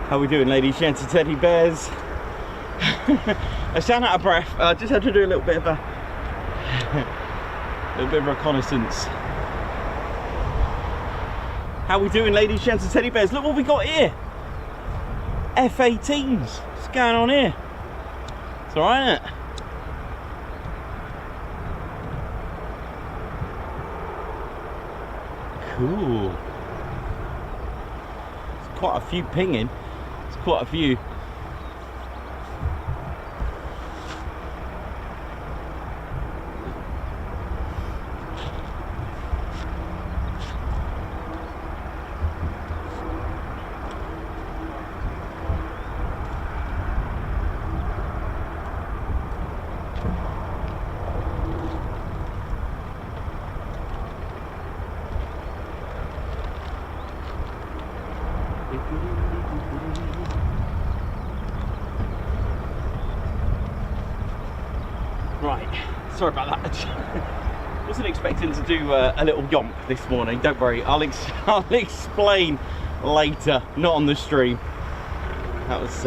How we doing, ladies, gents and teddy bears? I sound out of breath. I just had to do a little bit of a reconnaissance. How we doing, ladies, gents and teddy bears? Look what we got here. F-18s. What's going on here? It's alright, isn't it? Cool. There's quite a few pinging. There's quite a few. Right, sorry about that. Wasn't expecting to do a little yomp this morning. Don't worry, I'll explain later, not on the stream. That was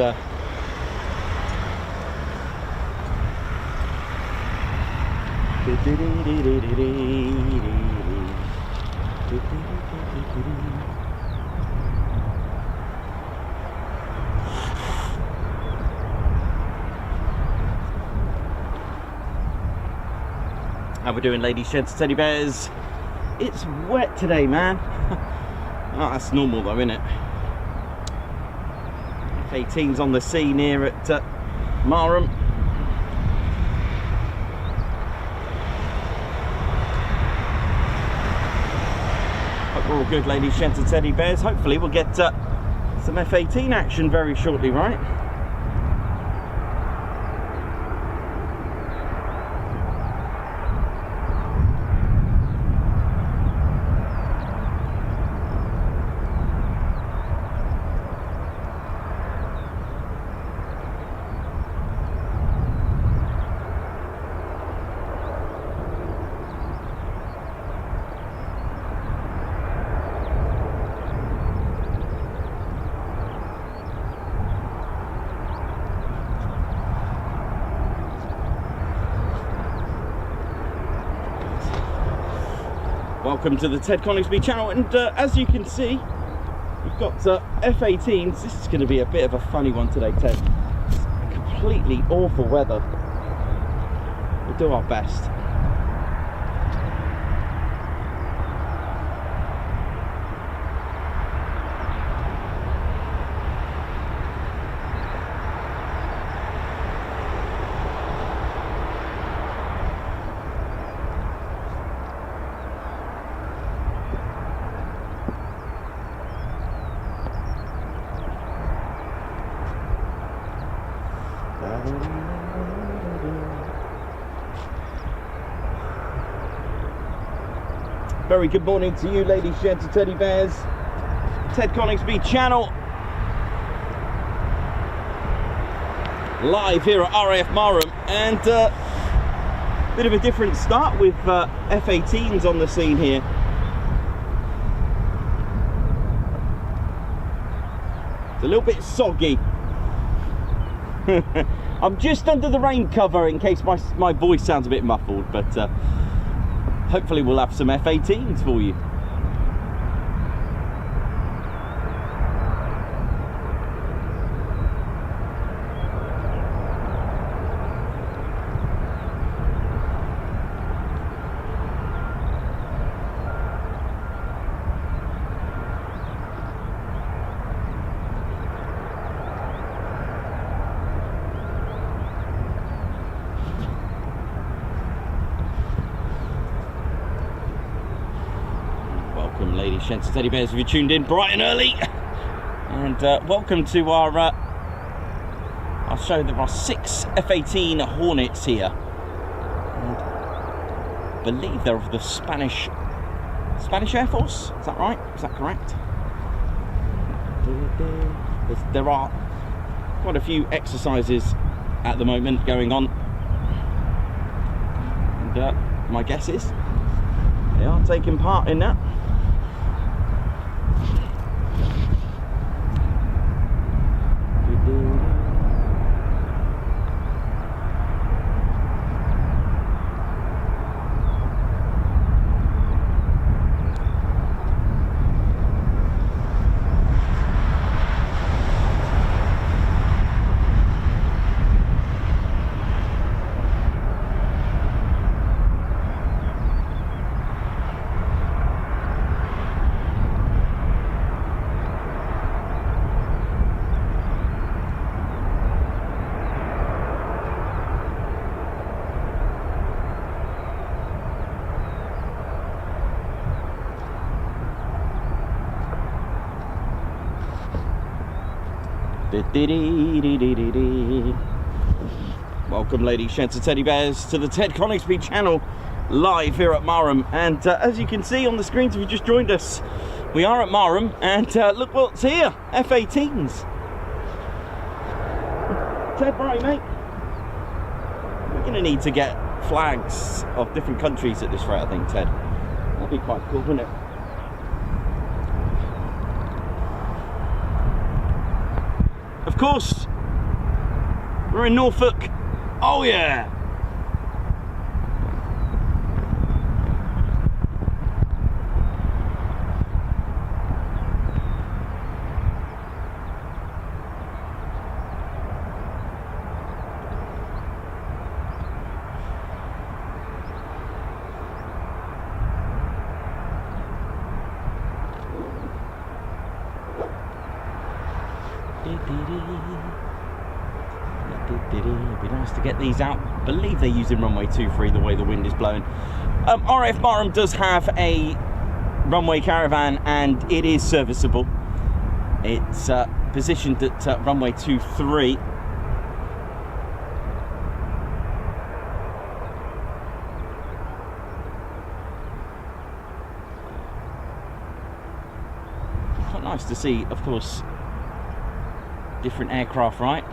How we doing, ladies, gents, teddy bears? It's wet today, man. Oh, that's normal though, isn't it? F-18's on the scene here at Marham. Hope we're all good, ladies, gents, and teddy bears. Hopefully we'll get some F-18 action very shortly, right? Welcome to the Ted Coningsby channel, and as you can see, we've got F-18s. This is going to be a bit of a funny one today, Ted. It's completely awful weather. We'll do our best. Very good morning to you, ladies, gents, and teddy bears. Ted Coningsby channel. Live here at RAF Marham, and bit of a different start with F-18s on the scene here. It's a little bit soggy. I'm just under the rain cover in case my voice sounds a bit muffled, but hopefully we'll have some F-18s for you. Ladies, gents, and teddy bears, if you tuned in bright and early, and welcome to our show. There are 6 F-18 Hornets here, and I believe they're of the Spanish Air Force. Is that right? Is that correct? There are quite a few exercises at the moment going on, and my guess is they are taking part in that. Welcome, ladies, gents and teddy bears, to the Ted Coningsby channel, live here at Marham. And as you can see on the screens, if you just joined us, we are at Marham, and look what's here, F-18s. Ted, right, mate? We're going to need to get flags of different countries at this rate, I think, Ted. That'd be quite cool, wouldn't it? Of course, we're in Norfolk. Oh yeah! It'd be nice to get these out. I believe they're using runway 23 the way the wind is blowing. RAF Marham does have a runway caravan and it is serviceable. It's positioned at runway 23. Quite nice to see, of course, different aircraft, right?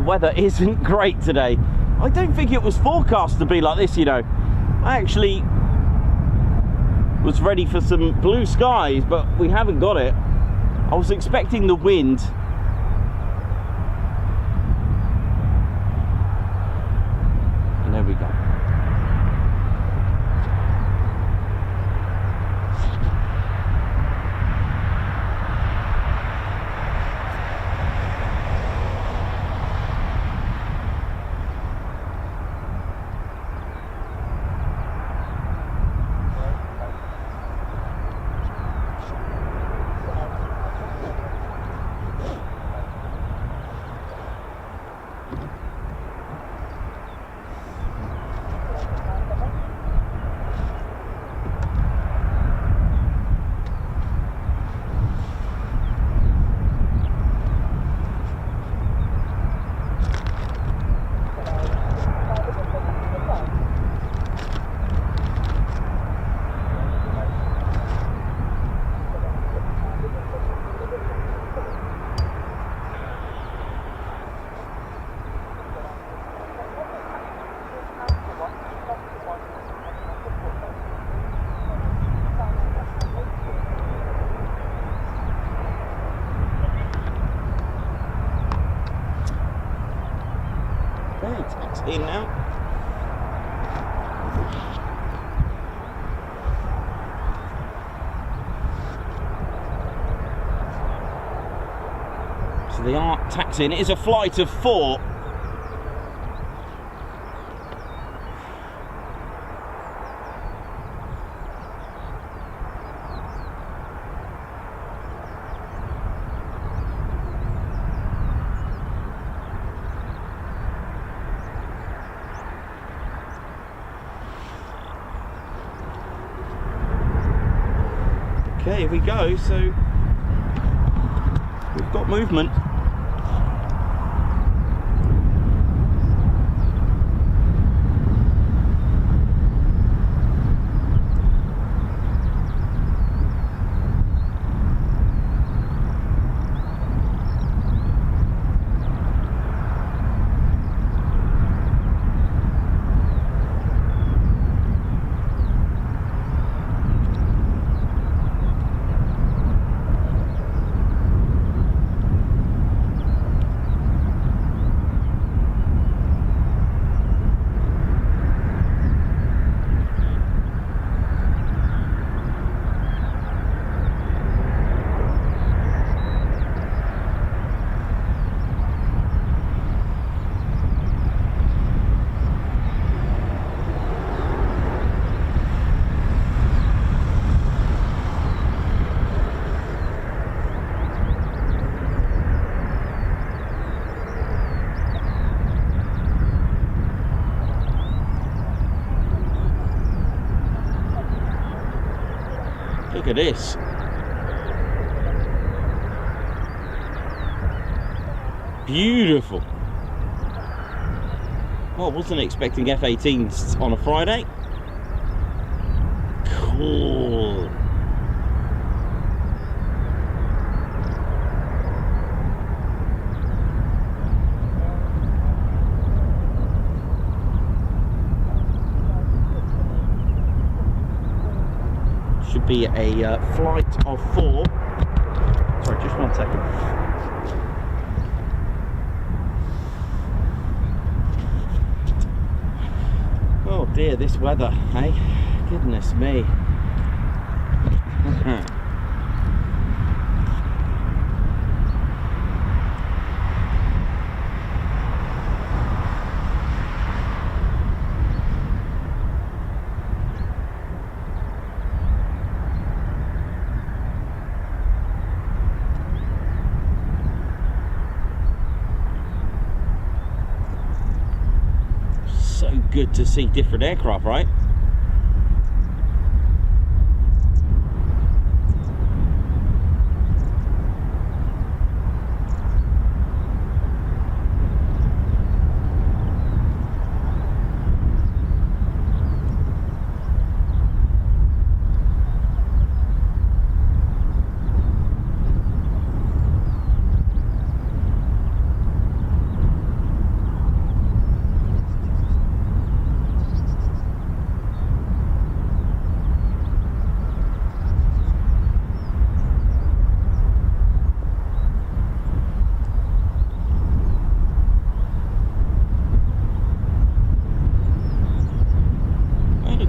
Weather isn't great today. I don't think it was forecast to be like this, you know. I actually was ready for some blue skies, but we haven't got it. I was expecting the wind. And there we go. In now. So they are taxiing. It is a flight of 4. Okay, here we go, so we've got movement. Look at this. Beautiful. Well, I wasn't expecting F-18s on a Friday. Cool. Should be a flight of 4. Sorry, just 1 second. Oh dear, this weather, hey? Goodness me. Good to see different aircraft, right?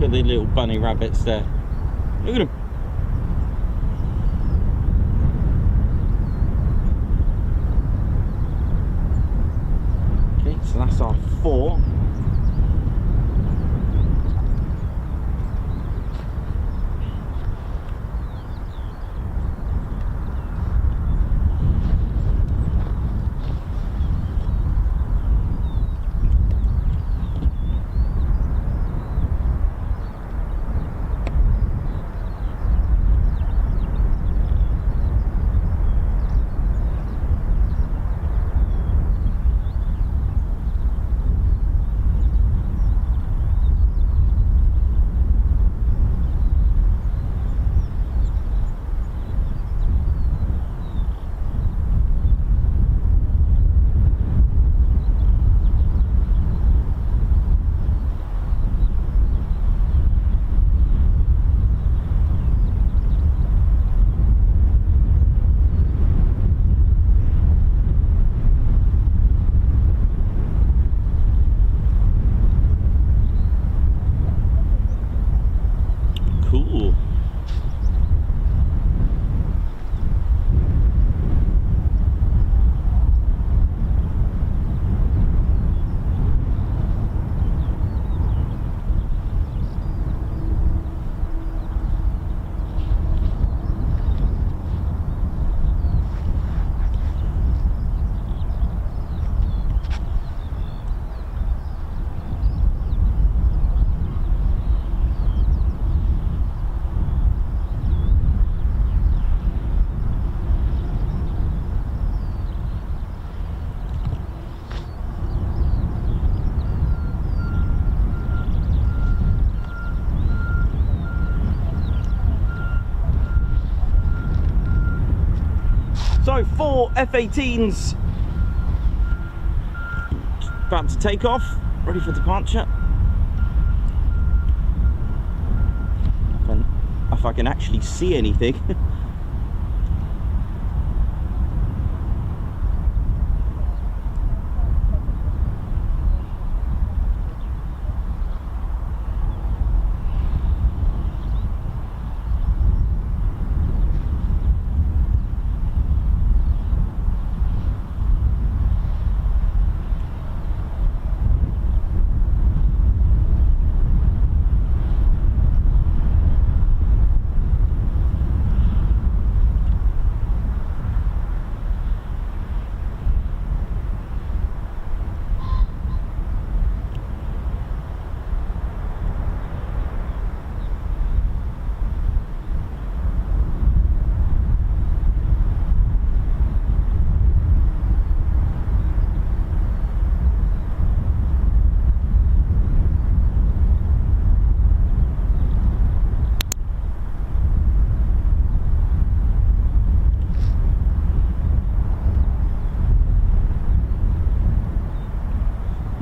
The little bunny rabbits there. Look at them. Okay, so that's our 4. So 4 F-18s about to take off, ready for departure. If I can actually see anything.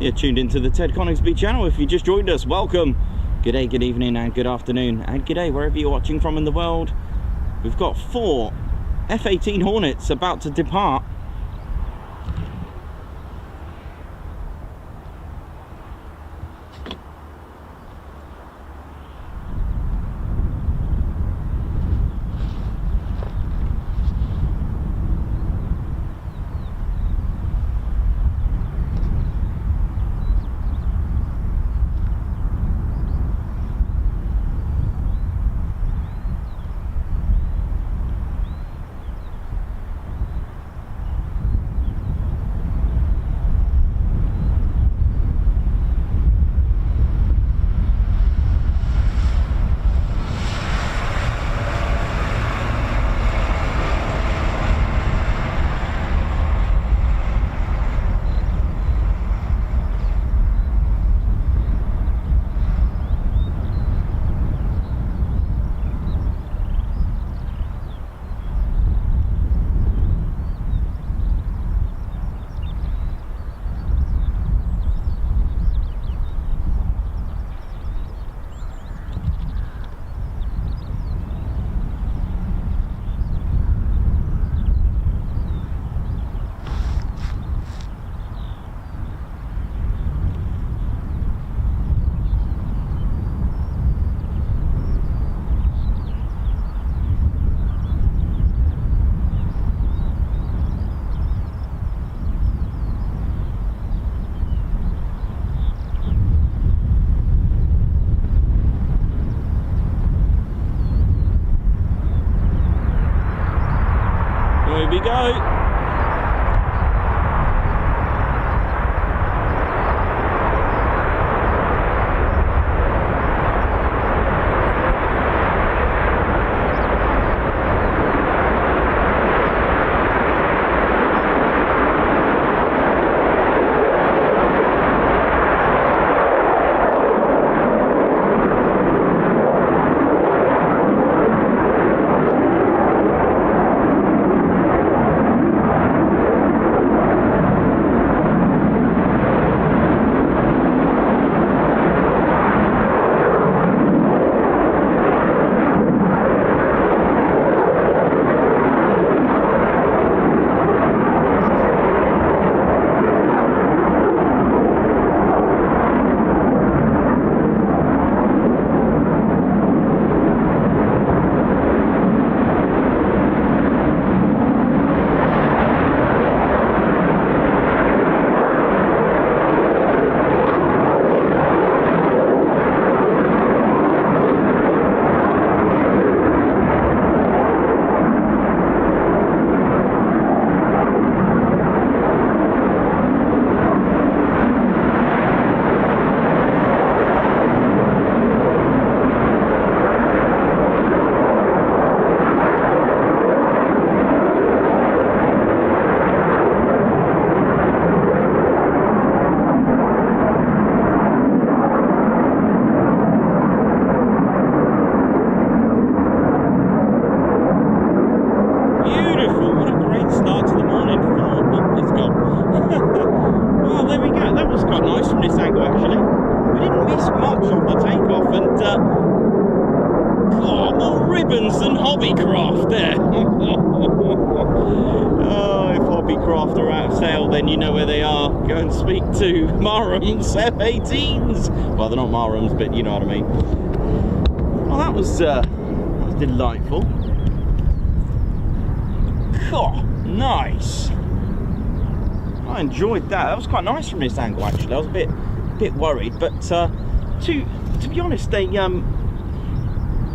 You're tuned into the Ted Coningsby channel. If you just joined us, welcome. Good day, good evening, and good afternoon, and good day wherever you're watching from in the world. We've got 4 F-18 Hornets about to depart. Here we go. And Hobbycraft there. Oh, if Hobbycraft are out of sale, then you know where they are. Go and speak to Marham'S F-18s. Well, they're not Marham'S, but you know what I mean. Well, that was delightful. God, nice. I enjoyed that. That was quite nice from this angle, actually. I was a bit worried, but to be honest, they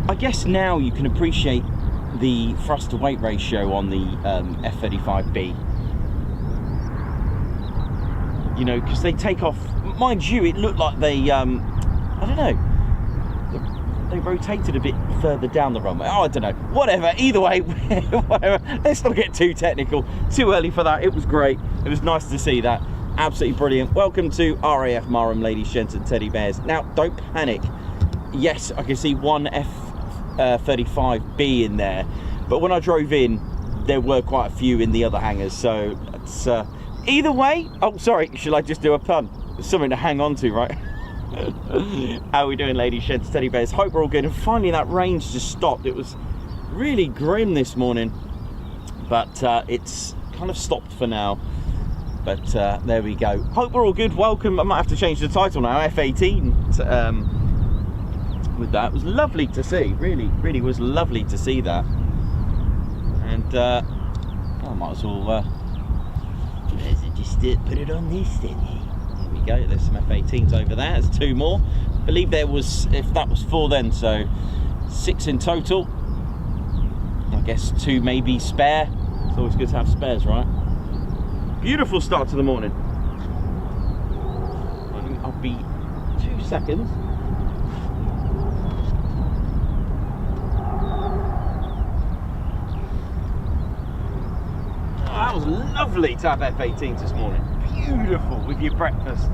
I guess now you can appreciate the thrust to weight ratio on the F-35B. You know, because they take off, mind you, it looked like they, I don't know, they rotated a bit further down the runway. Oh, I don't know, whatever, either way, whatever. Let's not get too technical, too early for that. It was great, it was nice to see that, absolutely brilliant. Welcome to RAF Marham, ladies, gents and teddy bears. Now, don't panic. Yes, I can see one F-35B in there, but when I drove in, there were quite a few in the other hangars, so it's either way. Oh, sorry, should I just do a pun? something to hang on to, right? How are we doing, ladies, gents, teddy bears? Hope we're all good. And finally that rain's just stopped. It was really grim this morning, but it's kind of stopped for now. But there we go. Hope we're all good. Welcome. I might have to change the title now. F-18 with that. It was lovely to see. Really was lovely to see that. And I might as well just put it on this then. There we go. There's some F-18s over there. There's 2 more. I believe there was, if that was 4 then, so 6 in total. I guess 2 maybe spare. It's always good to have spares, right? Beautiful start to the morning. I'll be 2 seconds. Oh, that was lovely to have F-18s this morning. Beautiful with your breakfast.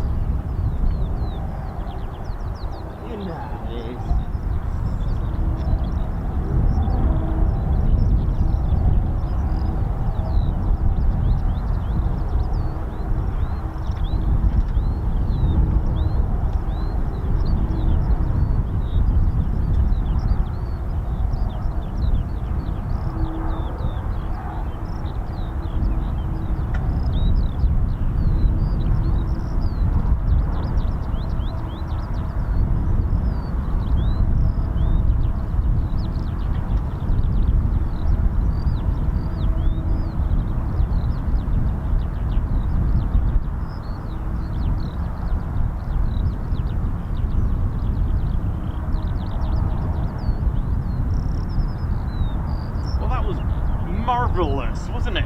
Marvelous, wasn't it?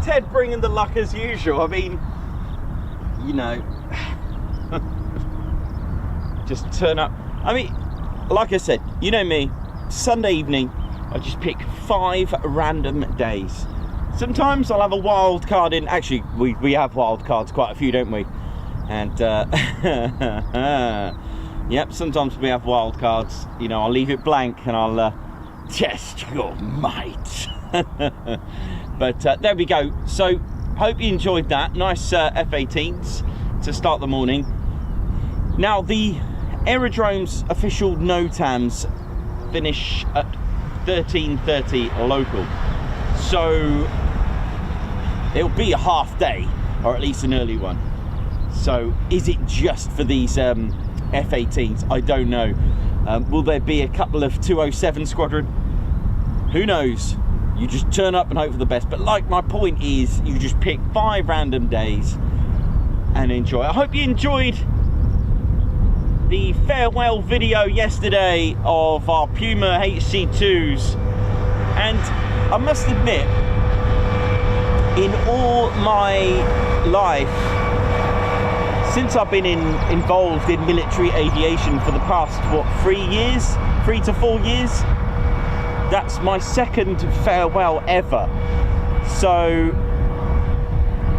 Ted bringing the luck as usual. I mean, you know, just turn up. I mean, like I said, you know me, Sunday evening, I just pick 5 random days. Sometimes I'll have a wild card in. Actually, we have wild cards, quite a few, don't we? And yep, sometimes we have wild cards. You know, I'll leave it blank and I'll test your might. But there we go. So hope you enjoyed that. Nice F-18s to start the morning. Now the aerodrome's official NOTAMs finish at 13:30 local, so it'll be a half day, or at least an early one. So is it just for these F-18s? I don't know. Will there be a couple of 207 Squadron? Who knows? You just turn up and hope for the best. But like, my point is, you just pick 5 random days and enjoy. I hope you enjoyed the farewell video yesterday of our Puma HC2s. And I must admit, in all my life, since I've been involved in military aviation for the past, what, 3 to 4 years? That's my second farewell ever. So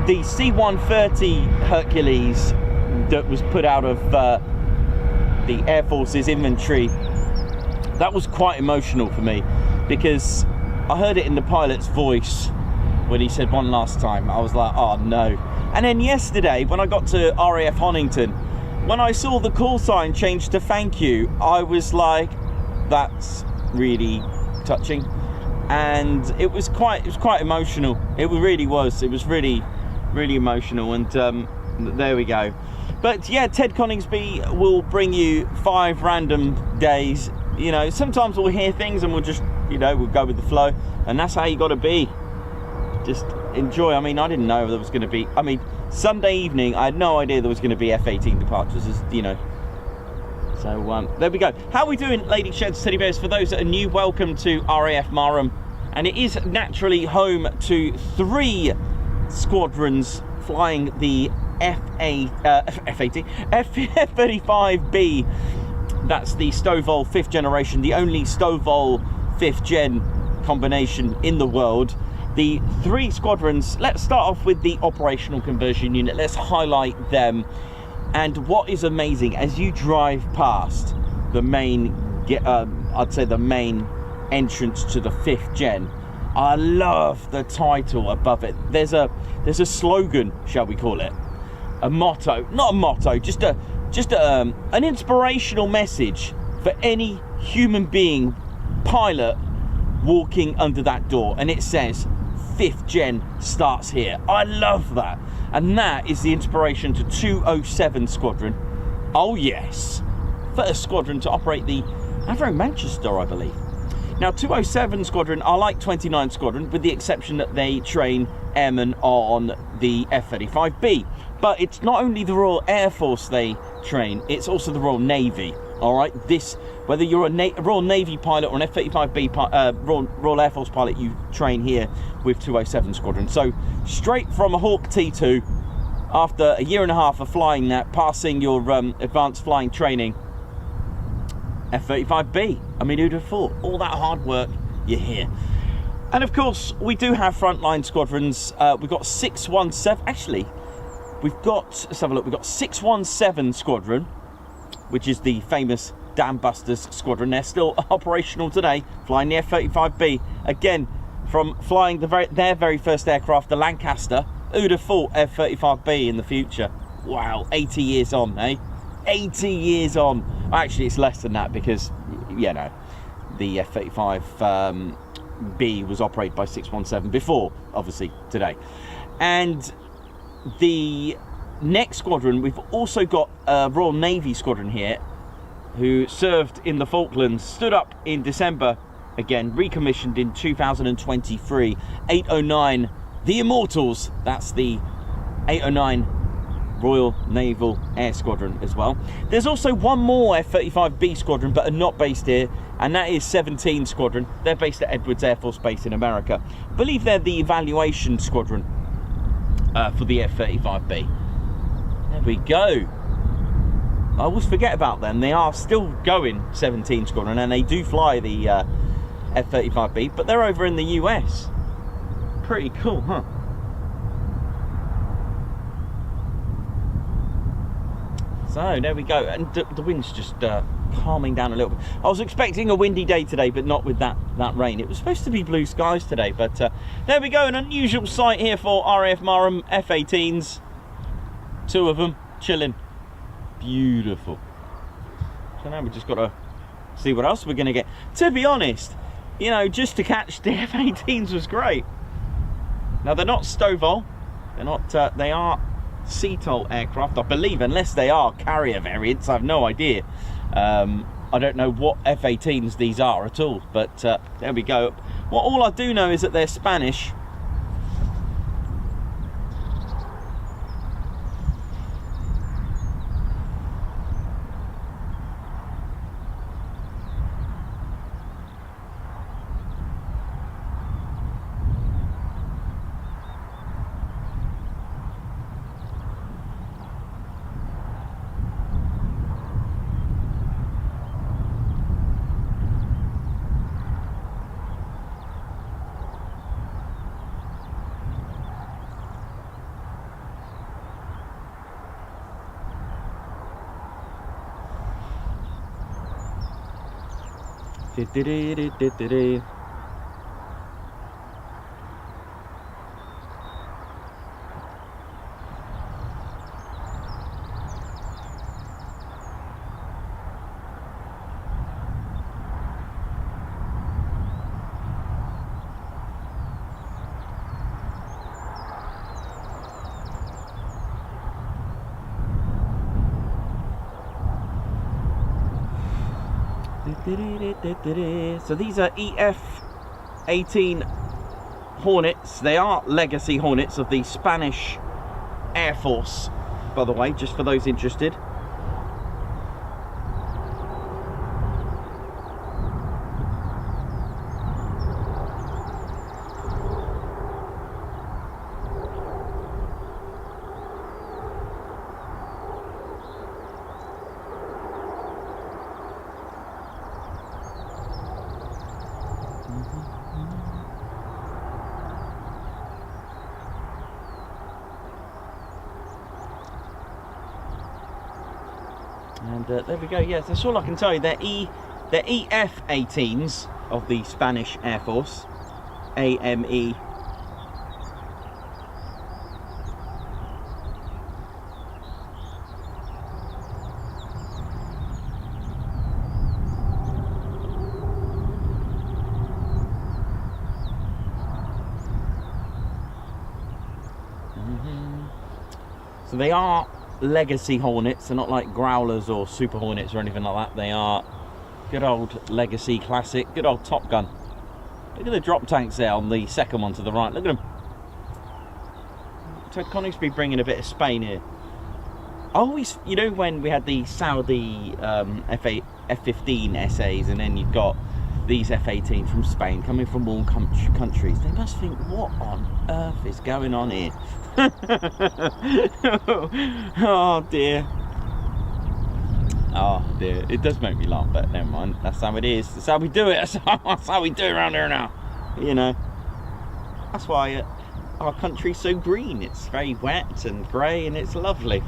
the C-130 Hercules that was put out of the Air Force's inventory, that was quite emotional for me, because I heard it in the pilot's voice when he said one last time. I was like, oh no. And then yesterday when I got to RAF Honington, when I saw the call sign change to thank you, I was like, that's really touching. And it was quite emotional. It really was. It was really emotional. And there we go. But yeah, Ted Coningsby will bring you 5 random days. You know, sometimes we'll hear things and we'll just, you know, we'll go with the flow, and that's how you got to be. Just enjoy. I mean, I didn't know there was going to be, I mean, Sunday evening I had no idea there was going to be F-18 departures, as you know. So there we go. How are we doing, ladies, gents, teddy bears? For those that are new, welcome to RAF Marham, and it is naturally home to 3 squadrons flying the F-35B. That's the Stovall 5th generation, the only Stovall 5th gen combination in the world. The 3 squadrons, let's start off with the operational conversion unit. Let's highlight them. And what is amazing, as you drive past the main, I'd say the main entrance to the 5th gen, I love the title above it. There's a slogan, shall we call it, a motto, not a motto, just an inspirational message for any human being pilot walking under that door, and it says 5th gen starts here. I love that, and that is the inspiration to 207 Squadron. Oh yes, first squadron to operate the Avro Manchester, I believe. Now 207 Squadron are like 29 Squadron, with the exception that they train airmen on the F-35B. But it's not only the Royal Air Force they train, it's also the Royal Navy. All right, this, whether you're a Royal Navy pilot or an F-35B Royal Air Force pilot, you train here with 207 Squadron. So straight from a Hawk T2, after a year and a half of flying that, passing your advanced flying training, F-35B. I mean, who'd have thought? All that hard work, you're here. And of course, we do have frontline squadrons. We've got 617, actually, we've got, let's have a look, we've got 617 Squadron, which is the famous Dambusters Squadron. They're still operational today, flying the F-35B. Again, from flying their very first aircraft, the Lancaster. Who'd have thought F-35B in the future? Wow, 80 years on, eh? 80 years on. Actually, it's less than that because, you know, the F-35B was operated by 617 before, obviously, today. And the next squadron, we've also got a Royal Navy squadron here who served in the Falklands, stood up in December, again, recommissioned in 2023, 809, the Immortals. That's the 809 Royal Naval Air Squadron as well. There's also one more F-35B squadron, but are not based here, and that is 17 Squadron. They're based at Edwards Air Force Base in America. I believe they're the evaluation squadron for the F-35B. There we go. I always forget about them. They are still going, 17 Squadron, and they do fly the F-35B, but they're over in the US. Pretty cool, huh? So there we go, and the wind's just calming down a little bit. I was expecting a windy day today, but not with that rain. It was supposed to be blue skies today, but there we go, an unusual sight here for RAF Marham F-18s. 2 of them chilling, beautiful. So now we just got to see what else we're going to get. To be honest, you know, just to catch the F-18s was great. Now they're not STOVL, they're not. They are CTOL aircraft, I believe, unless they are carrier variants. I have no idea. I don't know what F-18s these are at all, but there we go. Well, all I do know is that they're Spanish. So these are EF-18 Hornets. They are legacy Hornets of the Spanish Air Force, by the way, just for those interested. And there we go. Yes, that's all I can tell you. They're EF-18s of the Spanish Air Force, AME. So they are legacy Hornets. They're not like Growlers or Super Hornets or anything like that. They are good old legacy classic, good old Top Gun. Look at the drop tanks there on the second one to the right. Look at them. Ted Coningsby bringing a bit of Spain here. I always, you know, when we had the Saudi F-15 SAs, and then you've got these F-18 from Spain coming from warm countries, they must think, what on earth is going on here? Oh dear. Oh dear, it does make me laugh, but never mind. That's how it is. That's how we do it. That's how we do it around here now. You know, that's why our country's so green. It's very wet and grey, and it's lovely.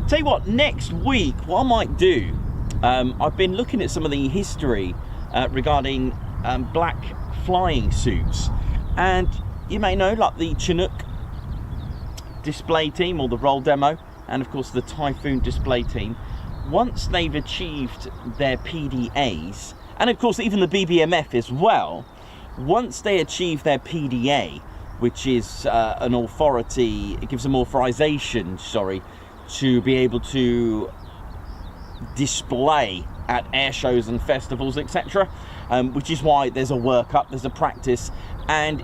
Tell you what, next week, what I might do, I've been looking at some of the history regarding black flying suits, and you may know, like the Chinook display team or the roll demo, and of course the Typhoon display team, once they've achieved their PDAs, and of course even the BBMF as well, once they achieve their PDA, which is an authority, it gives them authorization, sorry, to be able to display at air shows and festivals, etc., which is why there's a workup, there's a practice, and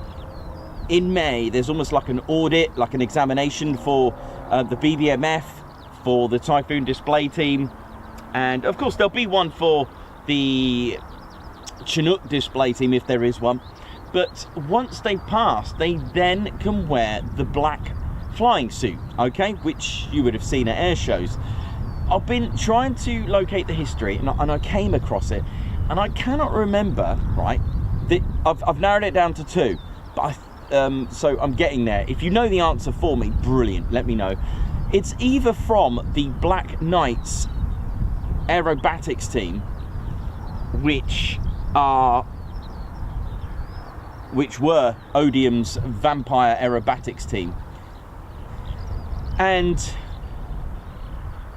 in May there's almost like an audit, like an examination for the BBMF, for the Typhoon display team, and of course there'll be one for the Chinook display team if there is one. But once they pass, they then can wear the black flying suit, okay, which you would have seen at air shows. I've been trying to locate the history, and I came across it, and I cannot remember, right, I've narrowed it down to 2, but so I'm getting there. If you know the answer for me, brilliant, let me know. It's either from the Black Knights aerobatics team, which were Odium's Vampire aerobatics team, and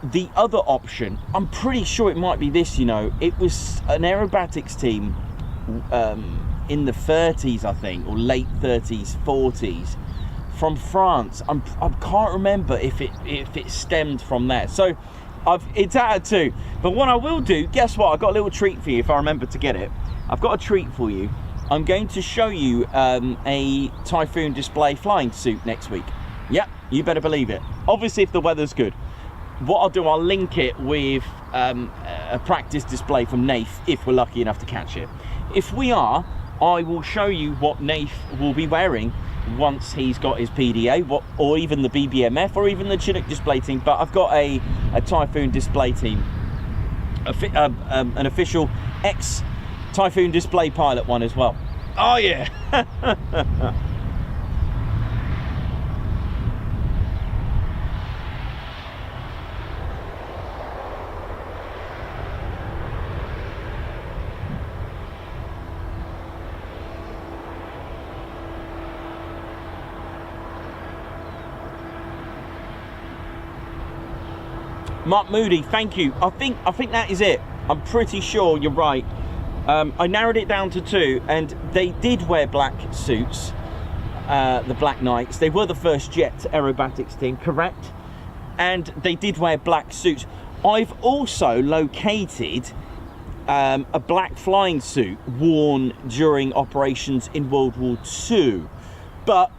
the other option, I'm pretty sure it might be this, you know, it was an aerobatics team in the 30s, I think, or late 30s, 40s, from France. I can't remember if it stemmed from there. So it's out of 2. But what I will do, guess what? I've got a little treat for you if I remember to get it. I've got a treat for you. I'm going to show you a Typhoon display flying suit next week. Yep, you better believe it. Obviously, if the weather's good. What I'll do, I'll link it with a practice display from Nath, if we're lucky enough to catch it. If we are, I will show you what Nath will be wearing once he's got his PDA, or even the BBMF, or even the Chinook display team. But I've got a Typhoon display team, an official ex-Typhoon display pilot one as well. Oh yeah. Mark Moody, thank you. I think that is it. I'm pretty sure you're right. I narrowed it down to 2, and they did wear black suits, the Black Knights. They were the first jet aerobatics team, correct? And they did wear black suits. I've also located a black flying suit worn during operations in World War II. But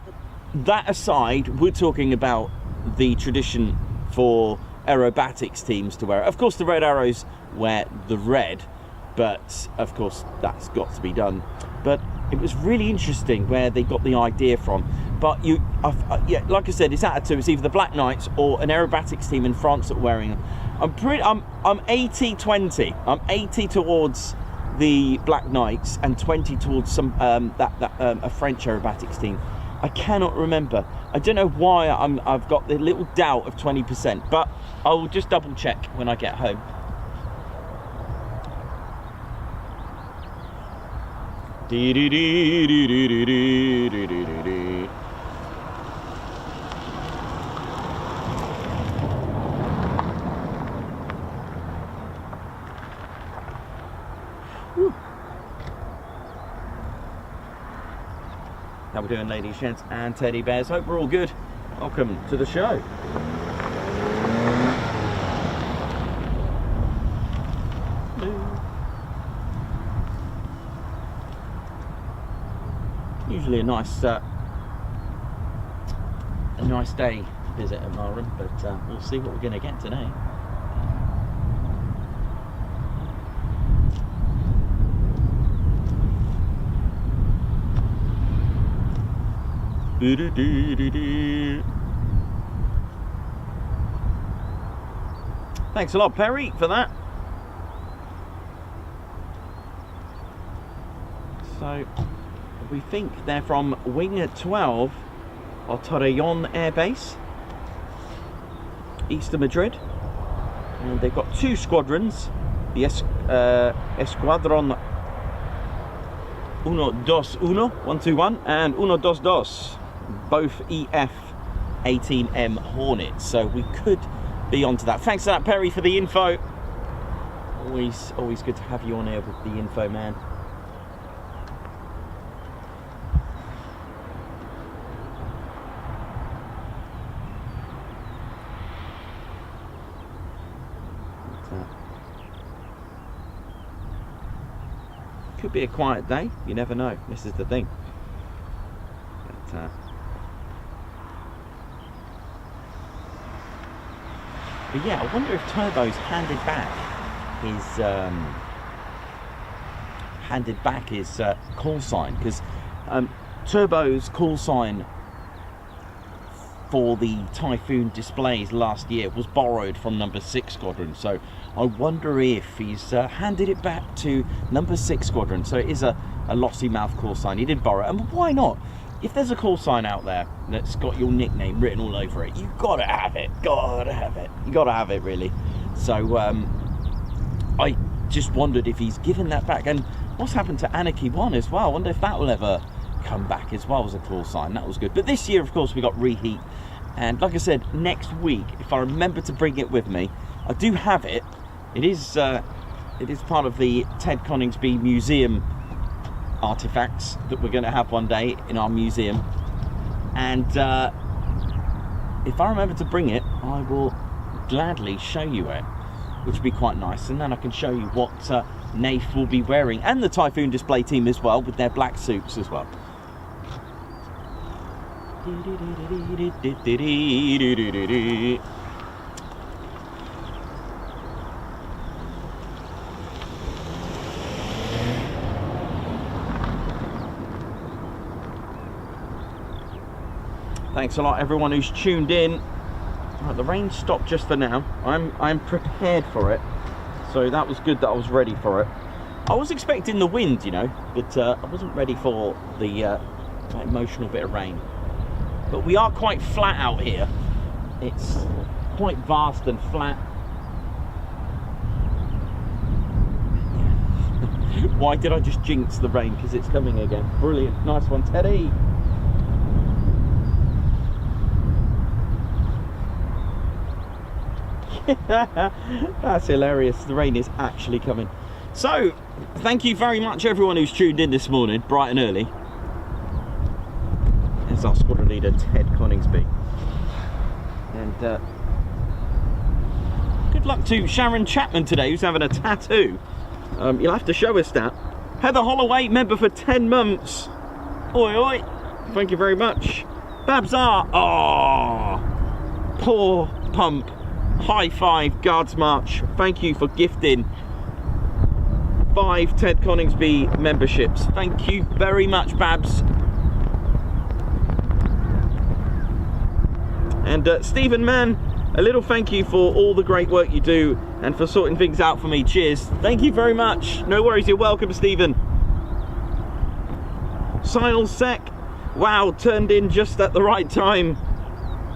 that aside, we're talking about the tradition for aerobatics teams to wear it. Of course, the Red Arrows wear the red, but of course that's got to be done. But it was really interesting where they got the idea from. But yeah, like I said, it's out of 2. It's either the Black Knights or an aerobatics team in France that are wearing them. I'm 80-20. I'm 80 towards the Black Knights and 20 towards some a French aerobatics team. I cannot remember. I don't know why I've got the little doubt of 20%, but I will just double check when I get home. How we're doing, ladies, gents, and teddy bears. Hope we're all good. Welcome to the show. Usually a nice day to visit at Marham, but we'll see what we're going to get today. Thanks a lot, Perry, for that. So we think they're from Wing 12 or Torreon Air Base, east of Madrid, and they've got 2 squadrons, the Squadron 121, 121 and 122, both EF-18M Hornets, so we could be onto that. Thanks for that, Perry, for the info. Always good to have you on here with the info, man. Could be a quiet day, you never know. This is the thing. But yeah, I wonder if Turbo's handed back his call sign, because Turbo's call sign for the Typhoon displays last year was borrowed from number 6 Squadron, so I wonder if he's handed it back to number 6 Squadron. So it is a lossy mouth call sign. He did borrow it, and why not? If there's a call sign out there that's got your nickname written all over it, you've got to have it. You got to have it, really. So I just wondered if he's given that back. And what's happened to Anarchy 1 as well? I wonder if that will ever come back as well as a call sign. That was good. But this year, of course, we got Reheat. And like I said, next week, if I remember to bring it with me, I do have it. It is part of the Ted Coningsby Museum artifacts that we're going to have one day in our museum, and if I remember to bring it, I will gladly show you it, which would be quite nice, and then I can show you what NAF will be wearing, and the Typhoon display team as well, with their black suits as well. Thanks a lot, everyone who's tuned in. Right, the rain stopped just for now. I'm prepared for it, so that was good that I was ready for it. I was expecting the wind, you know, but I wasn't ready for the that emotional bit of rain. But we are quite flat out here. It's quite vast and flat. Why did I just jinx the rain? Because it's coming again. Brilliant, nice one, Teddy. That's hilarious. The rain is actually coming. So thank you very much, everyone who's tuned in this morning bright and early. There's our squadron leader, Ted Coningsby, and good luck to Sharon Chapman today, who's having a tattoo. You'll have to show us that. Heather Holloway, member for 10 months. Oi oi, thank you very much. Babsar, oh, poor pump. High five, Guards March. Thank you for gifting 5 Ted Coningsby memberships. Thank you very much, Babs. And Stephen Mann, a little thank you for all the great work you do and for sorting things out for me. Cheers. Thank you very much. No worries, you're welcome, Stephen. Siles Sec, wow, turned in just at the right time.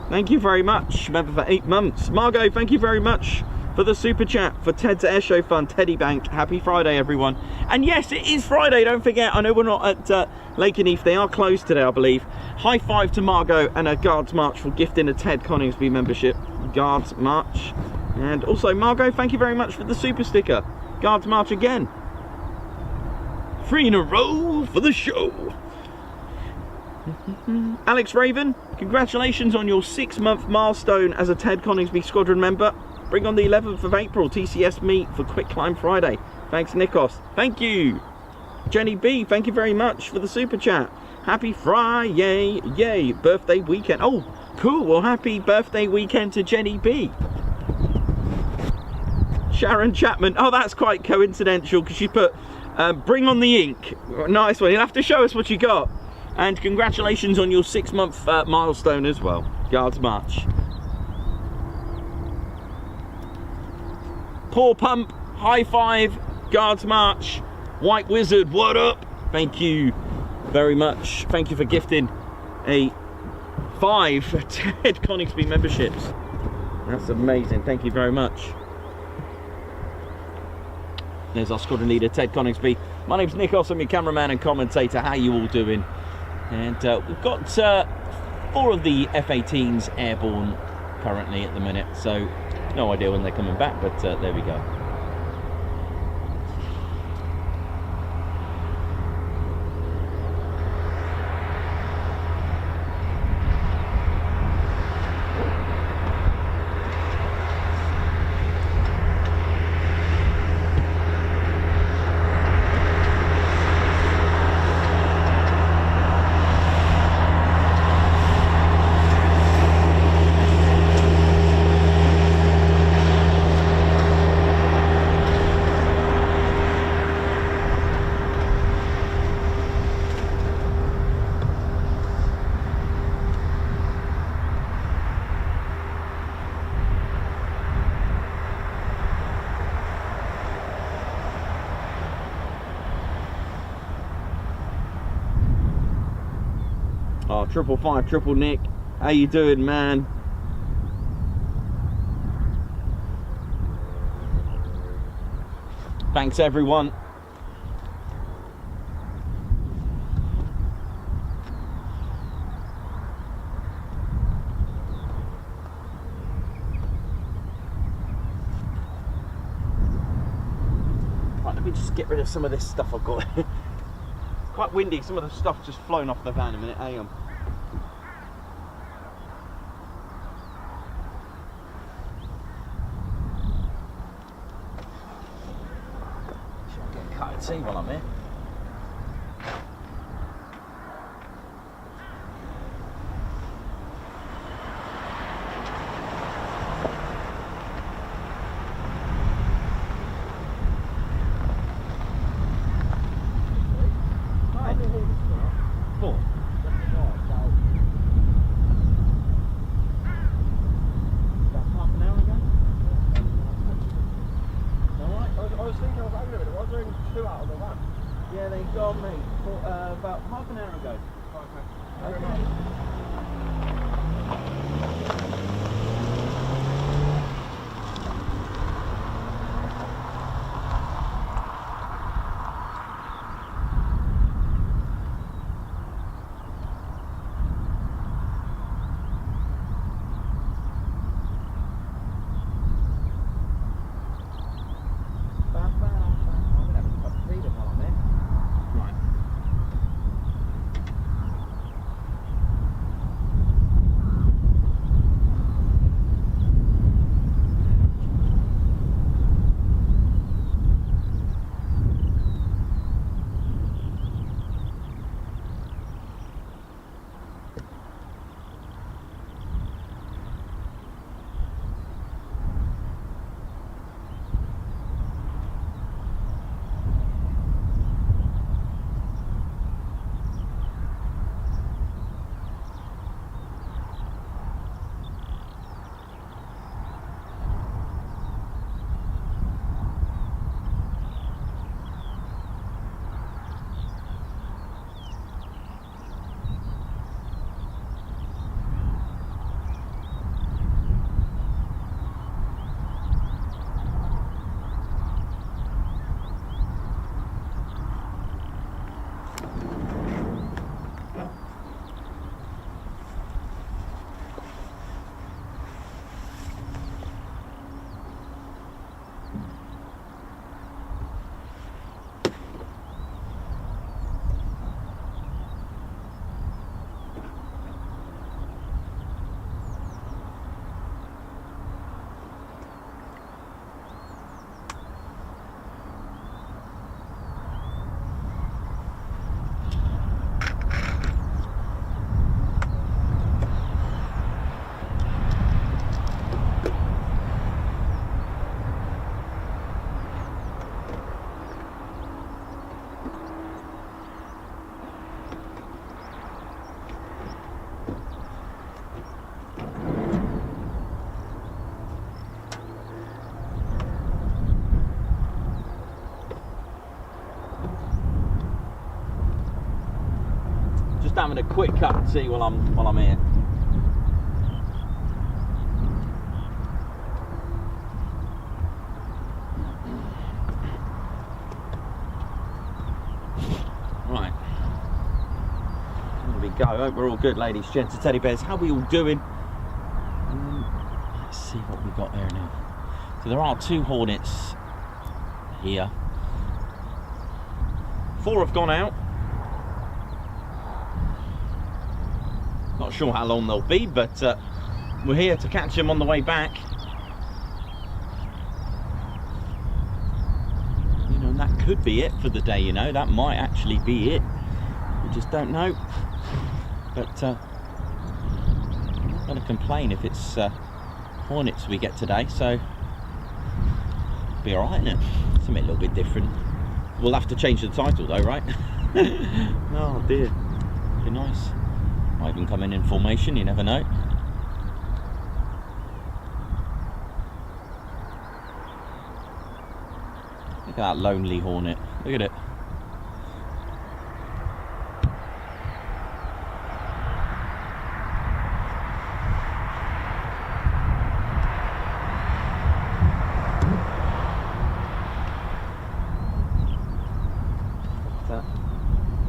Thank you very much, member for 8 months. Margot, thank you very much for the super chat for Ted's Airshow Fund, Teddy Bank. Happy Friday, everyone. And yes, it is Friday, don't forget. I know we're not at Lake and Heath. They are closed today, I believe. High five to Margot and a Guards March for gifting a Ted Coningsby membership. Guards March. And also, Margot, thank you very much for the super sticker. Guards March again. 3 in a row for the show. Alex Raven, congratulations on your 6-month milestone as a Ted Coningsby Squadron member. Bring on the 11th of April TCS meet for Quick Climb Friday. Thanks, Nikos. Thank you. Jenny B, thank you very much for the super chat. Happy Friday, yay, birthday weekend. Oh, cool, well, happy birthday weekend to Jenny B. Sharon Chapman, oh, that's quite coincidental because she put, bring on the ink. Nice one, you'll have to show us what you got. And congratulations on your 6-month milestone as well. Guards March. Paw Pump, high five, Guards March. White Wizard, what up? Thank you very much. Thank you for gifting a 5 Ted Coningsby memberships. That's amazing. Thank you very much. There's our squadron leader, Ted Coningsby. My name's Nikos, I'm your cameraman and commentator. How you all doing? And we've got 4 of the F-18s airborne currently at the minute, so no idea when they're coming back, but there we go. Oh, 555 Triple Nick, how you doing, man? Thanks, everyone. Right, let me just get rid of some of this stuff I've got. It's quite windy, some of the stuff's just flown off the van a minute. Hang on. See while I'm here. just having a quick cup of tea while I'm here. Right. There we go. I hope we're all good, ladies, gents, and teddy bears. How are we all doing? Let's see what we've got there now. So there are 2 Hornets here. 4 have gone out. Not sure how long they'll be, but we're here to catch them on the way back. You know, and that could be it for the day, you know. That might actually be it. We just don't know. But I'm not going to complain if it's Hornets we get today, so be alright, isn't it? Something a little bit different. We'll have to change the title though, right? Oh dear. Be nice. Might even come in formation, you never know. Look at that lonely Hornet. Look at it.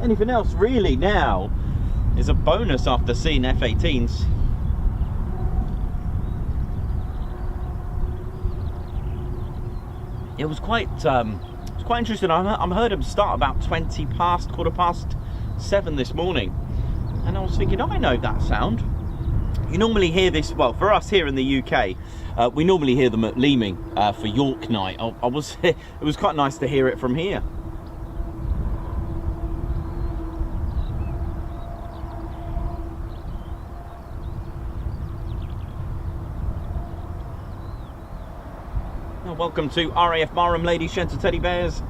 Anything else really now is a bonus after seeing F-18s. It was quite interesting. I heard them start about 7:15 this morning, and I was thinking, I know that sound. You normally hear this, well, for us here in the UK, we normally hear them at Leeming for York night. It was quite nice to hear it from here. Welcome to RAF Marham, ladies, gents, and teddy bears.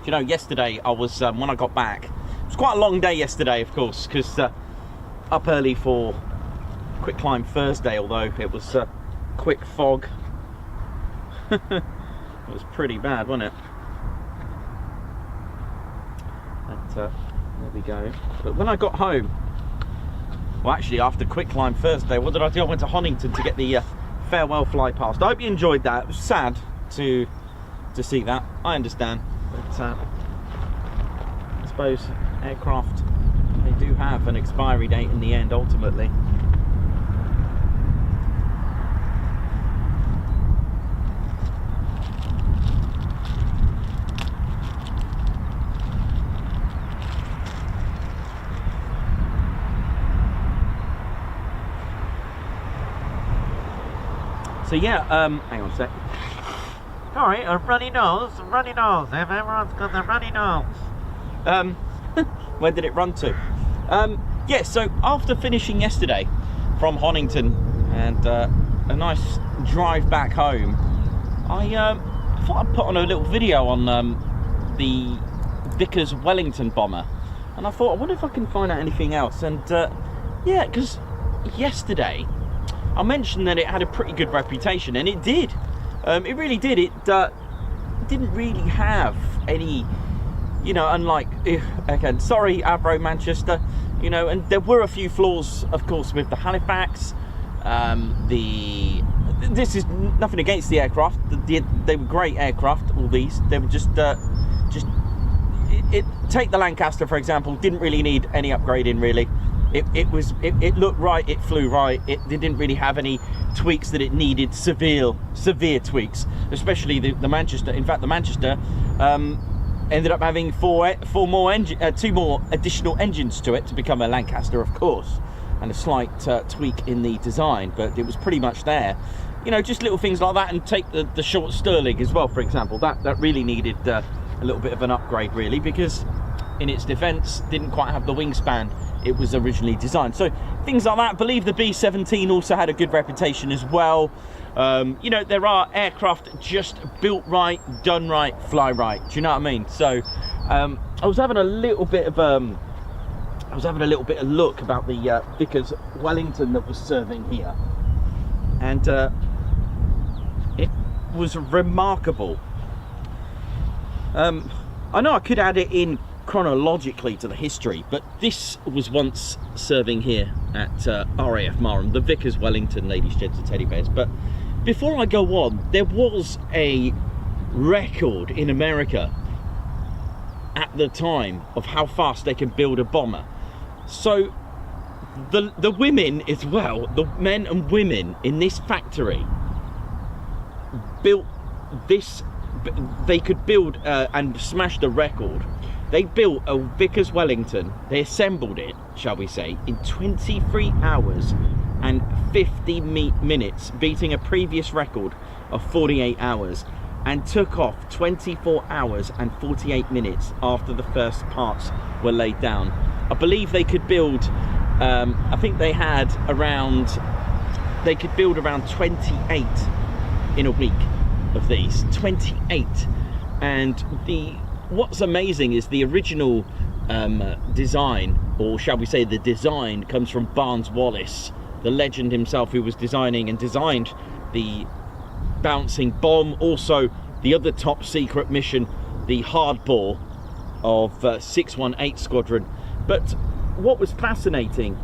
You know, yesterday I was, when I got back, it was quite a long day yesterday, of course, because up early for Quick Climb Thursday, although it was quick fog. It was pretty bad, wasn't it? But, there we go. But when I got home, well, actually after Quick Climb Thursday, what did I do? I went to Honington to get the farewell fly past. I hope you enjoyed that. It was sad to see that. I understand, but I suppose aircraft, they do have an expiry date in the end, ultimately. So yeah, hang on a sec. Sorry, a runny nose, everyone's got the runny nose. Where did it run to? Yeah, so after finishing yesterday from Honington and a nice drive back home, I thought I'd put on a little video on the Vickers Wellington bomber, and I thought, I wonder if I can find out anything else. And yeah, because yesterday I mentioned that it had a pretty good reputation, and it did. It really did. It didn't really have any, you know, unlike, again, sorry, Avro Manchester, you know, and there were a few flaws, of course, with the Halifax. This is nothing against the aircraft. They were great aircraft, all these. They were just take the Lancaster, for example, didn't really need any upgrading, really. It looked right, it flew right, it didn't really have any tweaks that it needed, severe tweaks, especially the Manchester. In fact, the Manchester ended up having two more additional engines to it to become a Lancaster, of course, and a slight tweak in the design, but it was pretty much there. You know, just little things like that. And take the short Stirling as well, for example, that really needed a little bit of an upgrade, really, because in its defense didn't quite have the wingspan it was originally designed. So things like that. I believe the B-17 also had a good reputation as well. You know, there are aircraft just built right, done right, fly right. Do you know what I mean? So I was having a little bit of look about the Vickers Wellington that was serving here, and It was remarkable. I know I could add it in chronologically to the history, but this was once serving here at RAF Marham, the Vickers Wellington, ladies, gents and teddy bears. But before I go on, there was a record in America at the time of how fast they can build a bomber. So the women as well, the men and women in this factory built this. They could build and smash the record. They built a Vickers Wellington, they assembled it, shall we say, in 23 hours and 50 minutes, beating a previous record of 48 hours, and took off 24 hours and 48 minutes after the first parts were laid down. I believe they could build, I think they had around, they could build around 28 in a week of these, 28. And what's amazing is the original design, or shall we say the design, comes from Barnes Wallis, the legend himself, who was designing and designed the bouncing bomb, also the other top secret mission, the hardball of 618 Squadron. But what was fascinating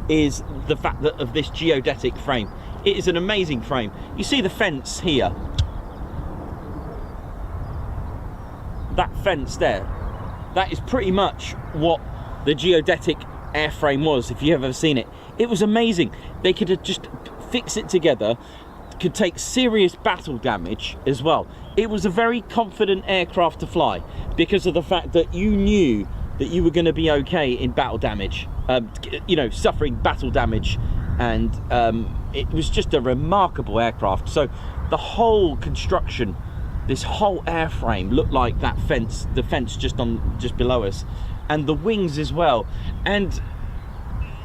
is the fact that of this geodetic frame. It is an amazing frame. You see the fence here, that fence there, that is pretty much what the geodetic airframe was, if you've ever seen it. It was amazing. They could have just fixed it together, could take serious battle damage as well. It was a very confident aircraft to fly because of the fact that you knew that you were going to be okay in battle damage, you know, suffering battle damage. And it was just a remarkable aircraft. So the whole construction, this whole airframe looked like that fence, the fence just below us, and the wings as well, and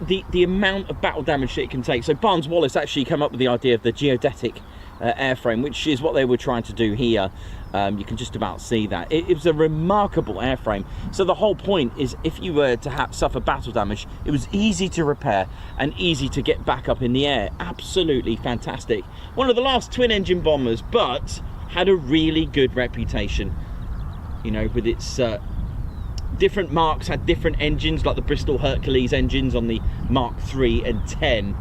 the amount of battle damage that it can take. So Barnes Wallis actually came up with the idea of the geodetic airframe, which is what they were trying to do here. You can just about see that. It was a remarkable airframe. So the whole point is, if you were to suffer battle damage, it was easy to repair and easy to get back up in the air. Absolutely fantastic. One of the last twin engine bombers, but had a really good reputation, you know, with its different marks, had different engines, like the Bristol Hercules engines on the Mark 3 and 10.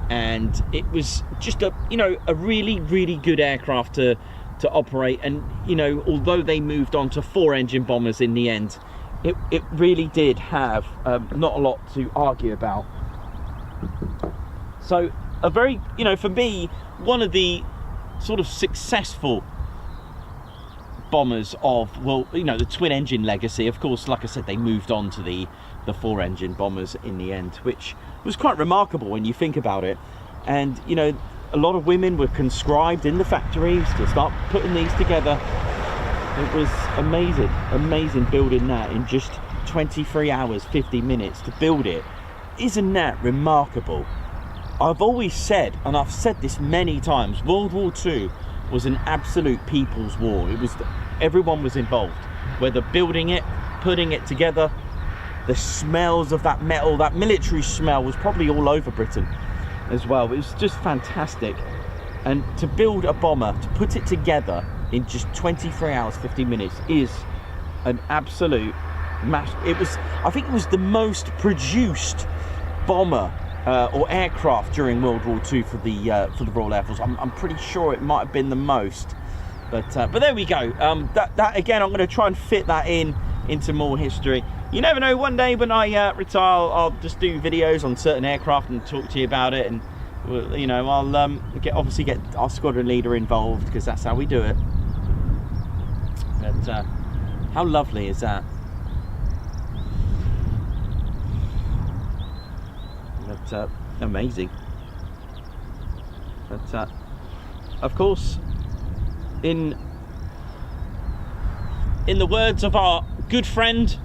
And it was just a, you know, a really, really good aircraft to operate. And, you know, although they moved on to 4-engine bombers in the end, it really did have not a lot to argue about. So a very, you know, for me, one of the sort of successful bombers of, well, you know, the twin engine legacy. Of course, like I said, they moved on to the 4-engine bombers in the end, which was quite remarkable when you think about it. And, you know, a lot of women were conscribed in the factories to start putting these together. It was amazing, amazing building that in just 23 hours, 50 minutes to build it. Isn't that remarkable? I've always said, and I've said this many times, World War II was an absolute people's war. It was, everyone was involved, whether building it, putting it together. The smells of that metal, that military smell, was probably all over Britain as well. It was just fantastic. And to build a bomber, to put it together in just 23 hours, 50 minutes is an absolute mash. It was, I think it was the most produced bomber or aircraft during World War II for the Royal Air Force. I'm pretty sure it might have been the most. But there we go. That again, I'm going to try and fit that into more history. You never know, one day when I retire, I'll just do videos on certain aircraft and talk to you about it. And, you know, I'll obviously get our squadron leader involved, because that's how we do it. But how lovely is that? But amazing. But of course, in the words of our good friend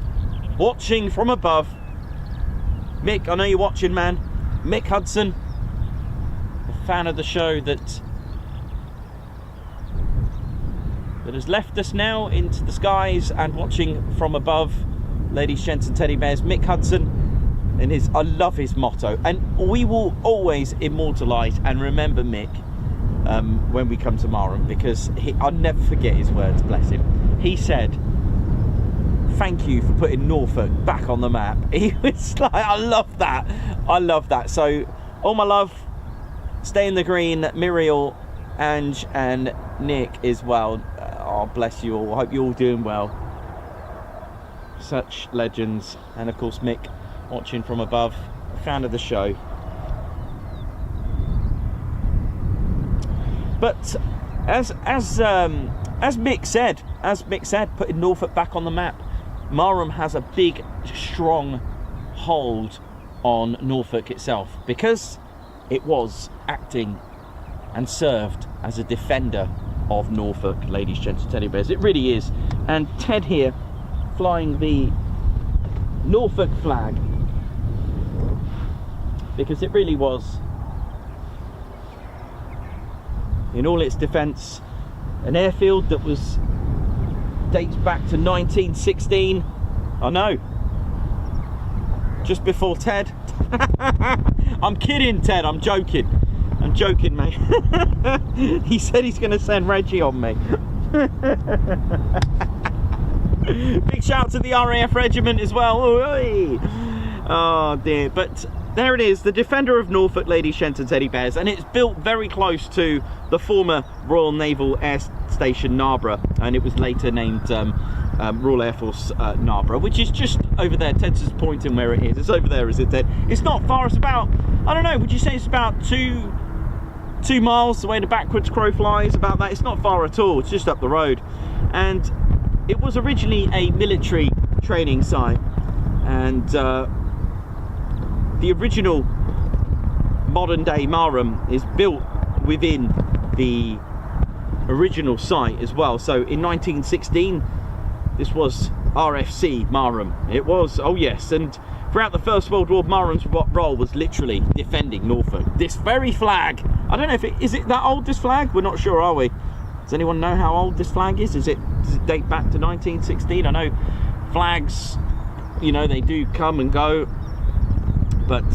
watching from above, Mick, I know you're watching, man, Mick Hudson, a fan of the show that has left us now into the skies and watching from above, ladies, gents and teddy bears. Mick Hudson, And I love his motto, and we will always immortalise and remember Mick when we come to Marham, because I'll never forget his words, bless him. He said, "Thank you for putting Norfolk back on the map." He was like, I love that. So all my love, stay in the green, Muriel, Ange and Nick as well. Oh, bless you all. I hope you're all doing well. Such legends. And of course Mick watching from above, a fan of the show. But as Mick said, putting Norfolk back on the map, Marham has a big, strong hold on Norfolk itself, because it was acting and served as a defender of Norfolk, ladies, gents and teddy bears. It really is. And Ted here flying the Norfolk flag, because it really was, in all its defence, an airfield that dates back to 1916. I know, just before Ted. I'm kidding, Ted, I'm joking, mate. He said he's going to send Reggie on me. Big shout to the RAF regiment as well. Oh dear. But there it is, the Defender of Norfolk, ladies, gents and teddy bears, and it's built very close to the former Royal Naval Air Station Narborough, and it was later named Royal Air Force Narborough, which is just over there. Ted's just pointing where it is. It's over there, is it, Ted? It's not far. It's about, I don't know, would you say it's about two miles the way the backwards crow flies? About that. It's not far at all. It's just up the road. And it was originally a military training site, and the original modern day Marham is built within the original site as well. So in 1916 this was RFC Marham. It was, oh yes, and throughout the First World War, Marham's role was literally defending Norfolk. This very flag, I don't know if is it that old, this flag? We're not sure, are we? Does anyone know how old this flag is? Does it date back to 1916? I know flags, you know, they do come and go, but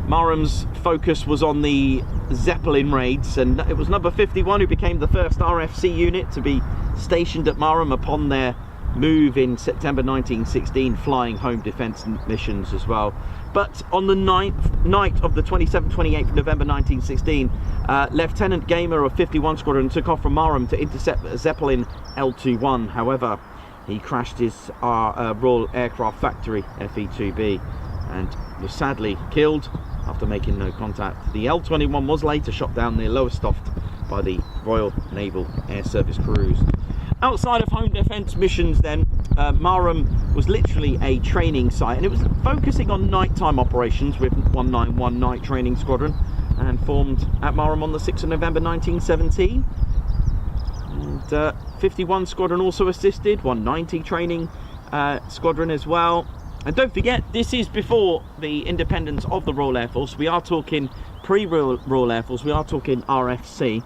Marham's focus was on the Zeppelin raids, and it was number 51 who became the first RFC unit to be stationed at Marham upon their move in September 1916, flying home defence missions as well. But on the night of the 27th-28th November 1916, Lieutenant Gamer of 51 Squadron took off from Marham to intercept Zeppelin L-21. However, he crashed his Royal Aircraft Factory FE-2B and was sadly killed after making no contact. The L-21 was later shot down near Lowestoft by the Royal Naval Air Service crews. Outside of home defence missions then, Marham was literally a training site, and it was focusing on nighttime operations with 191 Night Training Squadron, and formed at Marham on the 6th of November 1917. And 51 Squadron also assisted, 190 Training Squadron as well. And don't forget, this is before the independence of the Royal Air Force. We are talking pre-Royal Air Force, we are talking RFC.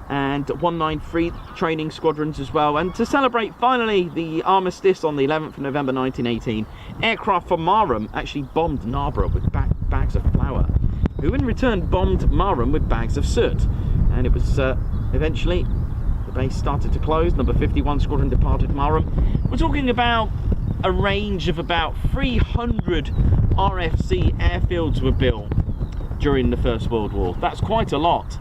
And 193 Training Squadrons as well. And to celebrate finally the armistice on the 11th of November 1918, aircraft from Marham actually bombed Narborough with bags of flour, who in return bombed Marham with bags of soot. And it was eventually, the base started to close. Number 51 Squadron departed Marham. We're talking about a range of about 300 RFC airfields were built during the First World War. That's quite a lot.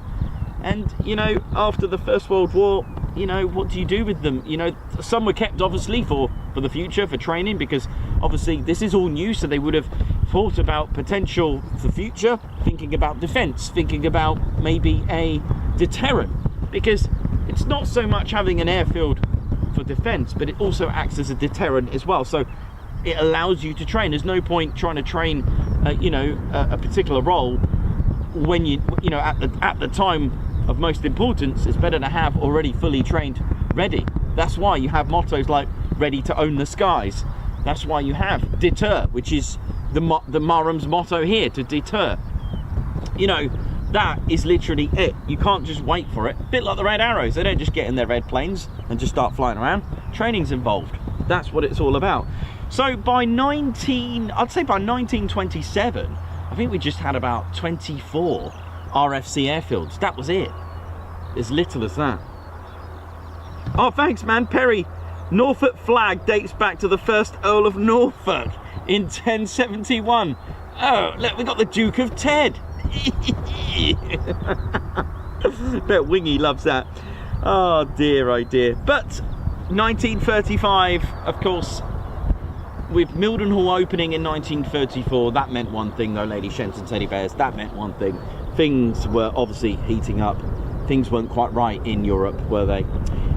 And, you know, after the First World War, you know, what do you do with them? You know, some were kept obviously for the future, for training, because obviously this is all new, so they would have thought about potential for future, thinking about defence, thinking about maybe a deterrent, because it's not so much having an airfield for defence, but it also acts as a deterrent as well. So it allows you to train. There's no point trying to train, you know, a particular role when you know, at the time of most importance. It's better to have already fully trained ready. That's why you have mottos like ready to own the skies. That's why you have deter, which is the Marham's motto here, to deter. You know, that is literally it. You can't just wait for it. A bit like the Red Arrows, they don't just get in their red planes and just start flying around. Training's involved. That's what it's all about. So by I'd say by 1927, I think we just had about 24 RFC airfields. That was it. As little as that. Oh, thanks, man. Perry, Norfolk flag dates back to the first Earl of Norfolk in 1071. Oh, look, we got the Duke of Ted. Bet Wingy loves that. Oh dear, oh dear. But 1935, of course, with Mildenhall opening in 1934, that meant one thing though, Lady Shenton teddy bears, that meant one thing. Things were obviously heating up. Things weren't quite right in Europe, were they?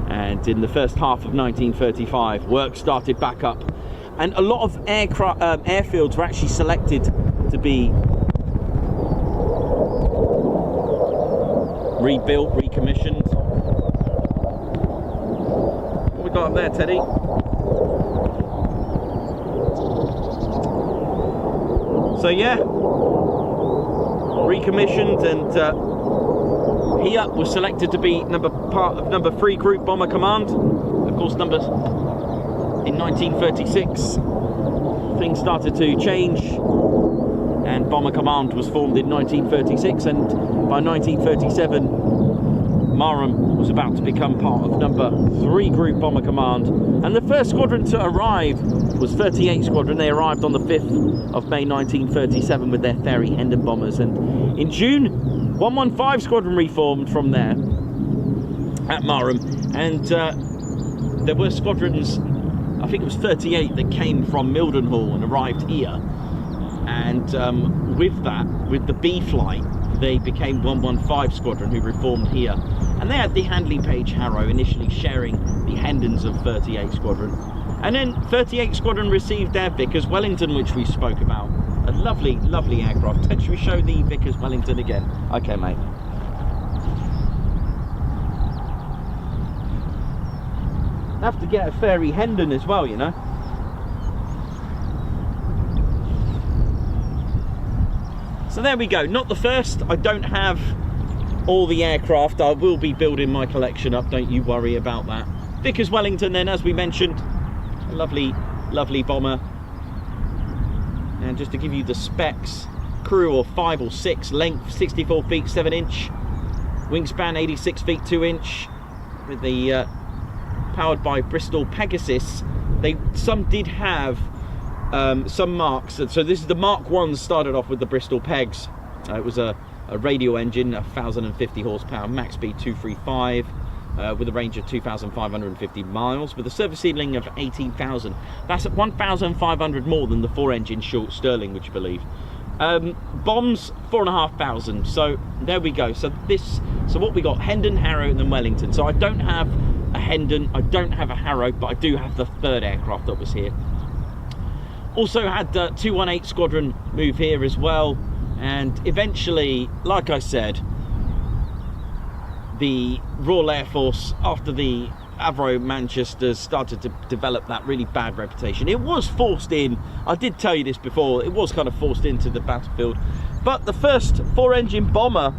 And in the first half of 1935, work started back up. And a lot of airfields were actually selected to be rebuilt, recommissioned. What we got up there, Teddy? So yeah, recommissioned, and he was selected to be part of number 3 Group Bomber Command. Of course, in 1936, things started to change, and Bomber Command was formed in 1936, and by 1937, Marham was about to become part of number 3 Group Bomber Command. And the first squadron to arrive was 38 Squadron. They arrived on the 5th of May 1937 with their Fairey Hendon bombers, and in June 115 Squadron reformed from there at Marham. And there were squadrons, I think it was 38, that came from Mildenhall and arrived here, and with the B flight, they became 115 Squadron, who reformed here, and they had the Handley Page Harrow initially sharing the Hendons of 38 Squadron. And then 38 Squadron received their Vickers Wellington, which we spoke about. A lovely, lovely aircraft. Should we show the Vickers Wellington again? Okay, mate. Have to get a Fairey Hendon as well, you know. So there we go. Not the first. I don't have all the aircraft. I will be building my collection up. Don't you worry about that. Vickers Wellington then, as we mentioned. A lovely, lovely bomber. And just to give you the specs, crew of 5 or 6, length 64 feet 7 inch, wingspan 86 feet 2 inch, with the powered by Bristol Pegasus. Some did have some marks, so this is the Mark 1. Started off with the Bristol Pegs. It was a radial engine, 1050 horsepower, max speed 235, with a range of 2,550 miles, with a service ceiling of 18,000. That's at 1,500 more than the 4-engine short Stirling, would you believe? Bombs 4,500. So there we go. So what we got: Hendon, Harrow, and then Wellington. So I don't have a Hendon, I don't have a Harrow, but I do have the 3rd aircraft that was here. Also had 218 Squadron move here as well, and eventually, like I said, the Royal Air Force, after the Avro Manchesters started to develop that really bad reputation. It was forced in, I did tell you this before, it was kind of forced into the battlefield, but the first 4-engine bomber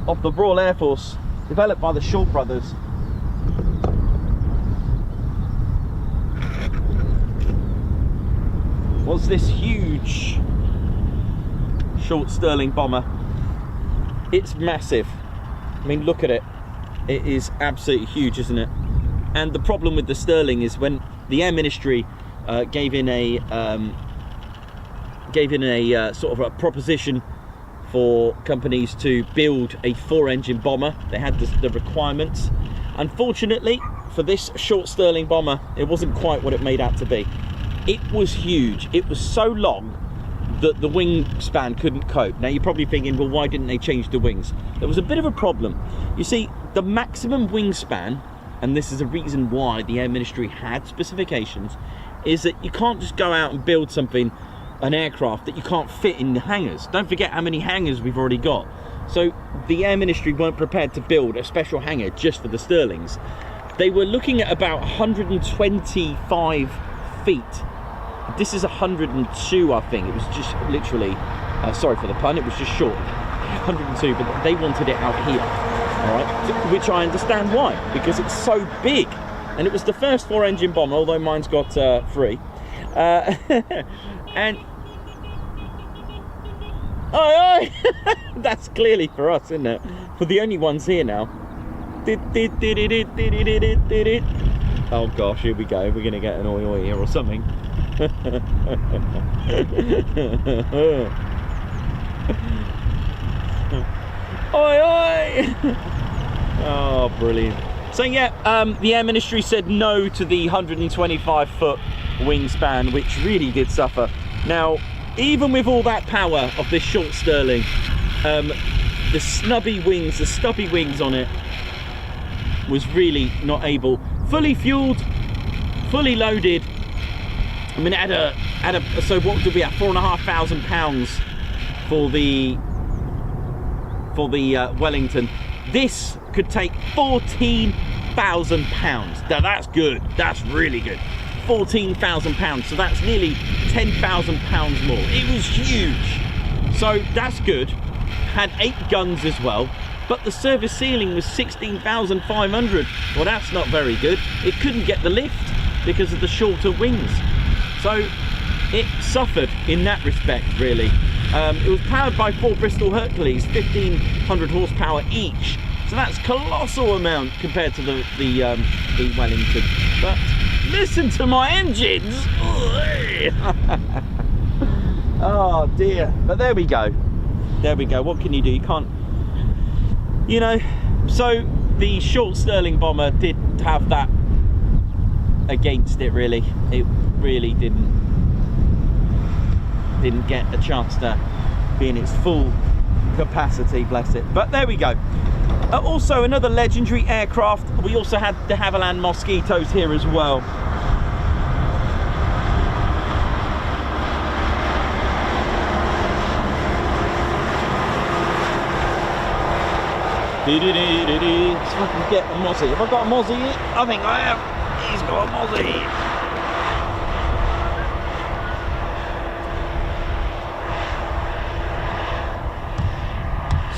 of the Royal Air Force, developed by the Shaw brothers, was this huge short Stirling bomber. It's massive. I mean, look at it. It is absolutely huge, isn't it? And the problem with the Stirling is when the Air Ministry gave in a sort of a proposition for companies to build a 4-engine bomber. They had the requirements. Unfortunately, for this short Stirling bomber, it wasn't quite what it made out to be. It was huge. It was so long that the wingspan couldn't cope. Now you're probably thinking, well, why didn't they change the wings? There was a bit of a problem. You see, the maximum wingspan, and this is a reason why the Air Ministry had specifications, is that you can't just go out and build an aircraft that you can't fit in the hangars. Don't forget how many hangars we've already got. So the Air Ministry weren't prepared to build a special hangar just for the Stirlings. They were looking at about 125 feet. This is 102, I think. It was just literally, sorry for the pun, it was just short. 102, but they wanted it out here, all right? Which I understand why, because it's so big. And it was the first 4-engine bomber, although mine's got 3. And oh, that's clearly for us, isn't it? We're the only ones here now. Oh gosh, here we go. We're gonna get an oi here or something. Oi! Oh, brilliant. So yeah, the Air Ministry said no to the 125-foot wingspan, which really did suffer. Now, even with all that power of this short Stirling, the stubby wings on it was really not able. Fully fueled, fully loaded. I mean, it had a so what did we have? 4,500 pounds for the Wellington. This could take 14,000 pounds. Now that's good. That's really good. 14,000 pounds. So that's nearly 10,000 pounds more. It was huge. So that's good. Had 8 guns as well. But the service ceiling was 16,500. Well, that's not very good. It couldn't get the lift because of the shorter wings. So it suffered in that respect, really. It was powered by 4 Bristol Hercules, 1,500 horsepower each. So that's a colossal amount compared to the Wellington. But listen to my engines! Oh dear. But there we go. There we go. What can you do? You can't, you know. So the short Stirling bomber did have that against it, really. It really didn't get a chance to be in its full capacity, bless it. But there we go. Also another legendary aircraft. We also had the Havilland Mosquitoes here as well. See if I can get a Mozzie. Have I got a Mozzie? I think I have. He's got a Mozzie.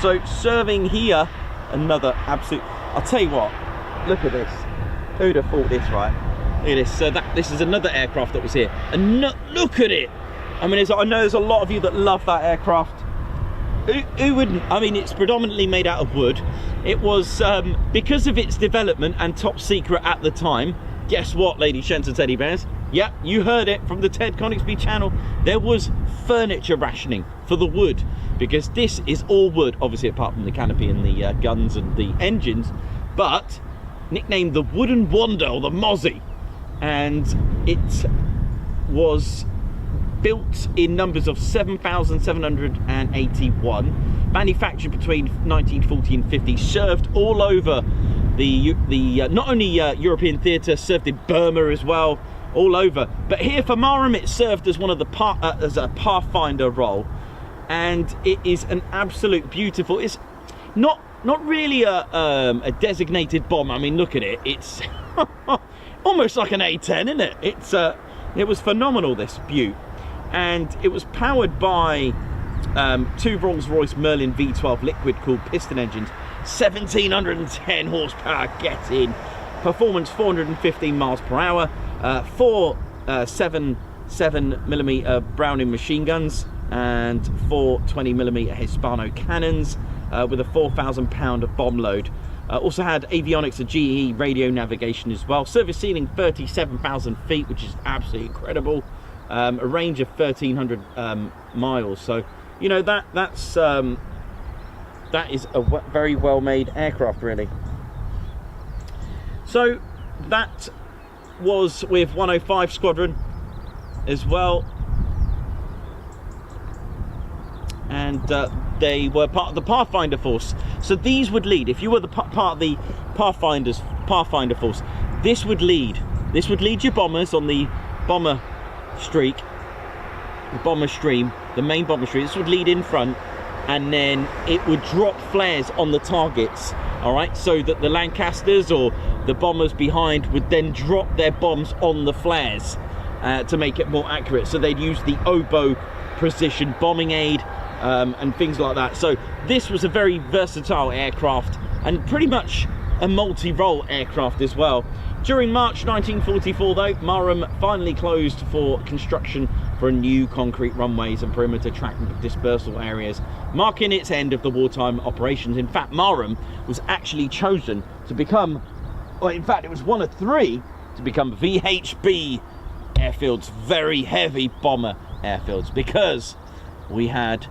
So serving here, another absolute. I'll tell you what. Look at this. Who'd have thought this, right? Look at this. So this is another aircraft that was here, and look at it. I mean, I know there's a lot of you that love that aircraft. Who wouldn't? I mean, it's predominantly made out of wood. It was because of its development and top secret at the time. Guess what, ladies, gents and teddy bears? Yep, you heard it from the Ted Coningsby channel. There was furniture rationing for the wood, because this is all wood, obviously apart from the canopy and the guns and the engines, but nicknamed the Wooden Wonder, or the Mozzie, and it was built in numbers of 7,781, manufactured between 1940 and 50, served all over the not only European theatre, served in Burma as well, all over. But here for Marham, it served as one of the as a pathfinder role, and it is an absolute beautiful. It's not really a designated bomb. I mean, look at it. It's almost like an A10, isn't it? It was phenomenal, this beaut. And it was powered by 2 Rolls-Royce Merlin V12 liquid-cooled piston engines, 1,710 horsepower, get in. Performance 415 miles per hour, 4 7mm Browning machine guns, and 4 20mm Hispano cannons, with a 4,000 pound of bomb load. Also had avionics and GE radio navigation as well. Service ceiling 37,000 feet, which is absolutely incredible. A range of 1,300 miles. So, you know, that is a very well-made aircraft, really. So that was with 105 Squadron as well, and they were part of the Pathfinder force. So these would lead, if you were the part of the Pathfinder force, this would lead your bombers on the bomber streak, the bomber stream, the main bomber stream. This would lead in front, and then it would drop flares on the targets, all right, so that the Lancasters or the bombers behind would then drop their bombs on the flares to make it more accurate. So they'd use the oboe precision bombing aid and things like that. So this was a very versatile aircraft, and pretty much a multi-role aircraft as well. During March 1944 though, Marham finally closed for construction for new concrete runways and perimeter track dispersal areas, marking its end of the wartime operations. In fact, Marham was actually chosen to become, well, in fact it was one of three to become VHB airfields, very heavy bomber airfields, because we had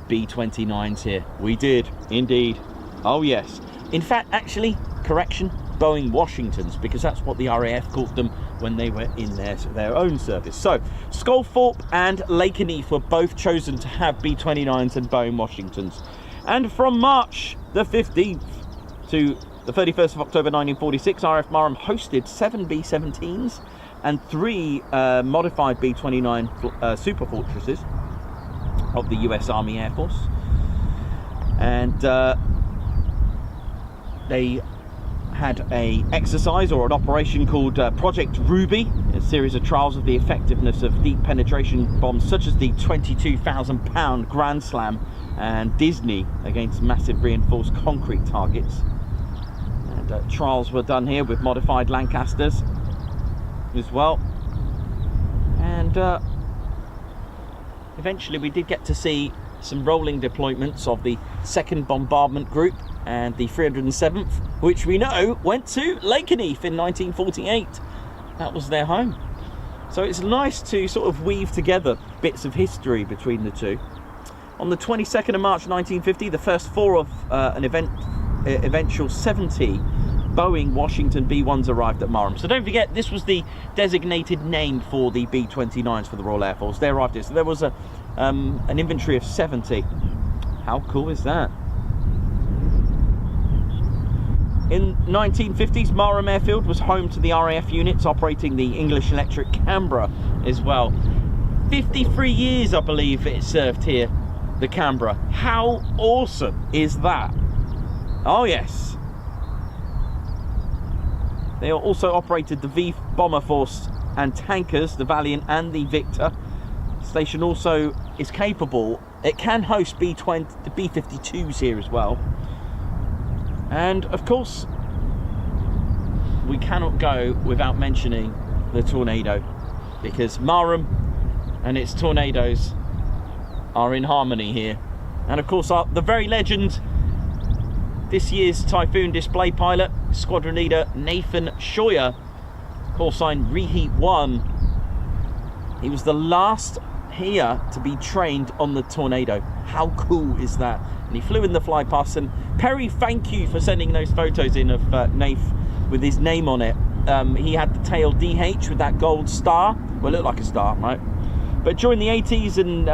B-29s here. We did indeed. Oh yes. In fact, actually, correction, Boeing Washingtons, because that's what the RAF called them when they were in their own service. So Sculthorpe and Lakenheath were both chosen to have B-29s and Boeing Washingtons. And from March the 15th to the 31st of October 1946, RAF Marham hosted 7 B-17s and 3 modified B-29 Super Fortresses of the US Army Air Force. And they had a exercise or an operation called Project Ruby, a series of trials of the effectiveness of deep penetration bombs such as the 22,000-pound Grand Slam and Disney against massive reinforced concrete targets. And trials were done here with modified Lancasters as well. And eventually we did get to see some rolling deployments of the 2nd Bombardment Group and the 307th, which we know went to Lakenheath in 1948. That was their home. So it's nice to sort of weave together bits of history between the two. On the 22nd of March 1950, the first 4 of an eventual 70 Boeing Washington B-1s arrived at Marham. So don't forget, this was the designated name for the B-29s for the Royal Air Force. They arrived here. So there was an inventory of 70. How cool is that? In 1950s, Marham Airfield was home to the RAF units operating the English Electric Canberra as well. 53 years, I believe, it served here, the Canberra. How awesome is that? Oh yes. They also operated the V Bomber Force and tankers, the Valiant and the Victor. The station also is capable, it can host B-52s here as well. And of course, we cannot go without mentioning the Tornado, because Marham and its Tornadoes are in harmony here. And of course, the very legend, this year's Typhoon display pilot, Squadron Leader Nathan Scheuer, call sign Reheat 1. He was the last here to be trained on the Tornado. How cool is that? And he flew in the fly past. And Perry, thank you for sending those photos in of Nath with his name on it. He had the tail DH with that gold star. Well, it looked like a star, right? But during the 80s, and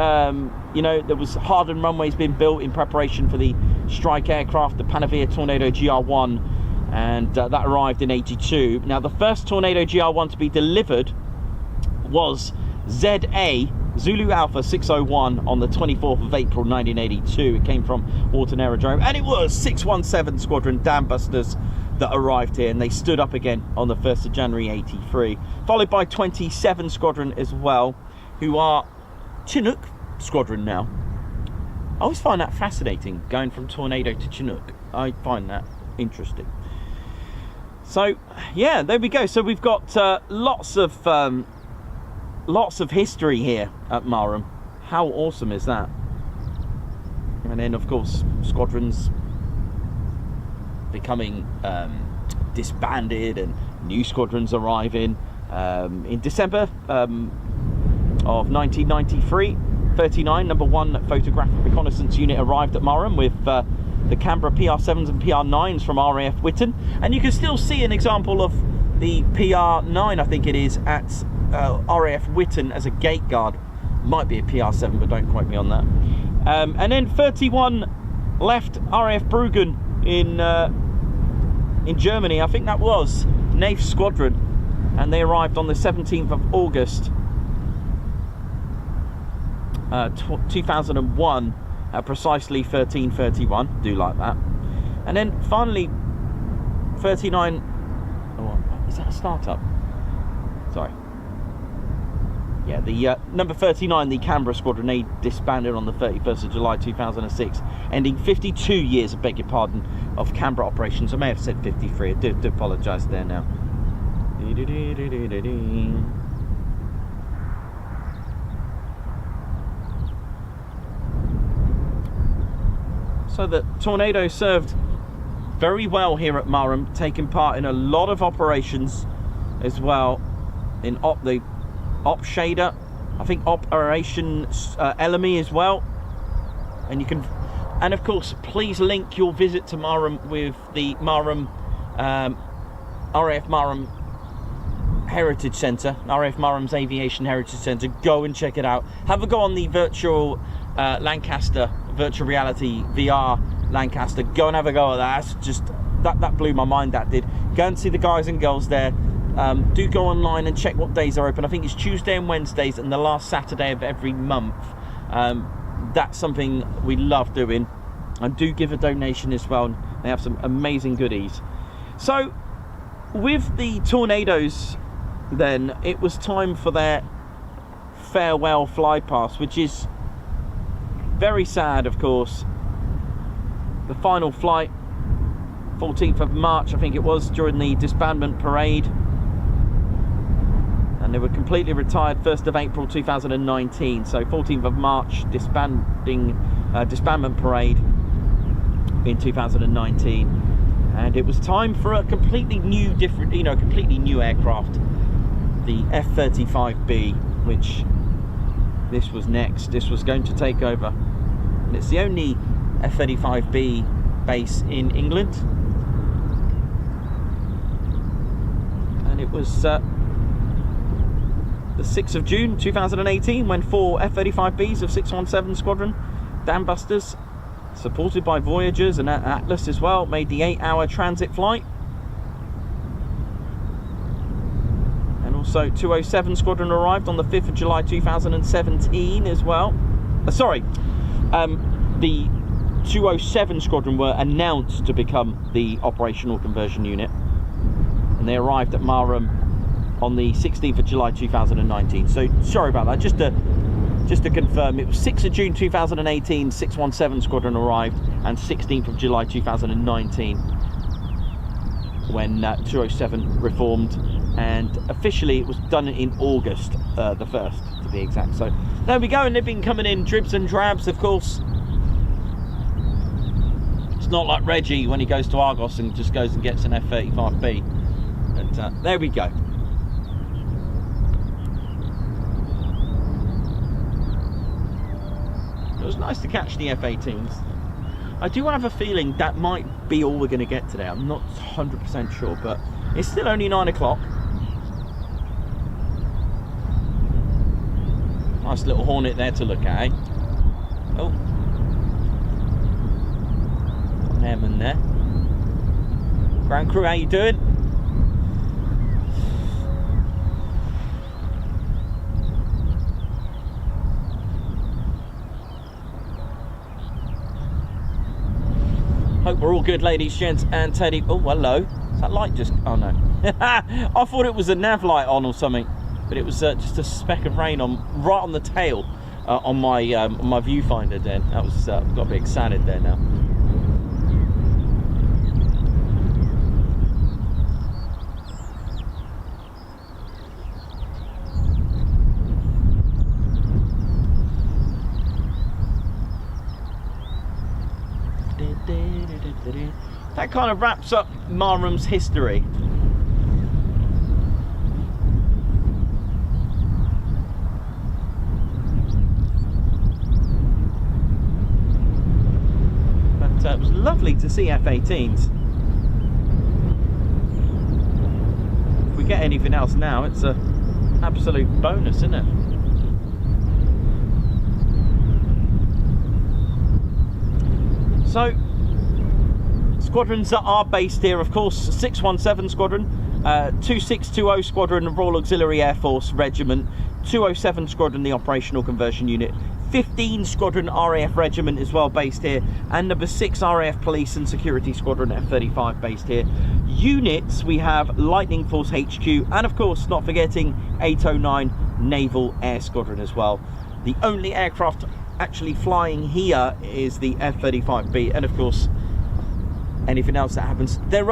you know, there was hardened runways being built in preparation for the strike aircraft, the Panavia Tornado GR1, and that arrived in 82. Now, the first Tornado GR1 to be delivered was ZA Zulu Alpha 601 on the 24th of April 1982. It came from Warton Aerodrome, and it was 617 Squadron Dambusters that arrived here, and they stood up again on the 1st of January 83, followed by 27 Squadron as well, who are Chinook Squadron now. I always find that fascinating, going from Tornado to Chinook. I find that interesting. So yeah, there we go. So we've got lots of history here at Marham. How awesome is that? And then of course squadrons becoming disbanded and new squadrons arriving. In December of 1993, 39 number 1 photographic reconnaissance unit arrived at Marham with the Canberra PR7s and PR9s from RAF Whitton, and you can still see an example of the PR9, I think it is, at RAF Whitton as a gate guard. Might be a PR7, but don't quote me on that. And then 31 left RAF Bruggen in Germany. I think that was Nath Squadron, and they arrived on the 17th of August 2001 at precisely 13:31. Do like that. And then finally 39. Oh, is that a startup? Sorry. Yeah, the number 39, the Canberra Squadron, they disbanded on the 31st of July 2006, ending 52 years, I beg your pardon, of Canberra operations. I may have said 53, I do apologise there now. So the Tornado served very well here at Marham, taking part in a lot of operations as well, in the Op Shader, I think Operation Elemi as well. And you can, and of course, please link your visit to Marham with the Marham RAF Marham Heritage Centre, RAF Marham's Aviation Heritage Centre. Go and check it out. Have a go on the virtual Lancaster virtual reality VR Lancaster. Go and have a go at that. That's just that blew my mind. That did. Go and see the guys and girls there. Do go online and check what days are open. I think it's Tuesday and Wednesdays and the last Saturday of every month. That's something we love doing. And do give a donation as well. They have some amazing goodies. So with the Tornadoes then, it was time for their farewell fly past, which is very sad, of course. The final flight, 14th of March, I think it was, during the disbandment parade. And they were completely retired 1st of April 2019. So 14th of March, disbandment parade in 2019. And it was time for a completely new, completely new aircraft. The F-35B, which this was next. This was going to take over. And it's the only F-35B base in England. And it was the 6th of June 2018 when 4 F-35Bs of 617 Squadron, Dambusters, supported by Voyagers and Atlas as well, made the 8-hour transit flight. And also 207 Squadron arrived on the 5th of July 2017 as well. The 207 Squadron were announced to become the operational conversion unit, and they arrived at Marham on the 16th of July 2019. So sorry about that, just to confirm, it was 6th of June 2018 617 Squadron arrived, and 16th of July 2019 when 207 reformed, and officially it was done in August the 1st to be exact. So there we go, and they've been coming in dribs and drabs, of course. It's not like Reggie when he goes to Argos and just goes and gets an F-35B. But there we go. It was nice to catch the F-18s. I do have a feeling that might be all we're going to get today. I'm not 100% sure, but it's still only 9 o'clock. Nice little Hornet there to look at, eh? Oh. Got an airman there. Ground crew, how you doing? Hope we're all good, ladies, gents, and Teddy. Oh, hello. Is that light just... Oh, no. I thought it was a nav light on or something, but it was just a speck of rain right on the tail on my viewfinder then. That was... got a bit excited there now. That kind of wraps up Marham's history. But it was lovely to see F-18s. If we get anything else now, it's an absolute bonus, isn't it? So, squadrons that are based here, of course, 617 Squadron, 2620 Squadron Royal Auxiliary Air Force Regiment, 207 Squadron, the Operational Conversion Unit, 15 Squadron RAF Regiment as well based here, and number 6 RAF Police and Security Squadron F-35 based here. Units, we have Lightning Force HQ, and of course, not forgetting 809 Naval Air Squadron as well. The only aircraft actually flying here is the F-35B, and of course, anything else that happens. There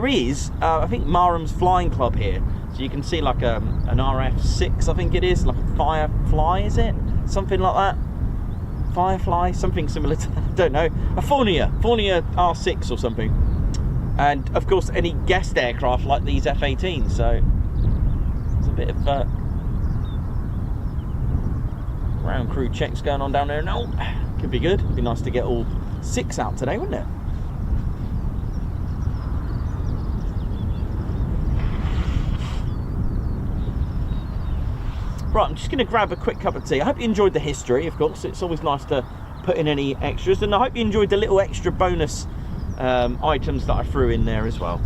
is, I think Marham'S Flying Club here. So you can see like an RF-6, I think it is, like a Firefly, is it? Something like that. Firefly, something similar to that, I don't know. A Fournier R6 or something. And of course any guest aircraft like these F-18s, so there's a bit of ground crew checks going on down there now. Could be good. It'd be nice to get all 6 out today, wouldn't it? Right, I'm just going to grab a quick cup of tea. I hope you enjoyed the history, of course. It's always nice to put in any extras. And I hope you enjoyed the little extra bonus items that I threw in there as well.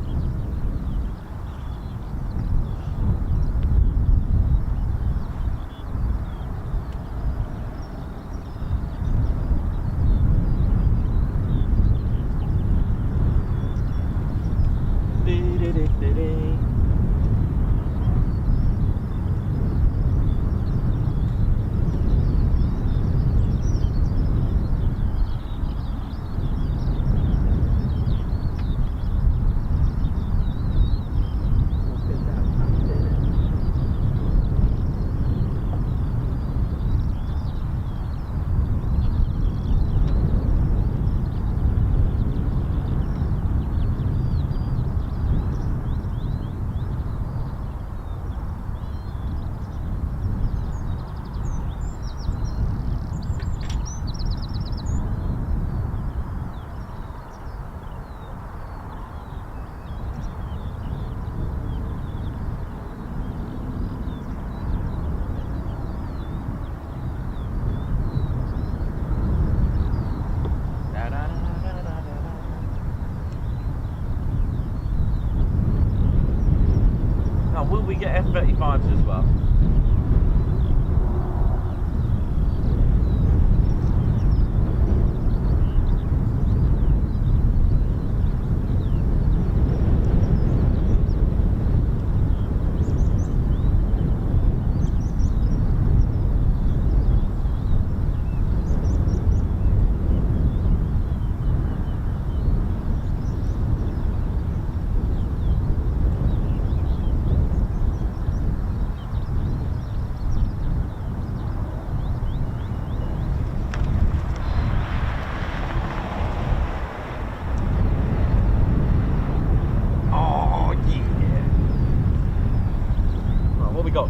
Will we get F-35s as well?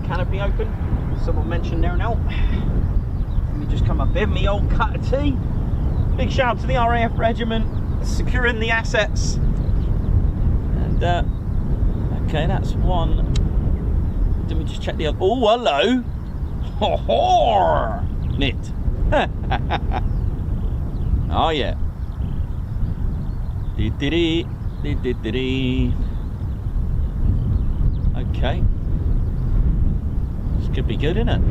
Canopy open, someone mentioned there now. Let me just come up here, me old cup of tea. Big shout out to the RAF regiment securing the assets. And okay, that's one. Let me just check the other. Oh, hello. Hornet. Oh yeah. Okay. Could be good, innit?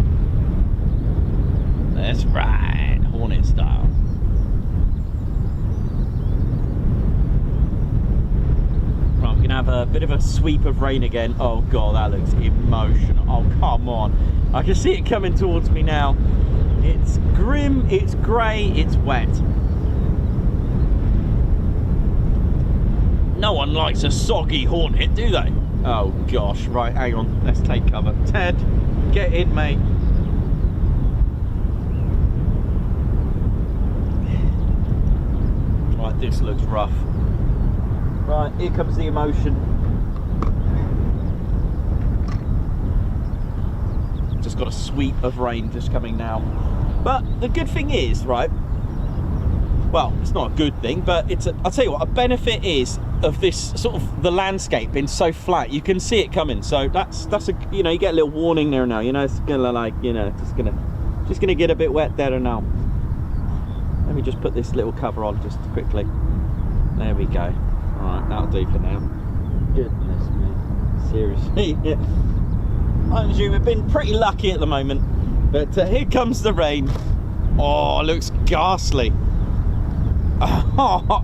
That's right, Hornet style. Right, I'm gonna have a bit of a sweep of rain again. Oh god, that looks emotional. Oh come on, I can see it coming towards me now. It's grim, it's grey, it's wet. No one likes a soggy Hornet, do they? Oh gosh, right, hang on, let's take cover. Ted, get in, mate. Right, this looks rough. Right, here comes the emotion. Just got a sweep of rain just coming now. But the good thing is, right, well, it's not a good thing, but it's I'll tell you what, a benefit is of this sort of the landscape being so flat, you can see it coming. So that's a, you know, you get a little warning there now, you know, it's gonna, like, you know, just gonna get a bit wet there and now. Let me just put this little cover on just quickly. There we go. Alright, that'll do for now. Goodness me, seriously. Yeah. Mind you, we've been pretty lucky at the moment, but here comes the rain. Oh, it looks ghastly. Oh.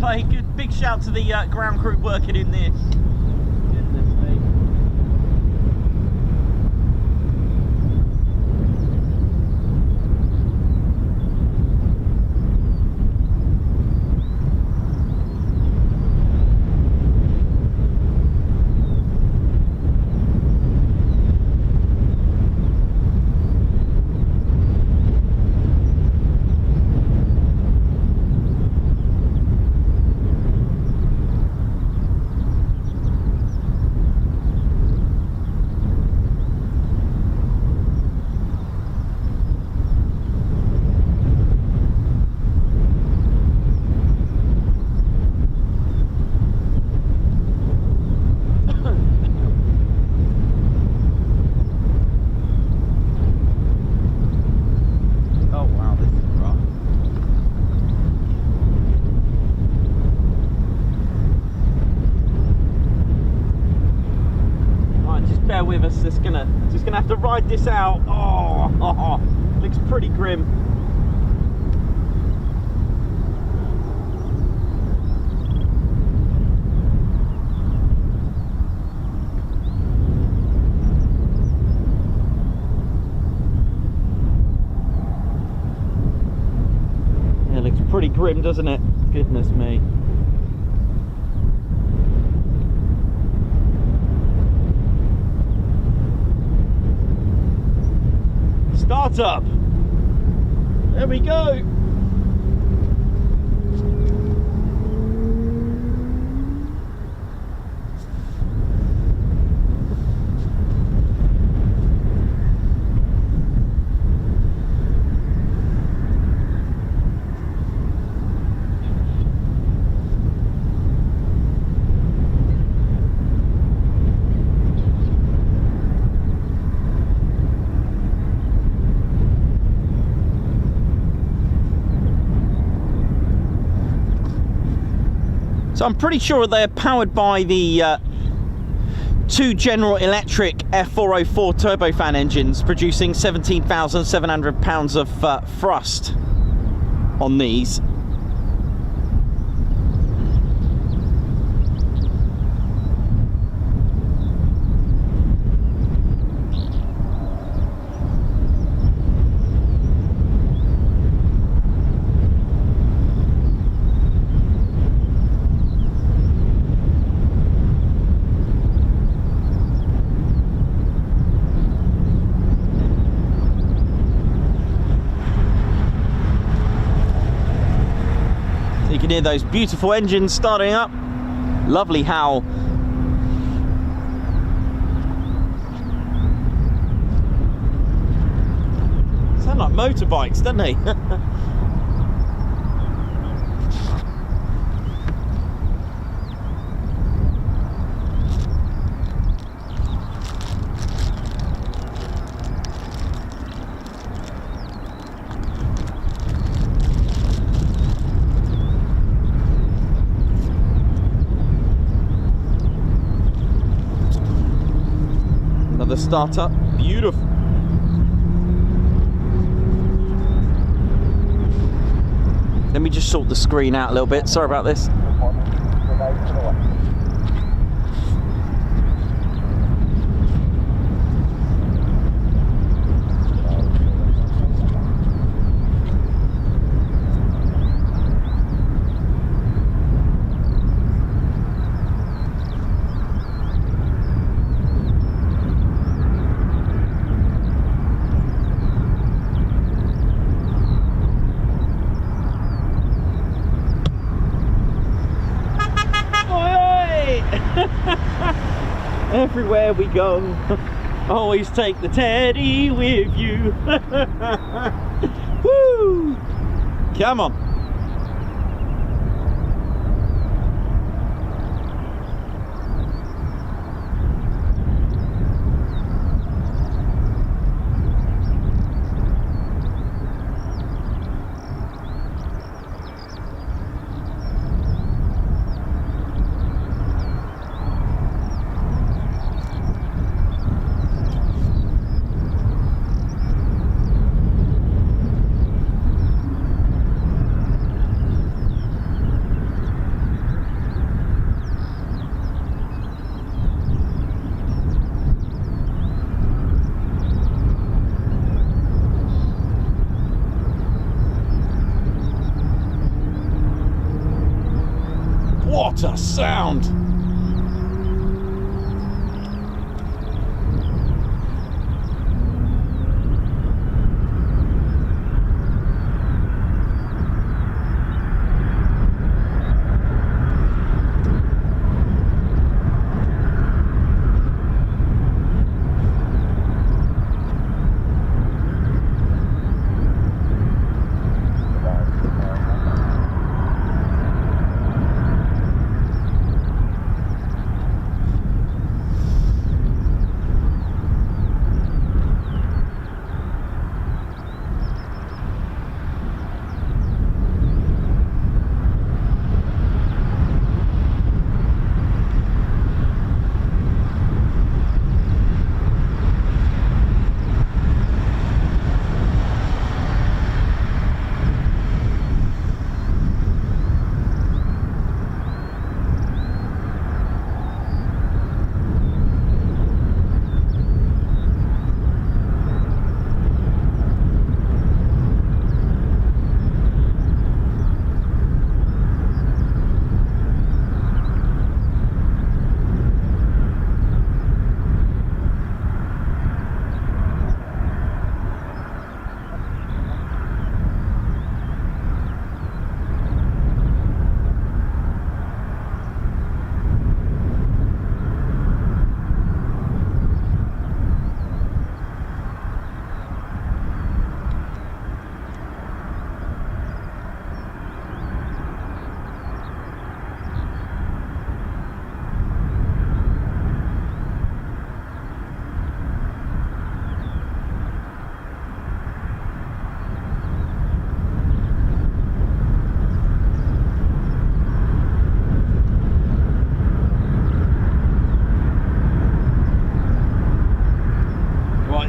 play. Good big shout to the ground crew working in there. Goodness me. With us, just gonna have to ride this out. Oh, looks pretty grim. Yeah, it looks pretty grim, doesn't it? Goodness me. Start up. There we go. So I'm pretty sure they're powered by the two General Electric F404 turbofan engines, producing 17,700 pounds of thrust on these. You can hear those beautiful engines starting up. Lovely howl. Sound like motorbikes, don't they? The startup, beautiful. Let me just sort the screen out a little bit. Sorry about this. Everywhere we go, always take the Teddy with you. Woo! Come on. What a sound!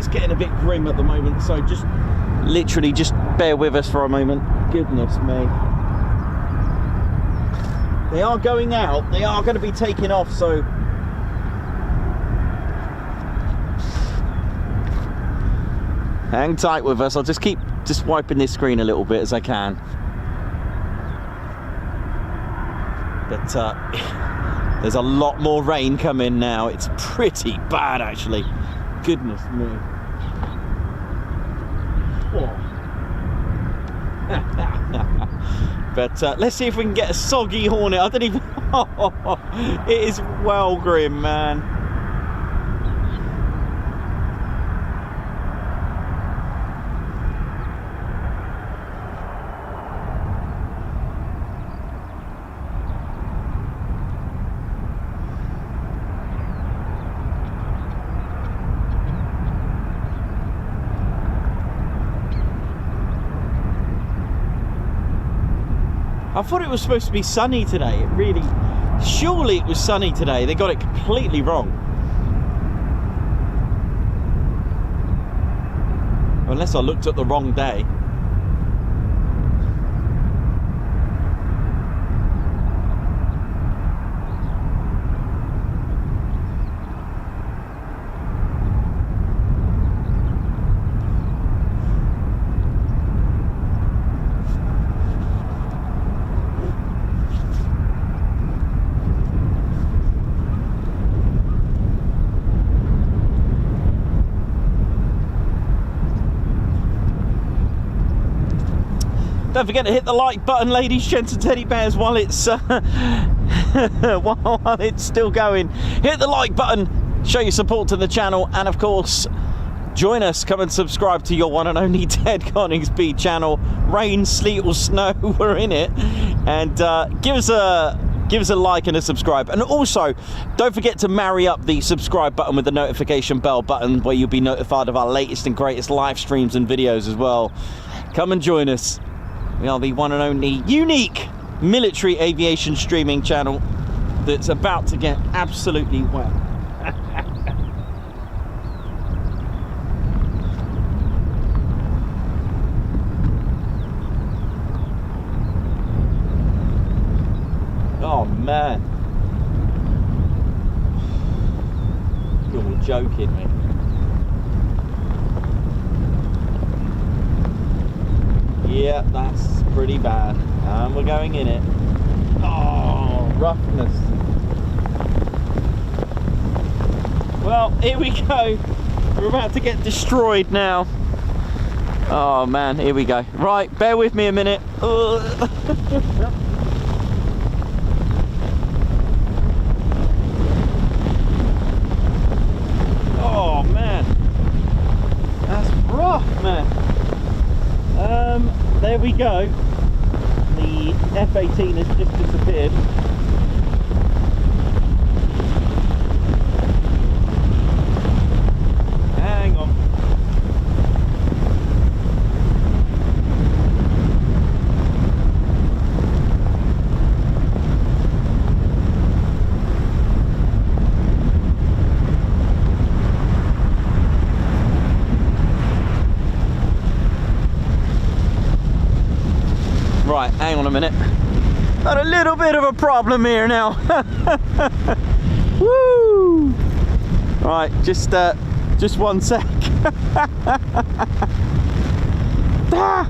Getting a bit grim at the moment, so just literally just bear with us for a moment. Goodness me, they are going out, they are going to be taking off, so hang tight with us. I'll just keep wiping this screen a little bit as I can, but there's a lot more rain coming now. It's pretty bad actually. Goodness me. But let's see if we can get a soggy Hornet. I don't even... it is well grim, man. I thought it was supposed to be sunny today. It really, surely it was sunny today. They got it completely wrong. Unless I looked at the wrong day. Don't forget to hit the like button, ladies, gents and teddy bears, while it's while it's still going. Hit the like button, show your support to the channel, and of course join us. Come and subscribe to your one and only Ted Coningsby channel. Rain, sleet or snow, we're in it. And give us a like and a subscribe. And also don't forget to marry up the subscribe button with the notification bell button, where you'll be notified of our latest and greatest live streams and videos as well. Come and join us. We are the one and only unique military aviation streaming channel that's about to get absolutely wet. Oh man, you're joking me. Yeah, that's pretty bad. And we're going in it. Oh. roughness. Well, here we go. We're about to get destroyed now. Oh man, here we go. Right, bear with me a minute. Oh man, that's rough, man. There we go. The F-18 has just disappeared. Hang on. Right, hang on a minute. Got a little bit of a problem here now. Woo! Right, just one sec. Ah!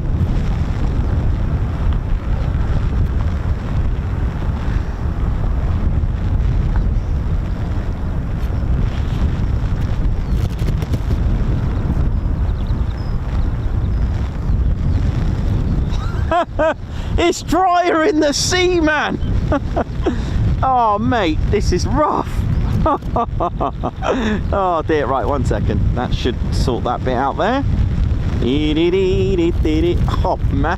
It's drier in the sea, man. Oh mate, this is rough. Oh dear, right, 1 second. That should sort that bit out there. Oh man.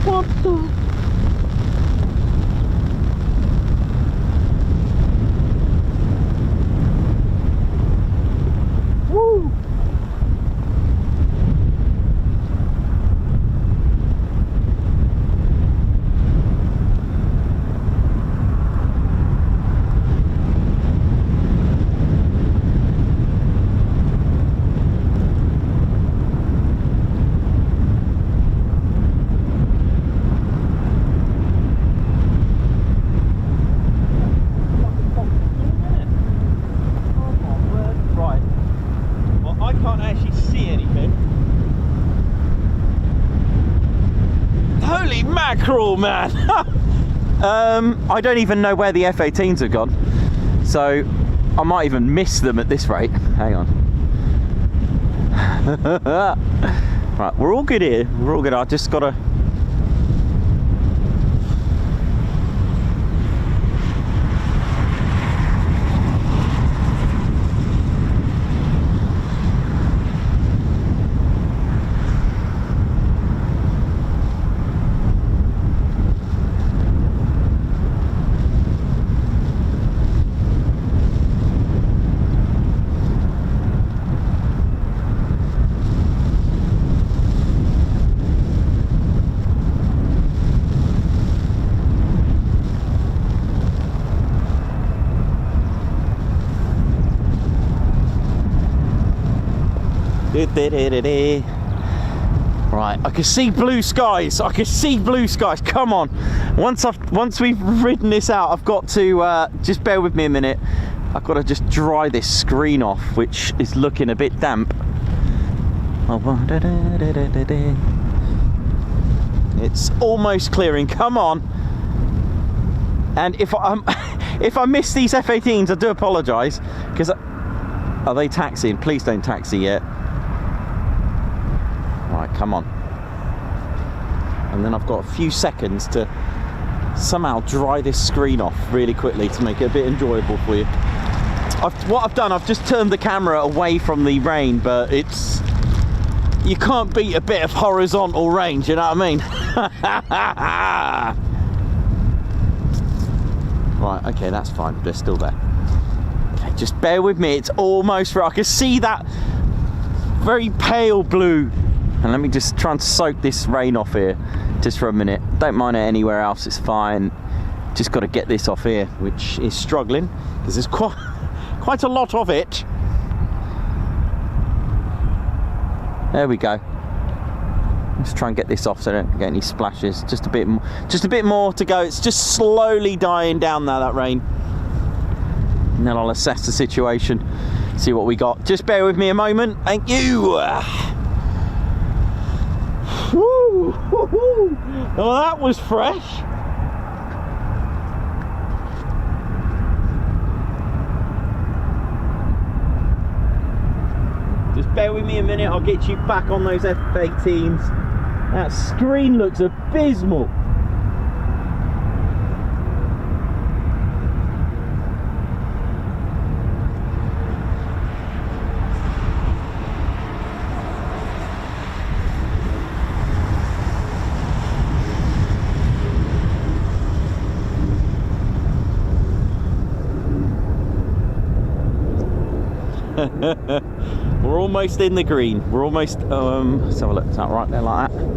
What the? Woo. Mackerel, man. I don't even know where the F-18s have gone, so I might even miss them at this rate. Hang on. Right, we're all good here. We're all good. I just gotta. Right, I can see blue skies. I can see blue skies. Come on. Once we've ridden this out, I've got to just bear with me a minute. I've got to just dry this screen off, which is looking a bit damp. It's almost clearing. Come on. And if I miss these F-18s, I do apologise, because are they taxiing? Please don't taxi yet. Right, come on. And then I've got a few seconds to somehow dry this screen off really quickly to make it a bit enjoyable for you. What I've done, I've just turned the camera away from the rain, but it's... you can't beat a bit of horizontal range, you know what I mean? Right, okay, that's fine. They're still there. Okay, just bear with me. It's almost right. I can see that very pale blue. And let me just try and soak this rain off here just for a minute. Don't mind it anywhere else, it's fine. Just got to get this off here, which is struggling because there's quite a lot of it. There we go. Let's try and get this off so I don't get any splashes. Just a bit more to go. It's just slowly dying down now, that rain. And then I'll assess the situation, see what we got. Just bear with me a moment. Thank you. Woo! go! Oh, that was fresh. Just bear with me a minute, I'll get you back on those F-18s. That screen looks abysmal. We're almost in the green. We're almost, let's have a look. Is that right there like that?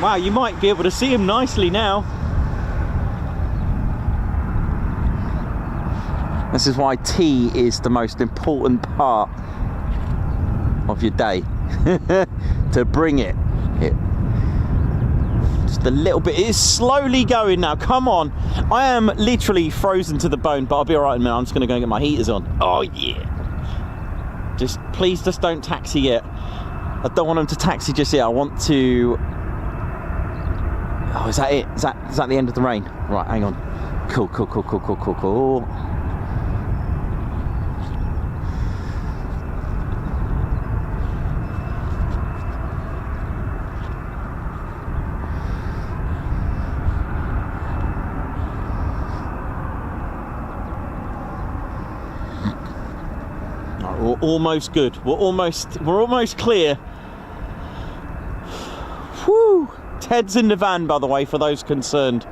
Wow, you might be able to see him nicely now. This is why tea is the most important part of your day. To bring it. Just a little bit. It is slowly going now. Come on. I am literally frozen to the bone, but I'll be alright in a minute. I'm just going to go and get my heaters on. Oh yeah. Please just don't taxi yet. I don't want them to taxi just yet. I want to... Oh, is that it? Is that the end of the rain? Right, hang on. Cool. We're almost good. We're almost clear. Whew. Ted's in the van, by the way, for those concerned.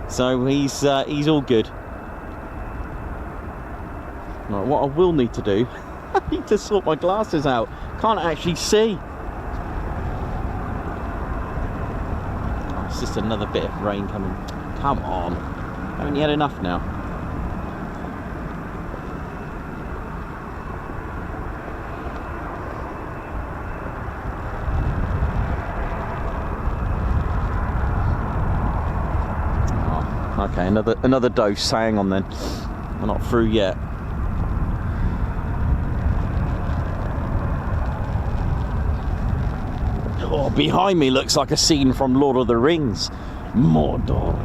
So he's all good. Right, what I will need to do, I need to sort my glasses out. Can't actually see. Oh, it's just another bit of rain coming. Come on. Haven't you had enough now? Okay, another dose. Hang on then. We're not through yet. Oh, behind me looks like a scene from Lord of the Rings. Mordor.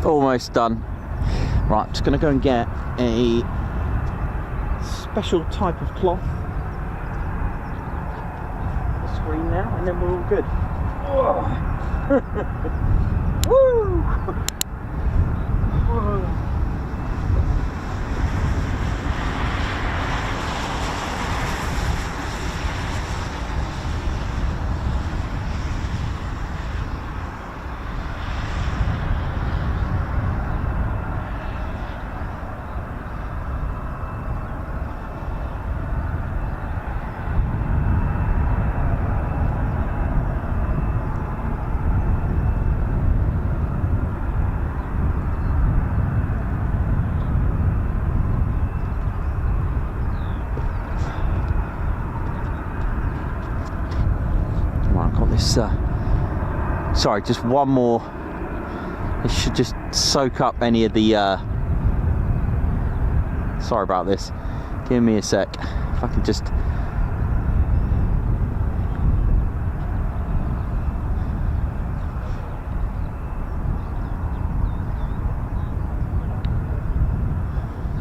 Almost done. Right, I'm just going to go and get a special type of cloth. The screen now, and then we're all good. Woo! Sorry, just one more. It should just soak up any of the sorry about this, give me a sec. If I can just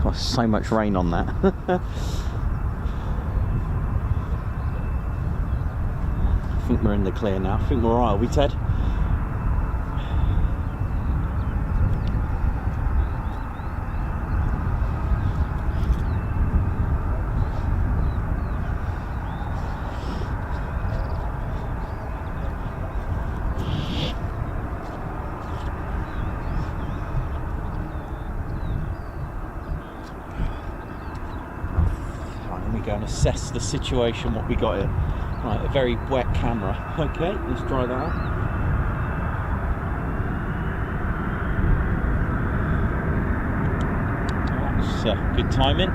oh, so much rain on that. I think we're in the clear now. I think we're alright, are we, Ted? Go and assess the situation, what we got here. Right, a very wet camera. Okay, let's dry that out. That's good timing.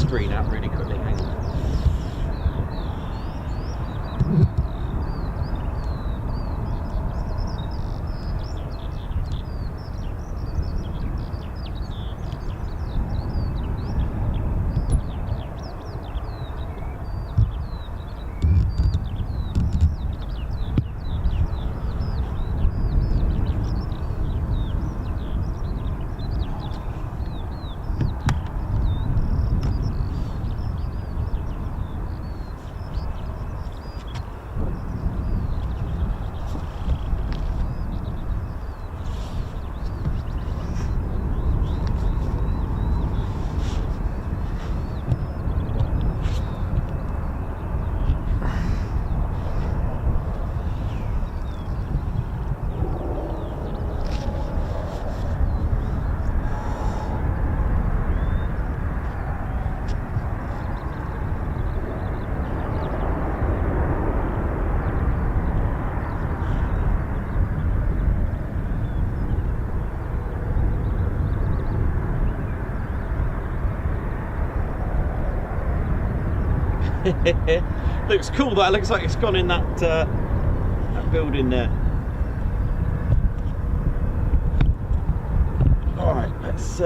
screen out really quickly. Hang on. Looks cool. That looks like it's gone in that building there. All right, let's.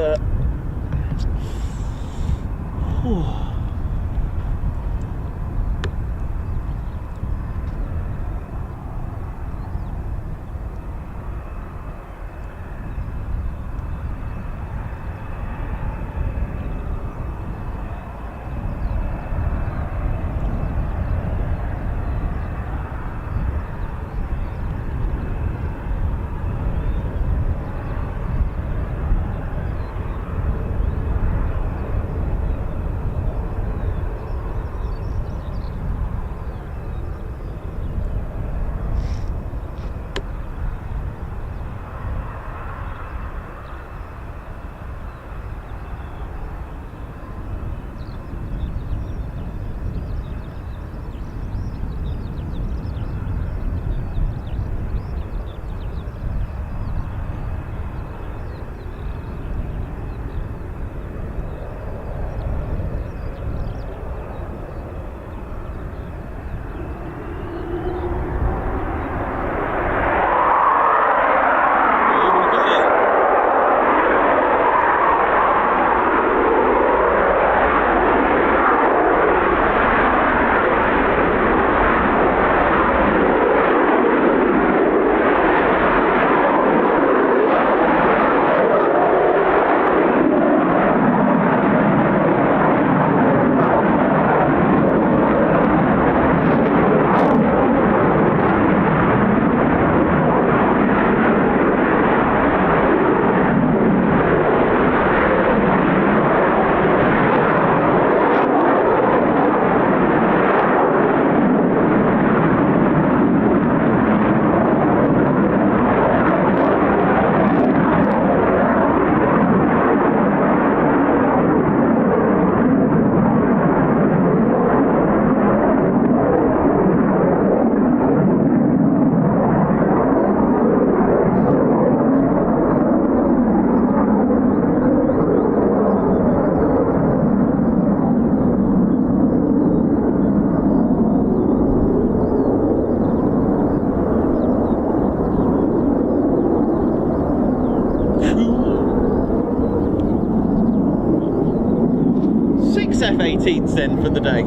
F-18s then for the day.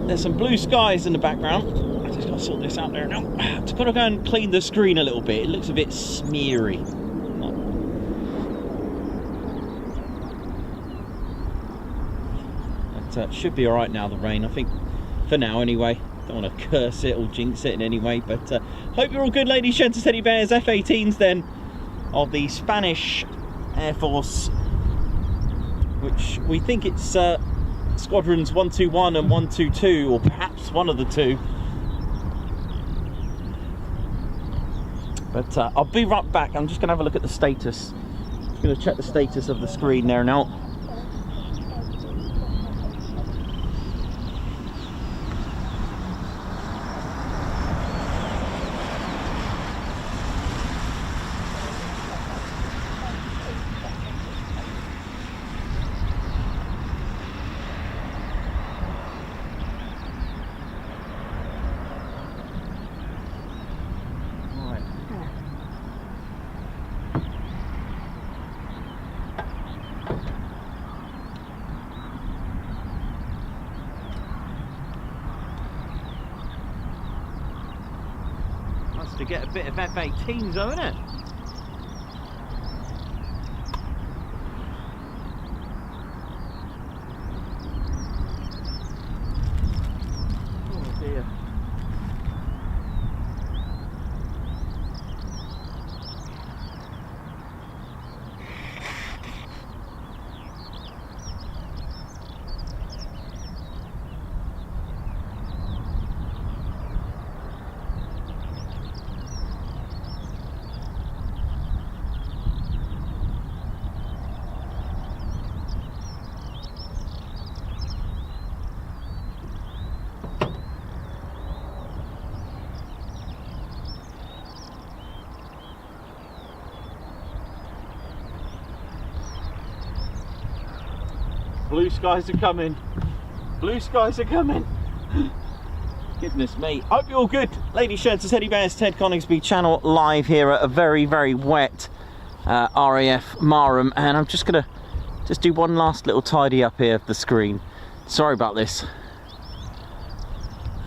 There's some blue skies in the background. I just got to sort this out there now. I've got to go and clean the screen a little bit. It looks a bit smeary. But should be alright now, the rain, I think, for now anyway. Don't want to curse it or jinx it in any way, but hope you're all good, ladies, gents, and teddy bears. F-18s then of the Spanish Air Force which we think it's Squadrons 121 and 122, or perhaps one of the two. But I'll be right back. I'm just going to have a look at the status. I'm going to check the status of the screen there now. To get a bit of F-18s though, isn't it? Oh dear. Blue skies are coming. Blue skies are coming. Goodness me. Hope you're all good. Ladies, gents, Teddy Bears, Ted Coningsby channel live here at a very, very wet RAF Marham. And I'm just going to do one last little tidy up here of the screen. Sorry about this.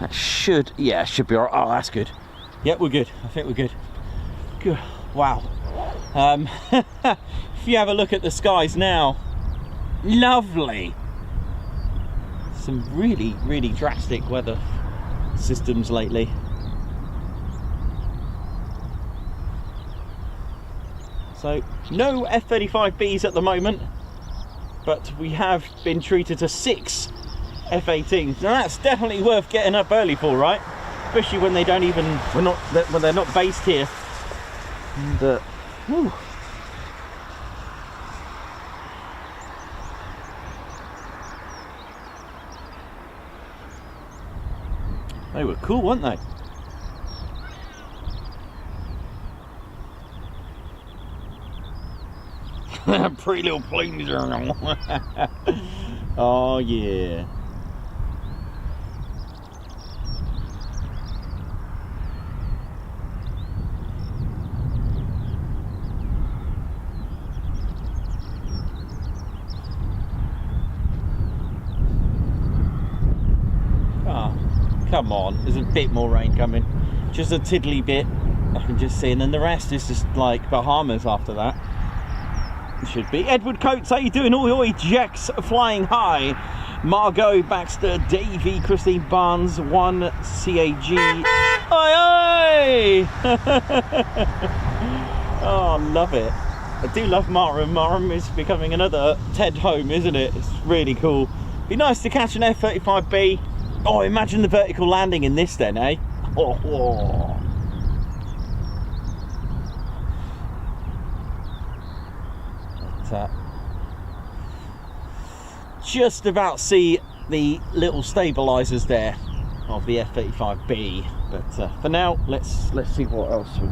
That should, yeah, should be all right. Oh, that's good. Yep, we're good. I think we're good. Good. Wow. If you have a look at the skies now, lovely. Some really, really drastic weather systems lately. So no F-35Bs at the moment, but we have been treated to 6 F-18s. Now that's definitely worth getting up early for, right? Especially when they don't even, when they're not based here. And whew. They were cool, weren't they? Pretty little plumes. Oh yeah. Come on, there's a bit more rain coming. Just a tiddly bit, I can just see, and then the rest is just like Bahamas after that. It should be. Edward Coates, how you doing? Oi oi, Jex flying high. Margot Baxter, Davey, Christine Barnes, 1 CAG. Oi oi! Oh, love it. I do love Marham. Marham is becoming another Ted home, isn't it? It's really cool. Be nice to catch an F-35B. Oh, imagine the vertical landing in this then, eh? Oh, oh. But, just about see the little stabilizers there of the F-35B. But for now, let's see what else we're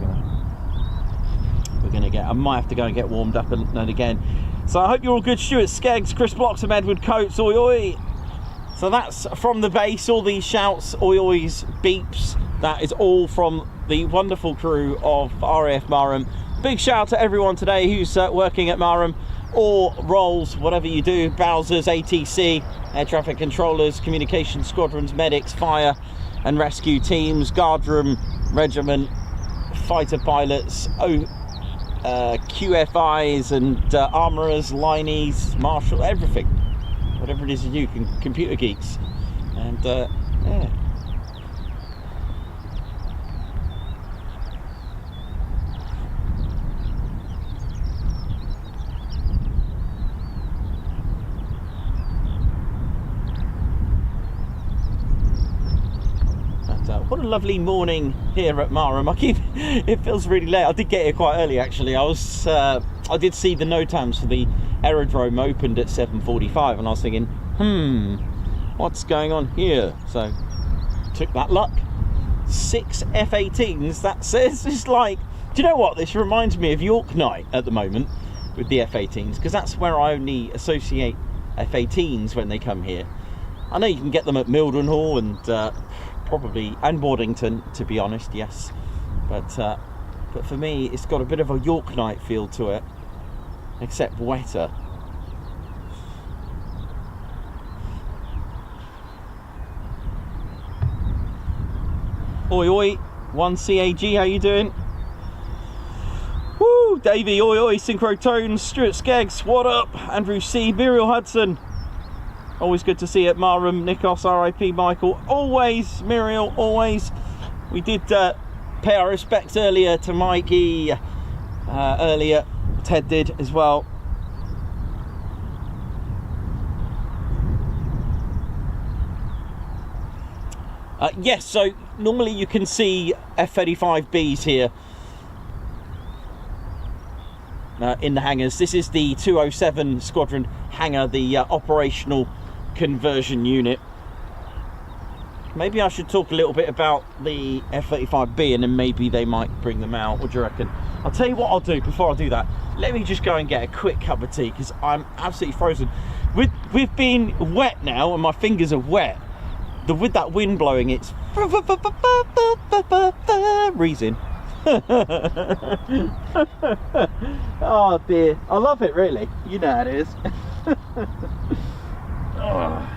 gonna get. I might have to go and get warmed up and again. So I hope you're all good. Stuart Skeggs, Chris Bloxham, Edward Coates, oi oi. So that's from the base, all these shouts, oi ois, beeps, that is all from the wonderful crew of RAF Marham. Big shout out to everyone today who's working at Marham, or roles, whatever you do, Bowsers, ATC, air traffic controllers, communication squadrons, medics, fire and rescue teams, guardroom, regiment, fighter pilots, QFIs and armourers, lineys, marshal, everything. Whatever it is you do, computer geeks. And yeah. What a lovely morning here at Marham. It feels really late. I did get here quite early actually. I did see the NOTAMs for the aerodrome opened at 7:45 and I was thinking, what's going on here? So took that luck. 6 F-18s, that says. It's like, do you know what? This reminds me of York Night at the moment with the F-18s, because that's where I only associate F-18s when they come here. I know you can get them at Mildenhall and probably and Waddington, to be honest, yes. But for me, it's got a bit of a York Night feel to it, except wetter. Oi oi, 1CAG, how you doing? Woo, Davey, oi oi, Synchro Tones, Stuart Skeggs, what up? Andrew C, Muriel Hudson. Always good to see you at Marham. Nikos, RIP Michael. Always, Muriel, always. We did pay our respects earlier to Mikey. Earlier, Ted did as well. Yes, so normally you can see F-35Bs here in the hangars. This is the 207 Squadron hangar, the operational conversion unit. Maybe I should talk a little bit about the F-35B and then maybe they might bring them out. What do you reckon? I'll tell you what I'll do before I do that. Let me just go and get a quick cup of tea because I'm absolutely frozen. With being wet now and my fingers are wet, with that wind blowing, it's freezing. Oh dear, I love it really. You know how it is. Oh.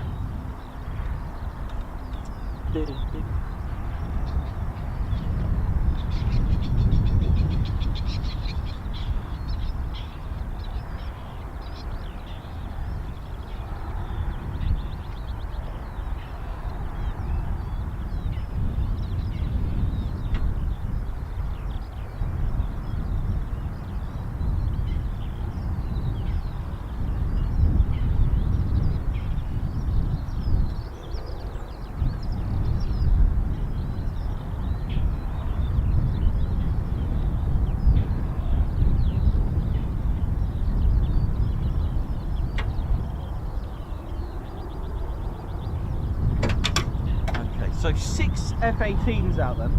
So 6 F-18s out then.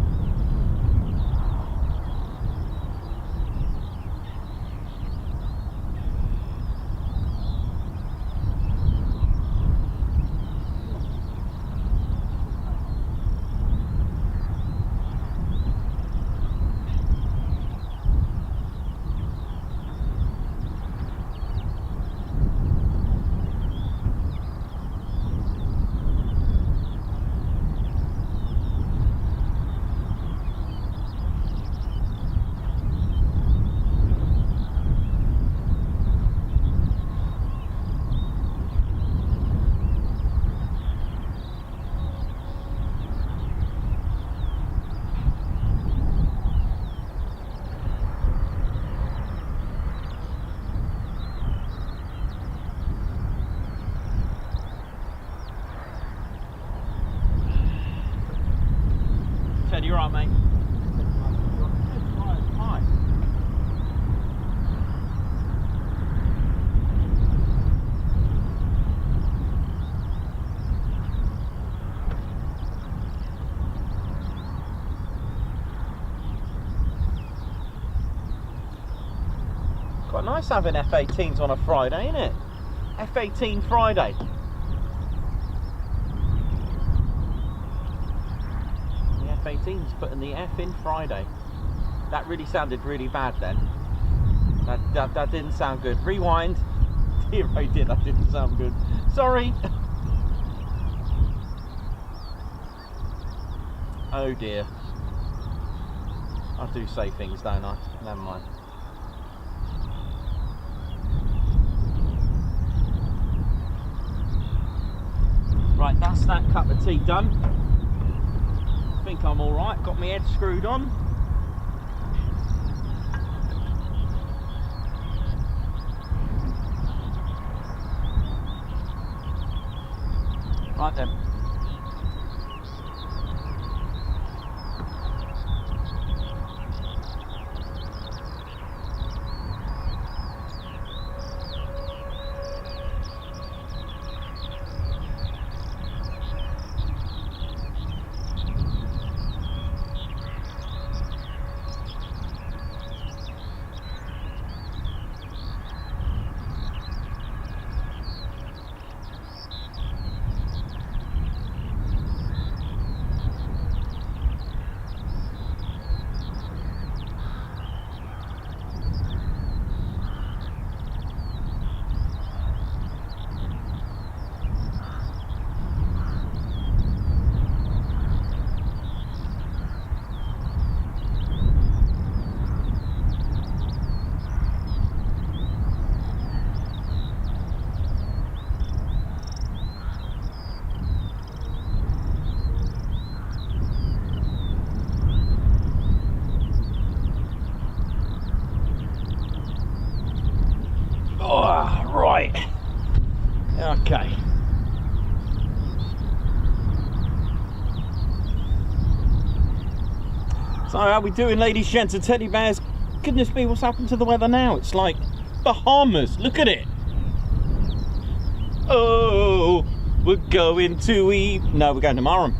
Ted, you're right, mate. Hi. Quite nice having F-18s on a Friday, isn't it? F-18 Friday. F-18's putting the F in Friday. That really sounded really bad then. That didn't sound good. Rewind. Dear, I did. That didn't sound good. Sorry. Oh dear. I do say things, don't I? Never mind. Right, that's that cup of tea done. I think I'm all right. Got my head screwed on. Right then. Okay. So how are we doing, ladies, gents and teddy bears? Goodness me, what's happened to the weather now? It's like Bahamas, look at it. Oh, we're going to no, we're going to Marham.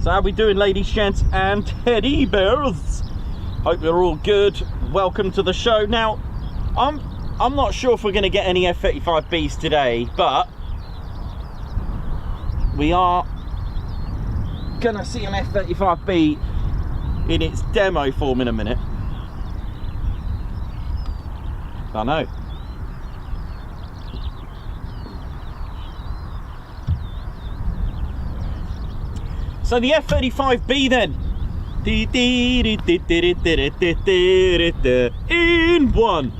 So how are we doing, ladies, gents and teddy bears? Hope you're all good. Welcome to the show. Now, I'm not sure if we're going to get any F-35Bs today, but we are going to see an F-35B in its demo form in a minute. I know. So the F-35B then. In one.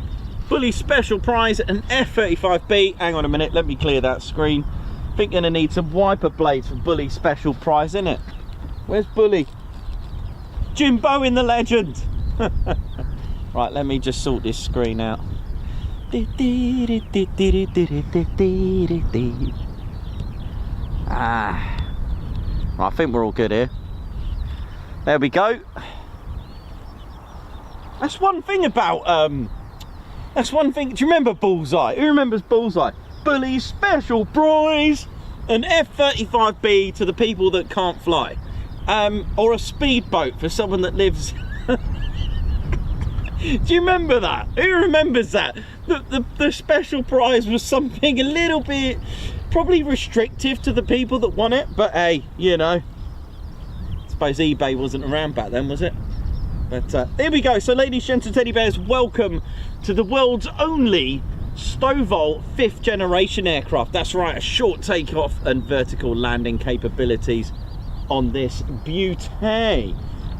Fully special prize, an F-35B. Hang on a minute, let me clear that screen. I think gonna need some wiper blades for Bully special prize, isn't it? Where's Bully? Jimbo in the legend. Right, let me just sort this screen out. Ah. I think we're all good here. There we go. That's one thing about that's one thing. Do you remember Bullseye? Who remembers Bullseye? Bully special prize, an F-35B to the people that can't fly, or a speedboat for someone that lives. Do you remember that? Who remembers that? The special prize was something a little bit probably restrictive to the people that won it, but hey, you know, I suppose eBay wasn't around back then, was it? But here we go. So ladies, gents and teddy bears, welcome to the world's only Stovall 5th generation aircraft. That's right, a short takeoff and vertical landing capabilities on this beauty.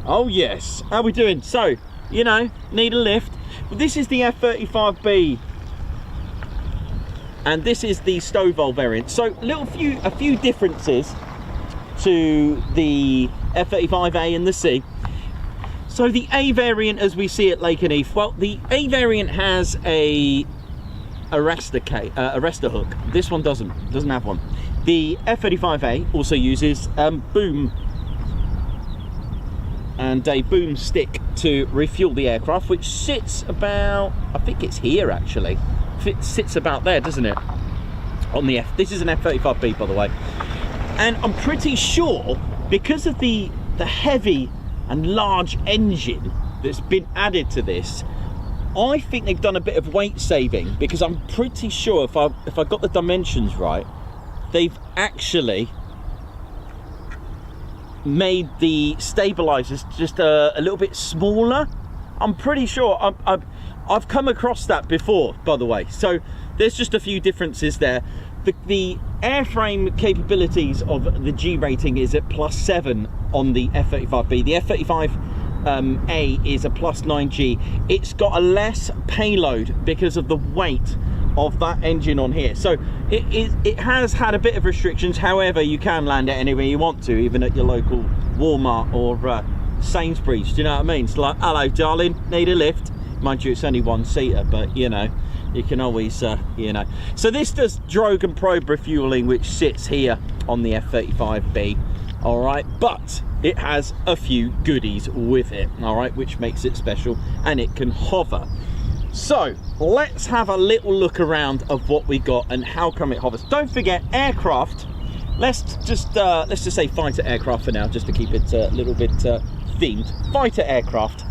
Oh yes, how we doing? So, you know, need a lift. Well, this is the F-35B. And this is the Stovall variant. So a few differences to the F-35A and the C. So the A variant, as we see at Lakenheath, well, the A variant has a arrestor hook. This one doesn't have one. The F-35A also uses boom and a boom stick to refuel the aircraft, which sits about, I think it's here actually. It sits about there, doesn't it? On the this is an F-35B, by the way, and I'm pretty sure because of the heavy and large engine that's been added to this, I think they've done a bit of weight saving, because I'm pretty sure if I got the dimensions right, they've actually made the stabilizers just a little bit smaller. I'm pretty sure. I've come across that before, by the way. So there's just a few differences there. The airframe capabilities of the G rating is at +7 on the F-35B. The F-35A is a +9G. It's got a less payload because of the weight of that engine on here. So it has had a bit of restrictions. However, you can land it anywhere you want to, even at your local Walmart or Sainsbury's. Do you know what I mean? It's like, hello darling, need a lift? Mind you, it's only one seater, but you know, you can always you know. So this does drogue and probe refueling, which sits here on the F-35B. All right, but it has a few goodies with it, all right, which makes it special, and it can hover. So let's have a little look around of what we got and how come it hovers. Don't forget, aircraft, let's just say fighter aircraft for now, just to keep it a little bit themed. Fighter aircraft,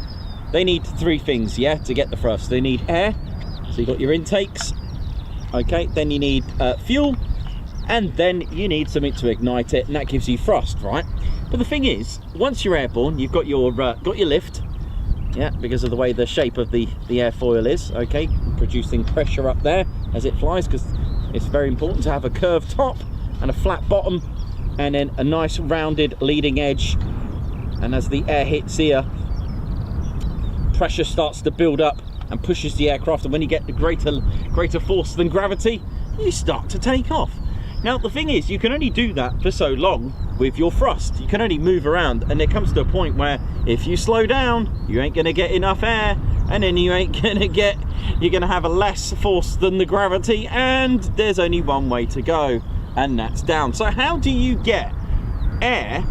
they need three things, yeah, to get the thrust. They need air, so you've got your intakes, okay, then you need fuel, and then you need something to ignite it, and that gives you thrust, right? But the thing is, once you're airborne, you've got your lift, yeah, because of the way the shape of the airfoil is, okay, producing pressure up there as it flies, because it's very important to have a curved top and a flat bottom, and then a nice rounded leading edge. And as the air hits here, pressure starts to build up and pushes the aircraft, and when you get the greater force than gravity, you start to take off. Now the thing is, you can only do that for so long with your thrust. You can only move around, and it comes to a point where if you slow down, you ain't gonna get enough air, and then you're gonna have a less force than the gravity, and there's only one way to go, and that's down. So how do you get air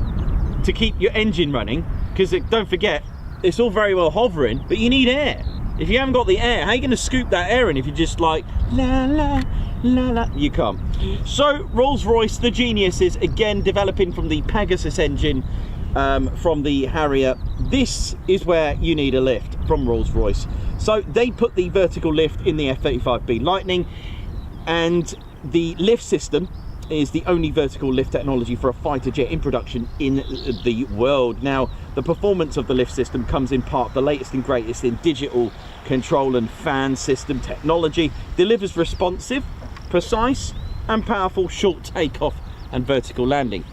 to keep your engine running? Because don't forget, it's all very well hovering, but you need air. If you haven't got the air, how are you going to scoop that air in if you're just like la la la la? You can't. So Rolls-Royce, the geniuses, again developing from the Pegasus engine from the Harrier. This is where you need a lift from Rolls-Royce. So they put the vertical lift in the F-35B Lightning, and the lift system is the only vertical lift technology for a fighter jet in production in the world. Now, the performance of the lift system comes in part the latest and greatest in digital control and fan system technology, delivers responsive, precise and powerful short takeoff and vertical landing.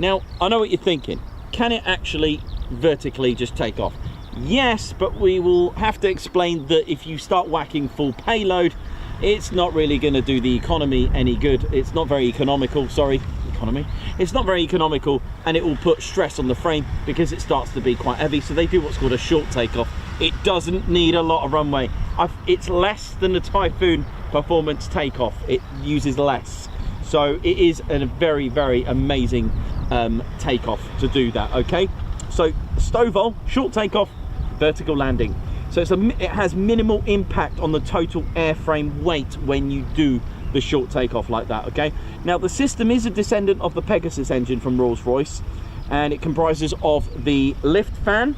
Now, I know what you're thinking. Can it actually vertically just take off? Yes, but we will have to explain that if you start whacking full payload, it's not really going to do the economy any good. It's not very economical, sorry, economy. It's not very economical, and it will put stress on the frame because it starts to be quite heavy. So they do what's called a short takeoff. It doesn't need a lot of runway. It's less than the Typhoon performance takeoff. It uses less. So it is a very, very amazing takeoff to do that, okay? So STOVL, short takeoff, vertical landing. So it has minimal impact on the total airframe weight when you do the short takeoff like that, okay? Now the system is a descendant of the Pegasus engine from Rolls-Royce, and it comprises of the lift fan,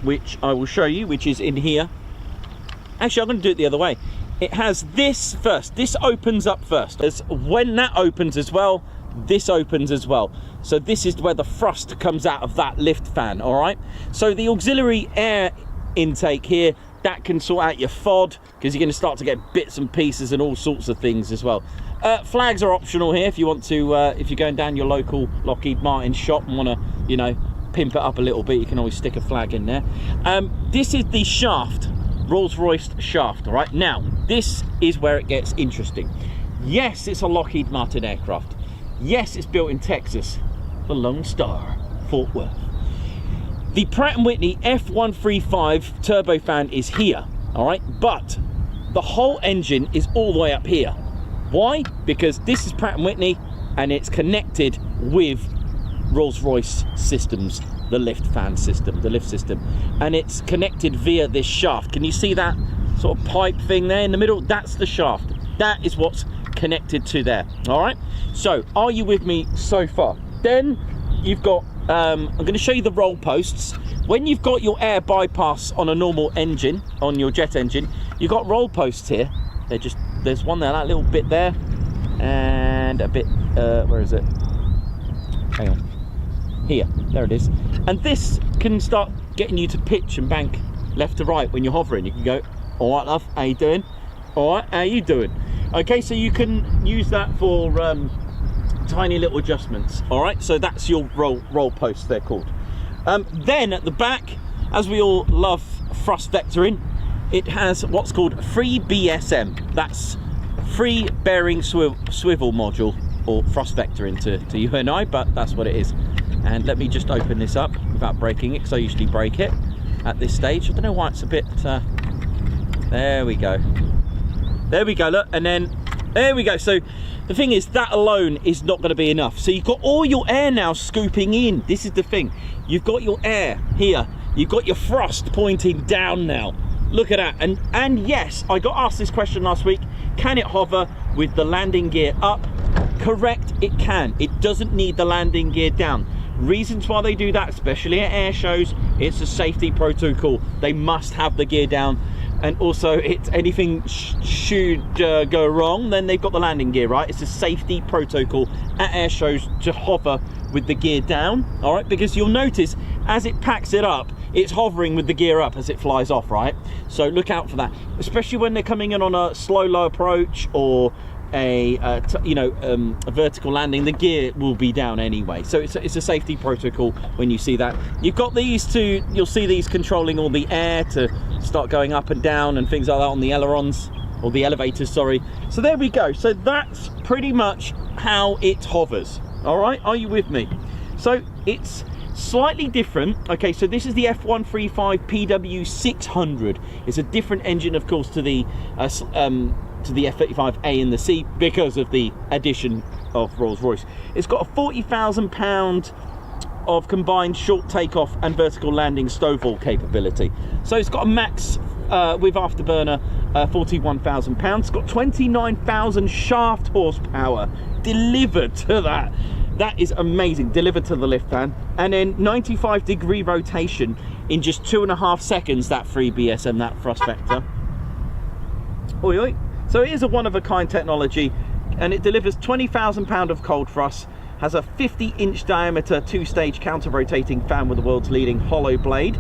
which I will show you, which is in here. Actually, I'm going to do it the other way. It has this first. This opens up first. When that opens as well, this opens as well. So this is where the thrust comes out of that lift fan, all right? So the auxiliary air intake here, that can sort out your FOD, because you're going to start to get bits and pieces and all sorts of things as well. Flags are optional here if you want to, if you're going down your local Lockheed Martin shop and want to, you know, pimp it up a little bit, you can always stick a flag in there. This is the shaft, Rolls-Royce shaft, all right? Now, this is where it gets interesting. Yes, it's a Lockheed Martin aircraft. Yes, it's built in Texas, the Lone Star, Fort Worth. The Pratt & Whitney F135 turbofan is here, all right? But the whole engine is all the way up here. Why? Because this is Pratt & Whitney, and it's connected with Rolls-Royce systems, the lift fan system, the lift system. And it's connected via this shaft. Can you see that sort of pipe thing there in the middle? That's the shaft. That is what's connected to there, all right? So, are you with me so far? Then you've got I'm going to show you the roll posts. When you've got your air bypass on a normal engine, on your jet engine, you've got roll posts here. There's one there, that little bit there, and a bit, where is it? Hang on. Here, there it is. And this can start getting you to pitch and bank left to right when you're hovering. You can go, all right, love, how you doing? All right, how you doing? Okay, so you can use that for tiny little adjustments, all right? So that's your roll posts, they're called. Then at the back, as we all love thrust vectoring, it has what's called free BSM. That's free bearing swivel module, or thrust vectoring to you and I, but that's what it is. And let me just open this up without breaking it, because I usually break it at this stage. I don't know why it's a bit, there we go. There we go, look, and then there we go. So the thing is, that alone is not going to be enough. So you've got all your air now scooping in. This is the thing. You've got your air here. You've got your thrust pointing down now. Look at that. And yes, I got asked this question last week. Can it hover with the landing gear up? Correct, it can. It doesn't need the landing gear down. Reasons why they do that, especially at air shows, it's a safety protocol. They must have the gear down. And also, it's anything should go wrong, then they've got the landing gear, right? It's a safety protocol at air shows to hover with the gear down, all right? Because you'll notice as it packs it up, it's hovering with the gear up as it flies off, right? So look out for that, especially when they're coming in on a slow, low approach, or a vertical landing, the gear will be down anyway. So it's a safety protocol when you see that. You've got these two, you'll see these controlling all the air to start going up and down and things like that on the ailerons, or the elevators, sorry. So there we go. So that's pretty much how it hovers. All right, are you with me? So it's slightly different. Okay, so this is the F-135PW600. It's a different engine, of course, to the F-35A in the sea because of the addition of Rolls-Royce. It's got a 40,000 pound of combined short takeoff and vertical landing stowall capability. So it's got a max with afterburner 41,000 pounds. It's got 29,000 shaft horsepower delivered to that. That is amazing, delivered to the lift fan. And then 95-degree rotation in just 2.5 seconds, that 3BSM, that thrust vector. Oi, oi. So it is a one-of-a-kind technology, and it delivers 20,000 pound of cold thrust, has a 50-inch diameter 2-stage counter-rotating fan with the world's leading hollow blade,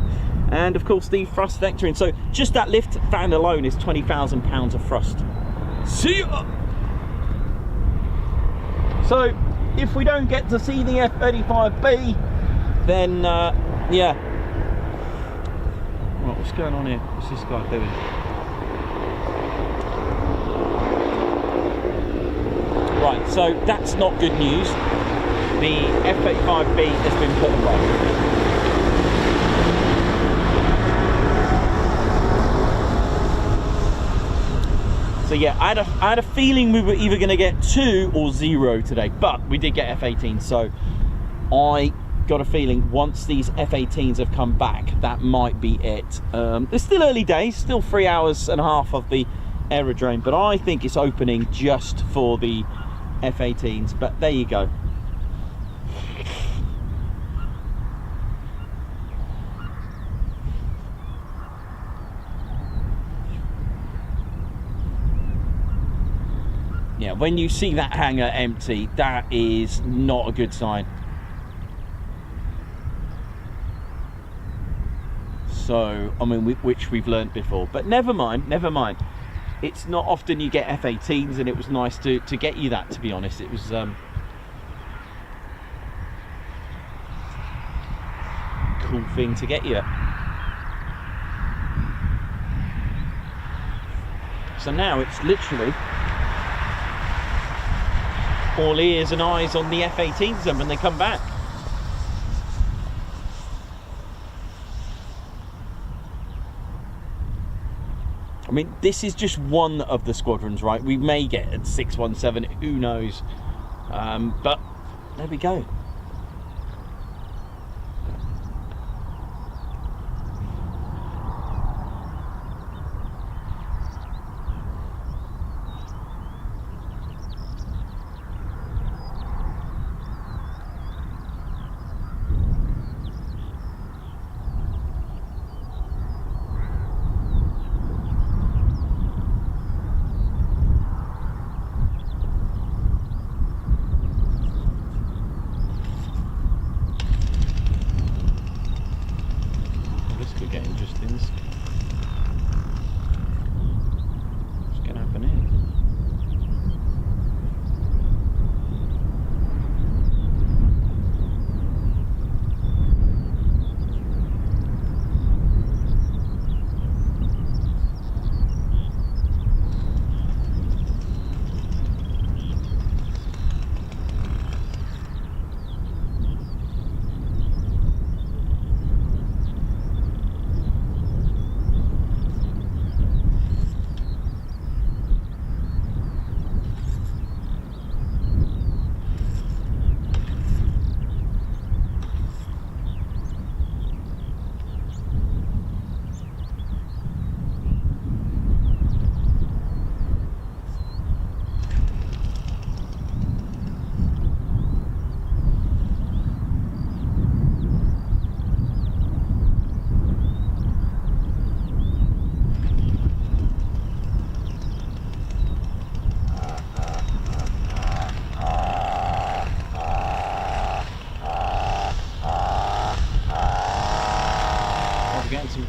and of course the thrust vectoring. So just that lift fan alone is 20,000 pounds of thrust. See ya! So if we don't get to see the F-35B, then yeah. Right, what's going on here? What's this guy doing? Right, so that's not good news. The F-35B has been put away. So yeah, I had a feeling we were either going to get 2 or 0 today, but we did get F-18s, so I got a feeling once these F-18s have come back, that might be it. It's still early days, still 3.5 hours of the aerodrome, but I think it's opening just for the F-18s, but there you go. Yeah, when you see that hangar empty, that is not a good sign. So, I mean, which we've learnt before, but never mind, never mind. It's not often you get F-18s, and it was nice to get you that, to be honest. It was cool thing to get you. So now it's literally all ears and eyes on the F-18s then when they come back. I mean, this is just one of the squadrons, right? We may get a 617, who knows? But there we go.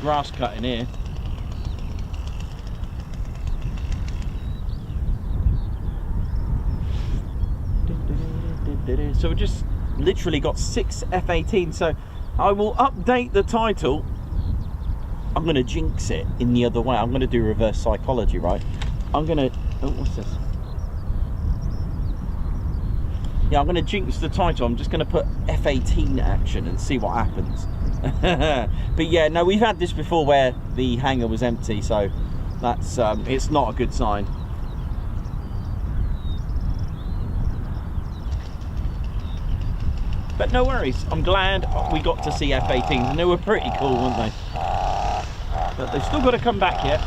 Grass cutting here. So we just literally got 6 F-18s. So I will update the title. I'm going to jinx it in the other way. I'm going to do reverse psychology, right? I'm going to... Oh, what's this? Yeah, I'm going to jinx the title. I'm just going to put F-18 action and see what happens. But yeah, no, we've had this before where the hangar was empty, so that's it's not a good sign. But no worries, I'm glad we got to see F-18s, and they were pretty cool, weren't they? But they've still got to come back yet.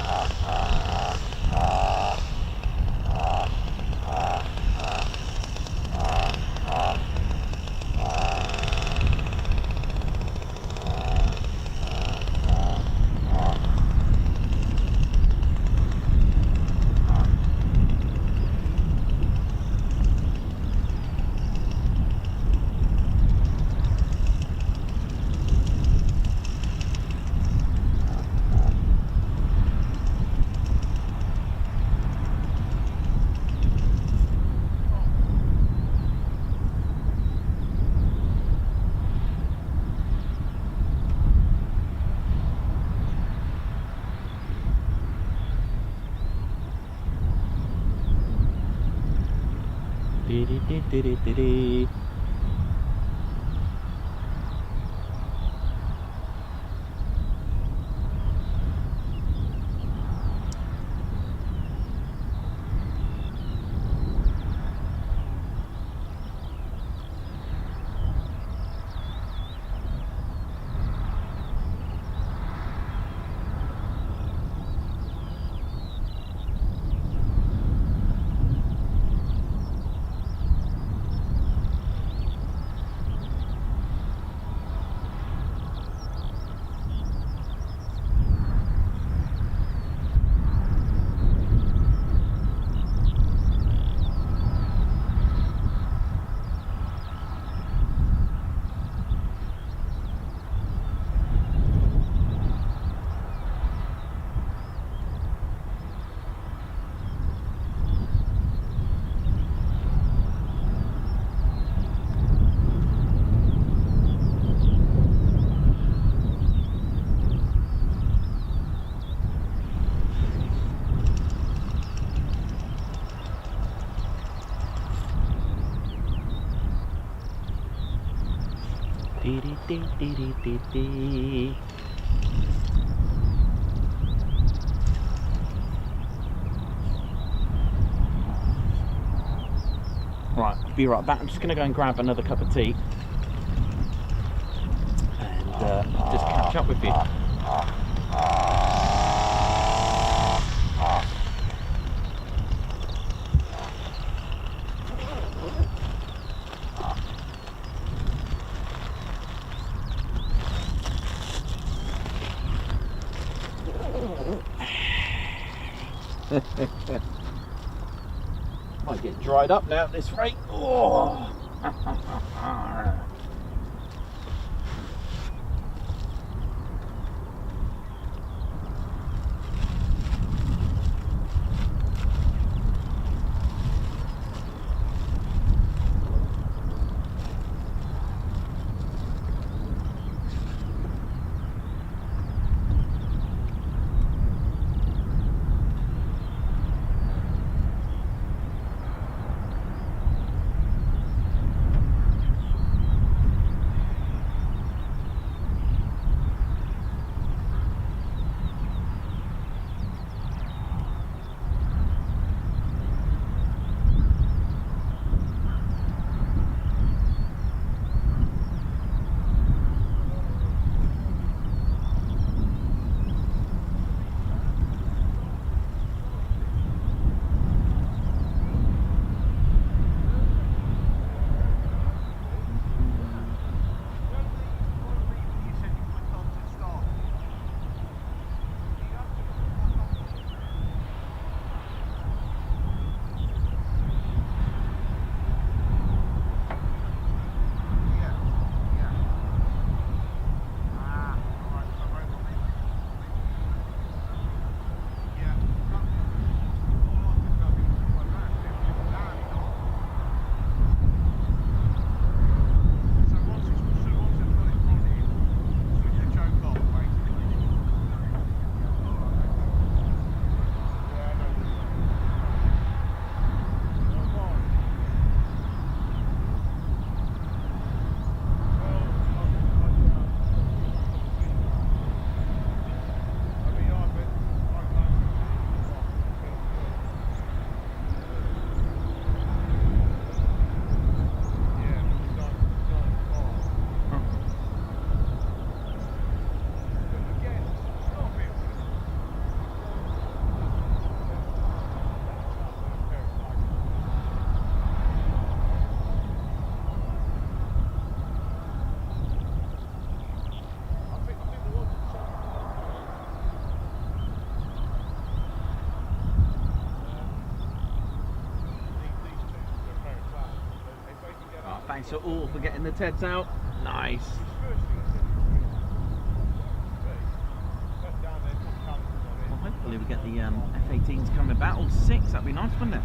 Right, I'll be right back. I'm just going to go and grab another cup of tea and just catch up with you. Might get dried up now at this rate. Oh. Thanks to all for getting the Teds out. Nice. Well, hopefully we get the F-18s coming back. All 6, that'd be nice, wouldn't it?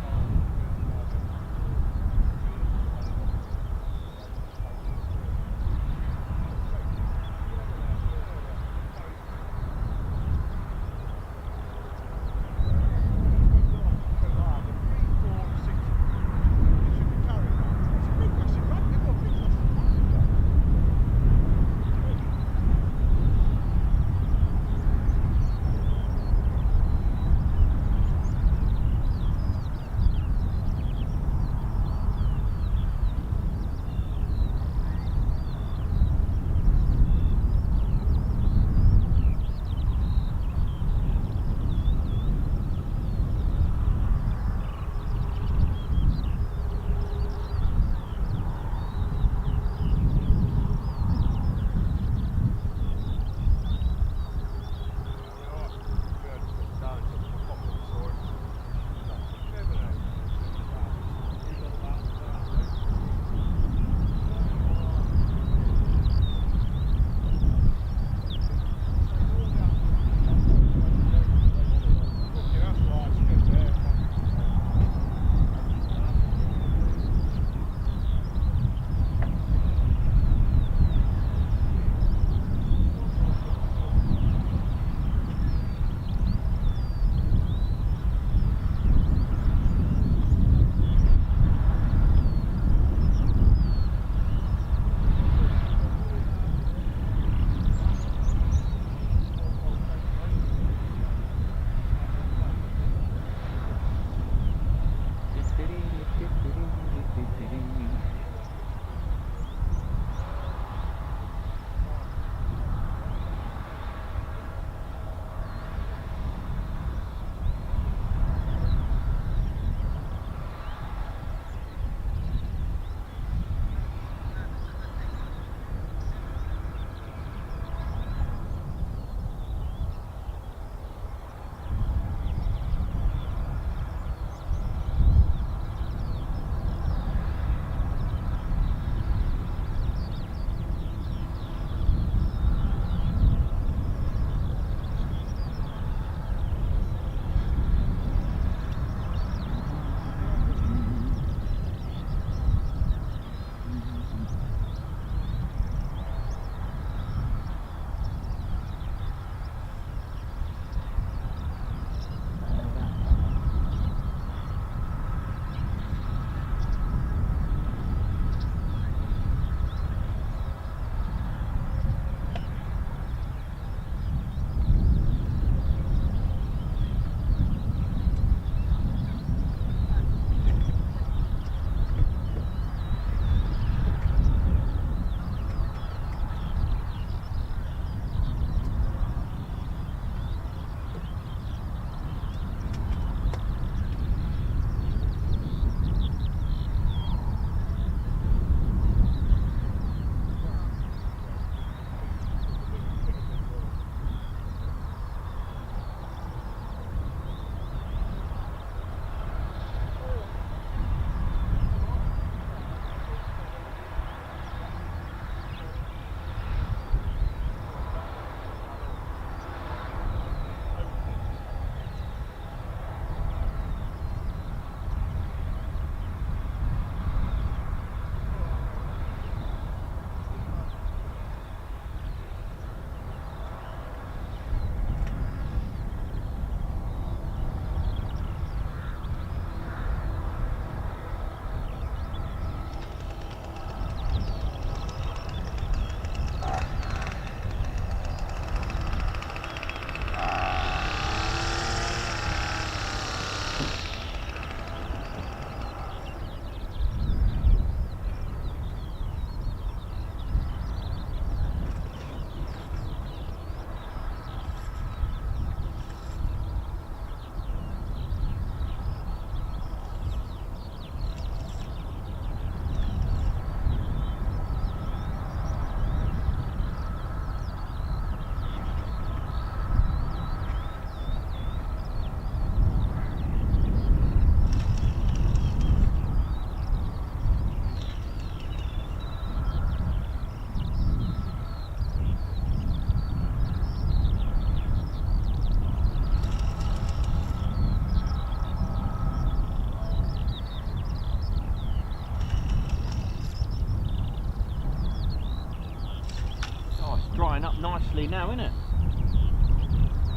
line up nicely now, isn't it?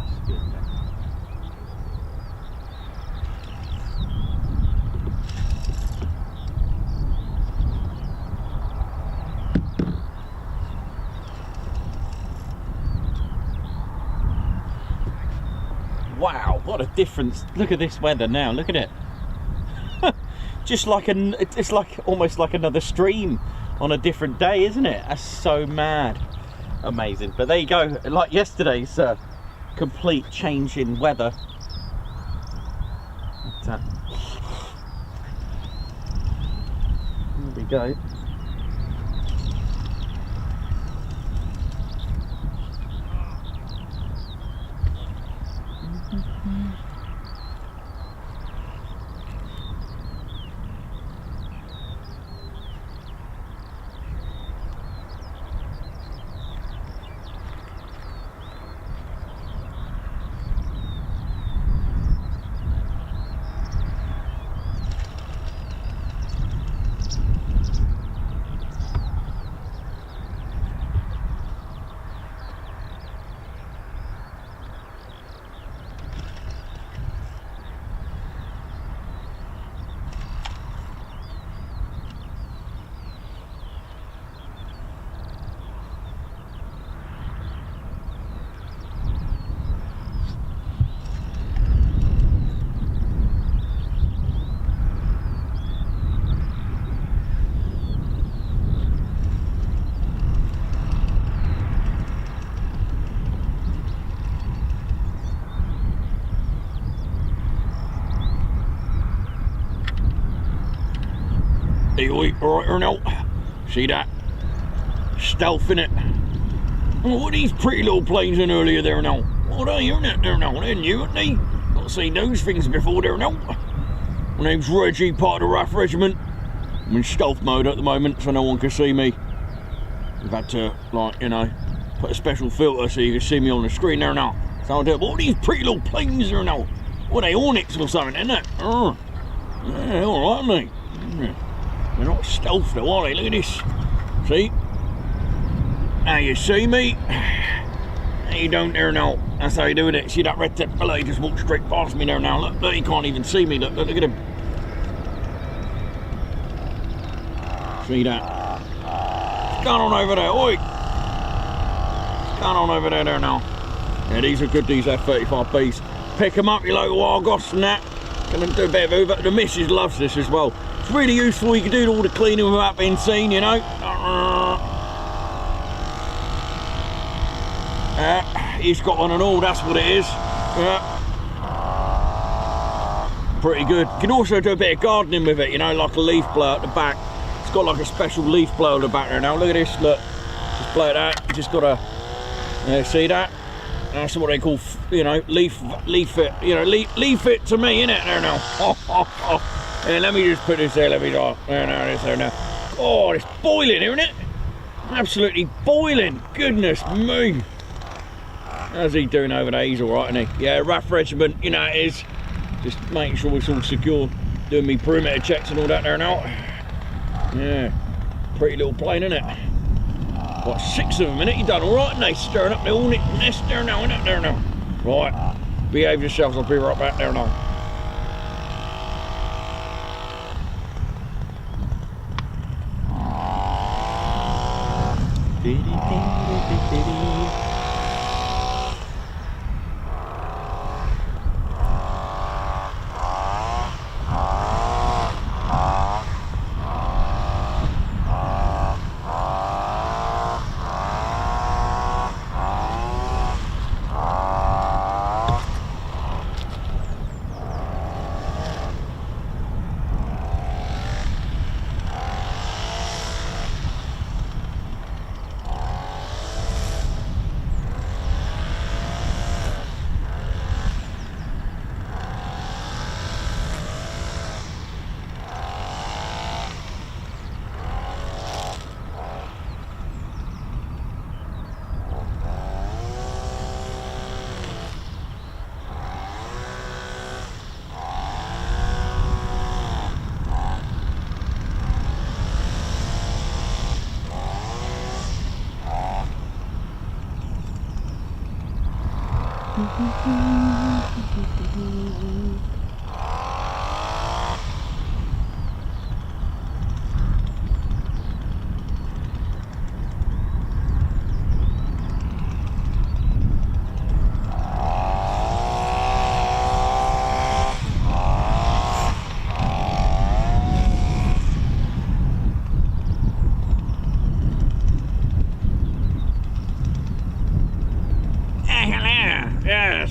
That's good. Wow, what a difference. Look at this weather now, look at it. Just like it's like almost like another stream on a different day, isn't it? That's so mad. Amazing. But there you go, like yesterday's complete change in weather. There we go. Hey, oi, right or no? See that? Stealth in it. Oh, what are these pretty little planes in earlier there now? What are you in it there now? They're new, aren't they? Not seen those things before there now. My name's Reggie, part of the RAF Regiment. I'm in stealth mode at the moment, so no one can see me. I've had to, like, you know, put a special filter so you can see me on the screen there now. So I do. What are these pretty little planes there now? What are they, Hornets or something, isn't it? Oh, yeah, all right, aren't they? Yeah. They're not stealth though, are they? Look at this. See? Now you see me? Now you don't there now. That's how you do it. See that red tip fella? He just walked straight past me there now. Look, look, he can't even see me. Look, look, look at him. See that? What's going on over there? Oi! What's going on over there now? Yeah, these are good, these F-35Bs. Pick them up, you local Argos and that. Gonna do a bit of Uber. The missus loves this as well. It's really useful. You can do all the cleaning without being seen, you know. He's got one and all, that's what it is. Pretty good. You can also do a bit of gardening with it, you know, like a leaf blower at the back. It's got like a special leaf blower at the back there now. Look at this, look. Just blow it out. You just got to, see that? That's what they call, you know, leaf it. You know, leaf it to me, innit, there now. Yeah, let me just put this there, let me go. There now. Oh, it's boiling, isn't it? Absolutely boiling. Goodness me. How's he doing over there? He's alright, isn't he? Yeah, RAF Regiment, you know it is. Just making sure it's all secure. Doing me perimeter checks and all that there now. Yeah. Pretty little plane, isn't it? What, 6 of them, innit? You done alright, and they stirring up the hornet nest there now, innit? There now. Right. Behave yourselves, I'll be right back there now.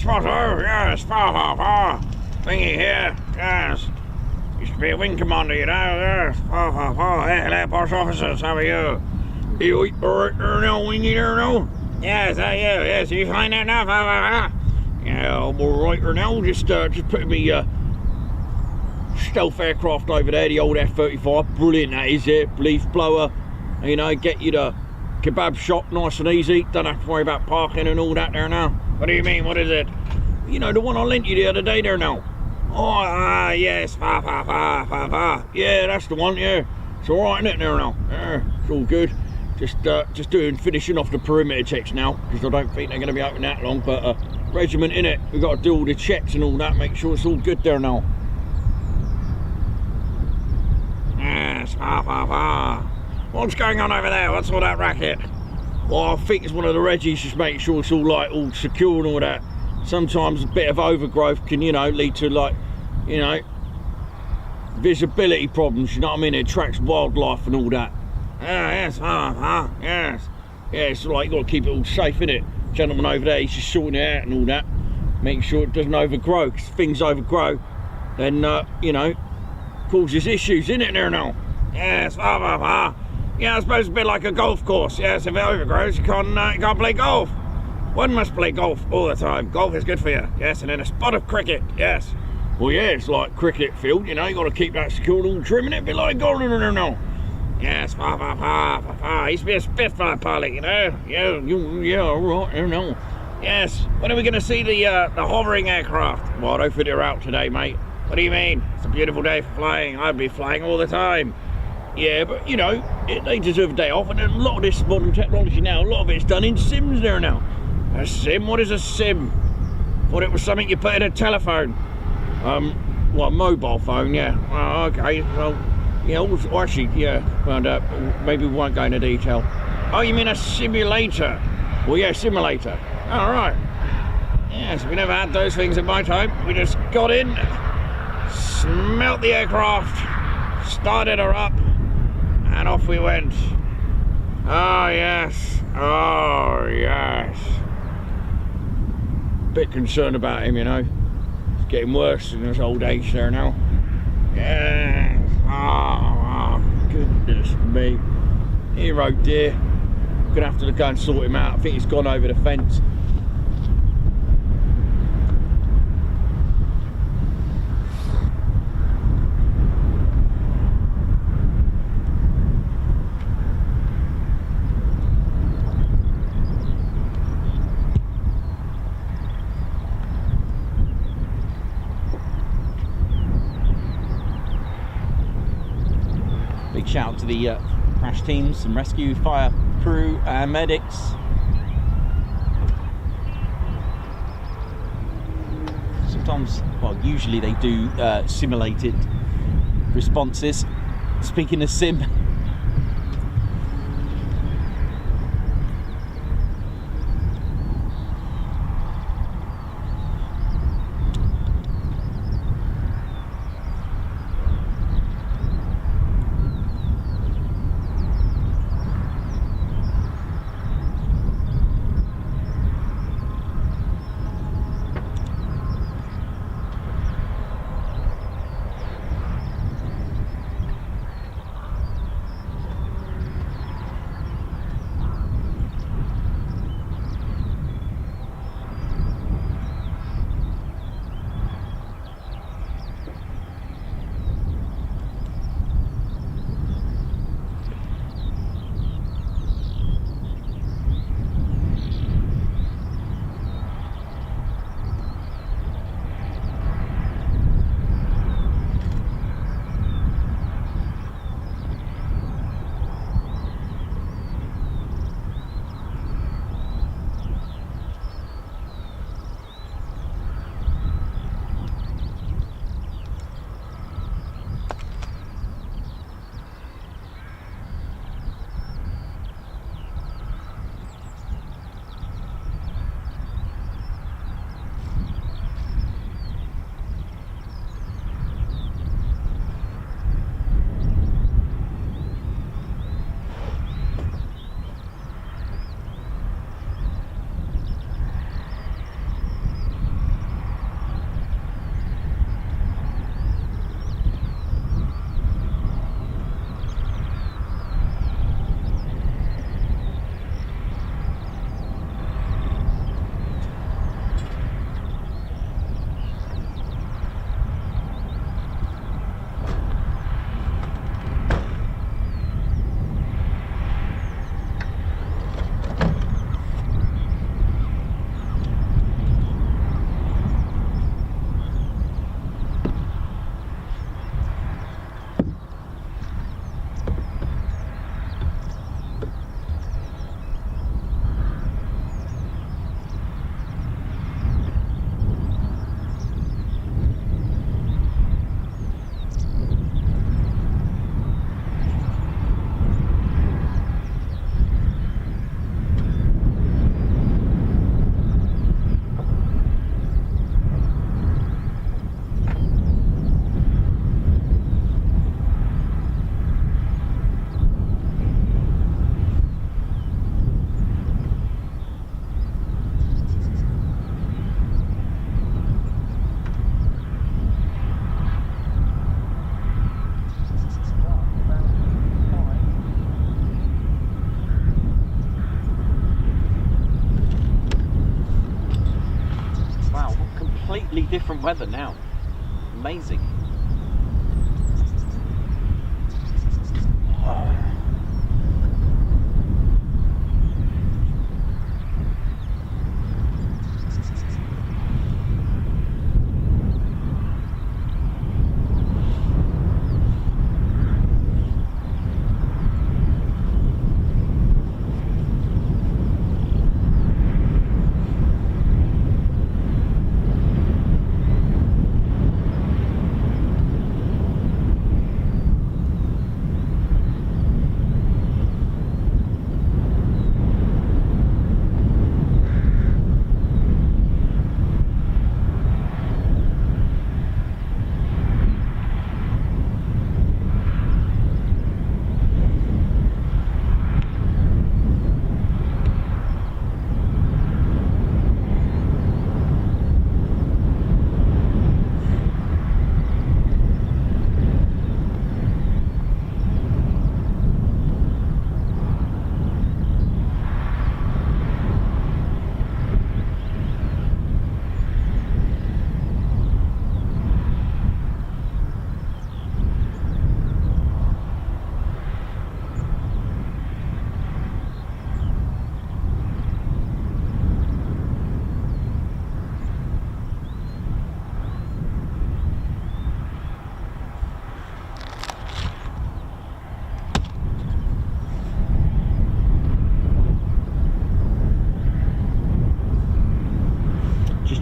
Yes, far. Wingy here, yes. Used to be a wing commander, you know, yes. Far. Hey, hello, post officers, how are you? You alright there now, Wingy there now? Yes, how are you? Yes, are you fine there now? Yeah, I'm alright there now, just putting me stealth aircraft over there, the old F-35, brilliant that is, leaf blower, you know, get you the kebab shop nice and easy, don't have to worry about parking and all that there now. What do you mean, what is it? You know, the one I lent you the other day there now. Oh, yes, far. Yeah, that's the one, yeah. It's alright, isn't it, there now? Yeah, it's all good. Just finishing off the perimeter checks now, because I don't think they're going to be open that long, but regiment, innit? We've got to do all the checks and all that, make sure it's all good there now. Yes, far. What's going on over there? What's all that racket? Well, I think it's one of the Reggies, just making sure it's all like all secure and all that. Sometimes a bit of overgrowth can, you know, lead to like, you know, visibility problems, you know what I mean? It attracts wildlife and all that. Yes, yes. Yeah, it's like you got to keep it all safe, innit? Gentleman over there, he's just sorting it out and all that. Making sure it doesn't overgrow, because if things overgrow, then, you know, causes issues, innit there now? Yes, yeah, I suppose it's a bit like a golf course. Yes, if it overgrows, you can't play golf. One must play golf all the time. Golf is good for you. Yes, and then a spot of cricket. Yes. Well, yeah, it's like cricket field. You know, you got to keep that secured, all trim, and it be like golden and all. Yes, far. I used to be a Spitfire pilot, you know. Yeah, all right, you know. Yes. When are we going to see the hovering aircraft? Well, I don't think they're out today, mate. What do you mean? It's a beautiful day for flying. I'd be flying all the time. Yeah, but, you know, they deserve a day off, and a lot of this modern technology now, a lot of it's done in sims there now. A sim? What is a sim? Thought it was something you put in a telephone. Well, a mobile phone, yeah. Oh, okay, well, yeah, well, actually, yeah, well, maybe we won't go into detail. Oh, you mean a simulator? Well, yeah, simulator. All right. Yes, we never had those things in my time. We just got in, smelt the aircraft, started her up, and off we went. Oh, yes. Bit concerned about him, you know. It's getting worse in his old age there now. Yes. Oh, goodness me. Hero dear. I'm gonna have to go and sort him out. I think he's gone over the fence. Big shout out to the crash teams, some rescue, fire crew and medics. Sometimes, well, usually they do simulated responses. Speaking of sim, different weather now. Amazing.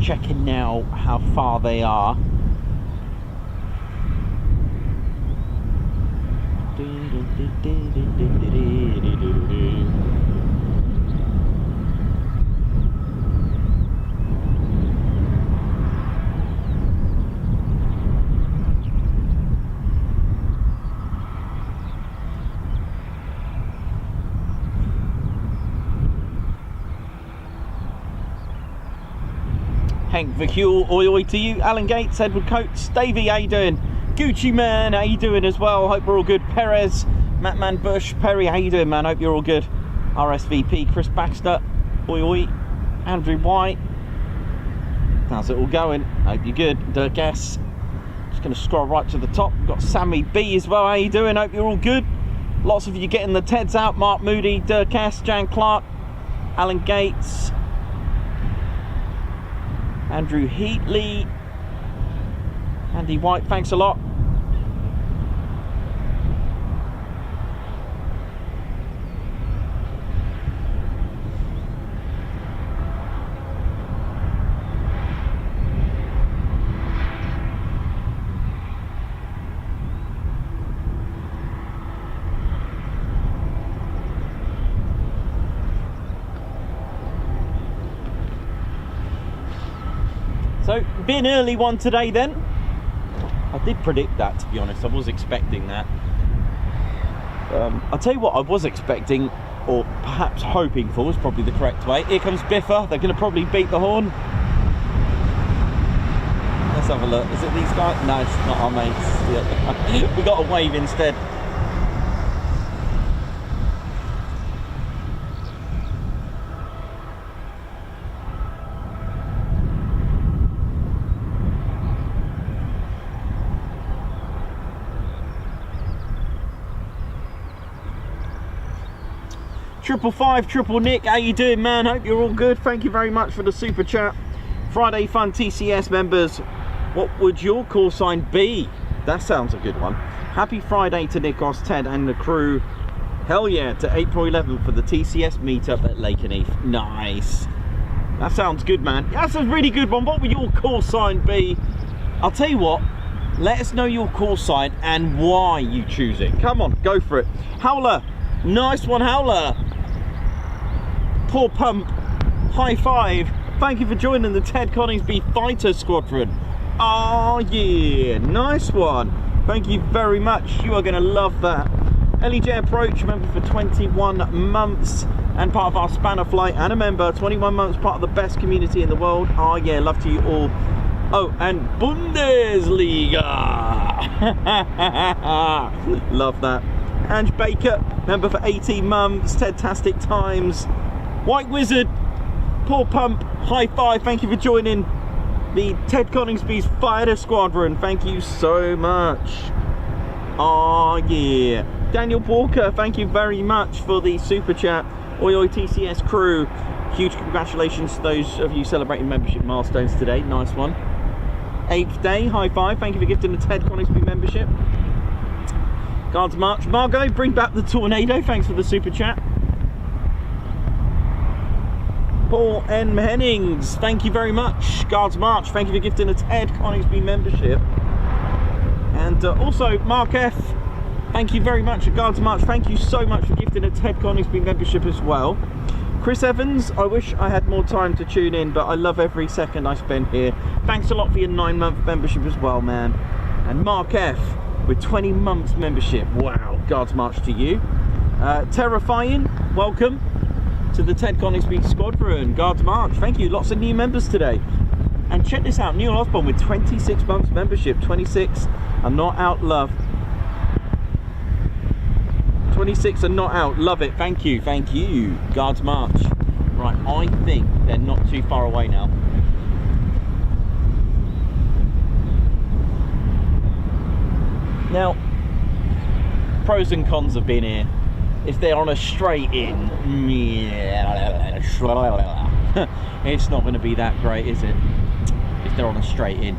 Checking now how far they are. Hank Vicule, oi oi to you. Alan Gates, Edward Coates, Davey, how you doing? Gucci Man, how you doing as well? Hope we're all good. Perez, Mattman Bush, Perry, how you doing, man? Hope you're all good. RSVP, Chris Baxter, oi oi. Andrew White, how's it all going? Hope you're good. Dirk S, just going to scroll right to the top. We've got Sammy B as well, how you doing? Hope you're all good. Lots of you getting the Teds out. Mark Moody, Dirk S, Jan Clark, Alan Gates, Andrew Heatley, Andy White, thanks a lot. So, be an early one today then. I did predict that, to be honest. I was expecting that. I'll tell you what I was expecting, or perhaps hoping for, is probably the correct way. Here comes Biffa. They're going to probably beat the horn. Let's have a look. Is it these guys? No, it's not our mates. Yeah. We got a wave instead. Triple five, triple Nick, how you doing, man? Hope you're all good. Thank you very much for the super chat. Friday Fun TCS members, what would your call sign be? That sounds a good one. Happy Friday to Nikos, Ted and the crew. Hell yeah, to April 11th for the TCS meetup at Lakenheath. Nice. That sounds good, man. That's a really good one. What would your call sign be? I'll tell you what, let us know your call sign and why you choose it. Come on, go for it. Howler, nice one, Howler. Poor Pump, high five. Thank you for joining the Ted Coningsby Fighter Squadron. Oh yeah, nice one. Thank you very much. You are going to love that. LEJ Approach, member for 21 months and part of our Spanner flight, and a member 21 months, part of the best community in the world. Oh yeah, love to you all. Oh, and Bundesliga. Love that. Ange Baker, member for 18 months, Ted-tastic times. White Wizard, Poor Pump, high five, thank you for joining. The Ted Coningsby's Fighter Squadron, thank you so much. Oh yeah. Daniel Walker, thank you very much for the super chat. Oi oi TCS crew, huge congratulations to those of you celebrating membership milestones today. Nice one. 8th day, high five. Thank you for gifting the Ted Coningsby membership. Guards March. Margot, bring back the tornado. Thanks for the super chat. Paul N. Hennings, thank you very much. Guards March, thank you for gifting a Ted Coningsby membership. And also Mark F, thank you very much. Guards March, thank you so much for gifting a Ted Coningsby membership as well. Chris Evans, I wish I had more time to tune in, but I love every second I spend here. Thanks a lot for your 9-month membership as well, man. And Mark F with 20 months membership. Wow, Guards March to you. Terrifying, welcome to the Ted Coningsby Squadron. Guards March, thank you. Lots of new members today. And check this out, Neil Osborne with 26 months membership. 26 and not out, love. 26 and not out, love it. Thank you, thank you. Guards March. Right, I think they're not too far away now. Now, pros and cons have been here. If they're on a straight in, it's not going to be that great, is it? If they're on a straight in.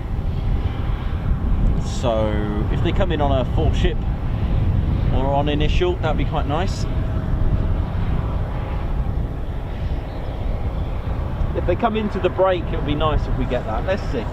So, if they come in on a full ship or on initial, that'd be quite nice. If they come into the break, it would be nice if we get that. Let's see.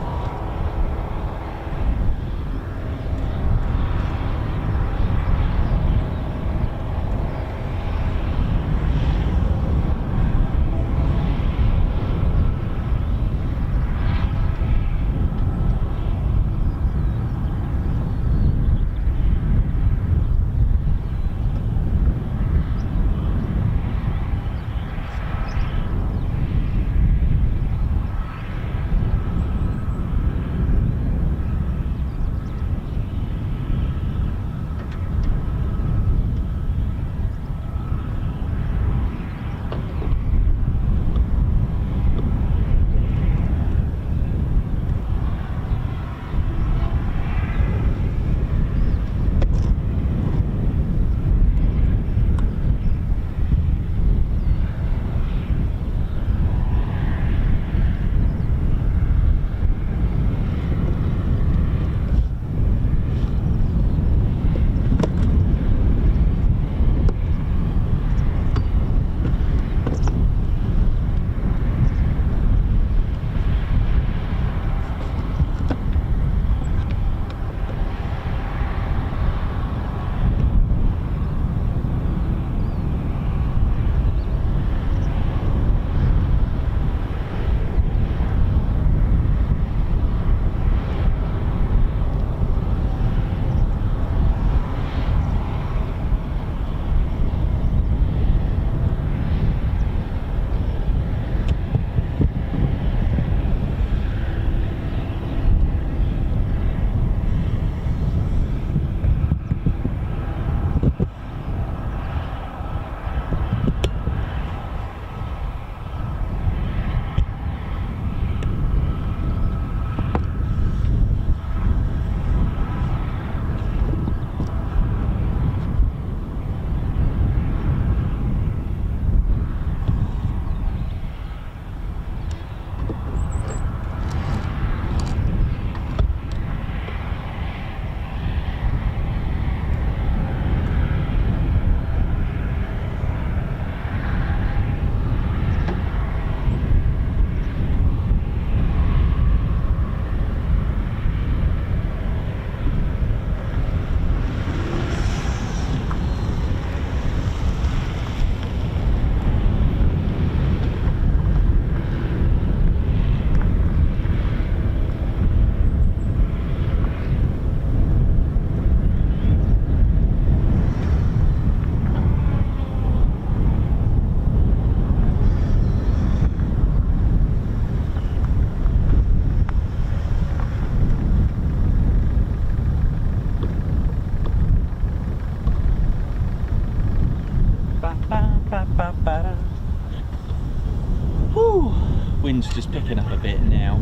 Wind's just picking up a bit now.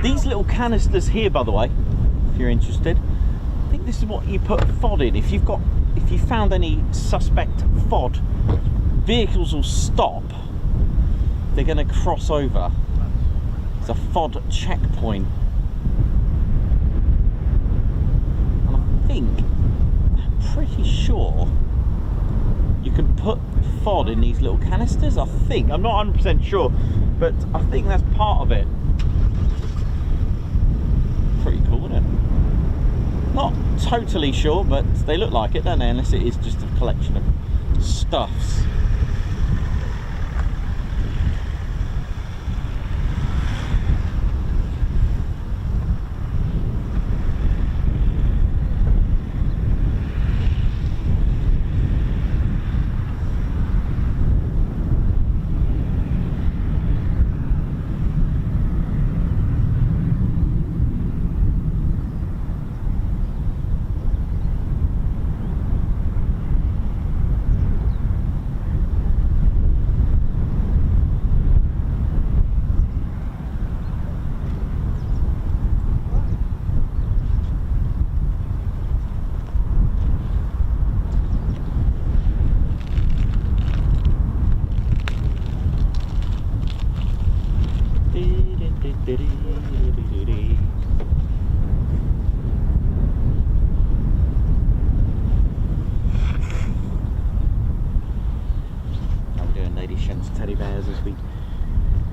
These little canisters here, by the way, if you're interested, I think this is what you put FOD in. If you found any suspect FOD, vehicles will stop. They're going to cross over. It's a FOD checkpoint. And I'm pretty sure you can put FOD in these little canisters. I think, I'm not 100% sure, but I think that's part of it. Pretty cool, isn't it? Not totally sure, but they look like it, don't they? Unless it is just a collection of stuffs.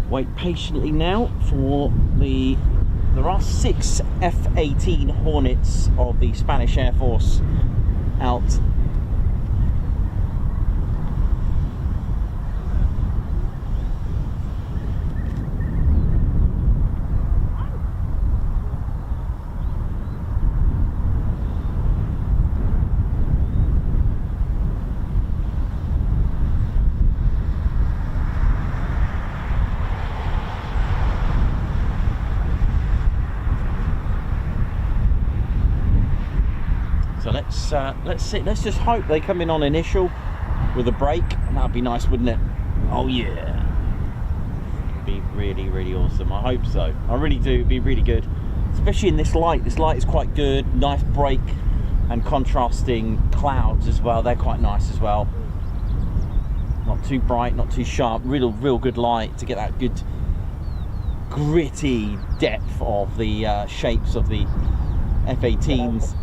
Wait patiently now for there are 6 F-18 Hornets of the Spanish Air Force out. Let's see. Let's just hope they come in on initial with a break, and that'd be nice, wouldn't it? Oh yeah, it'd be really, really awesome. I hope so. I really do. It'd be really good, especially in this light. This light is quite good. Nice break and contrasting clouds as well. They're quite nice as well. Not too bright, not too sharp. Real good light to get that good gritty depth of the shapes of the F-18s.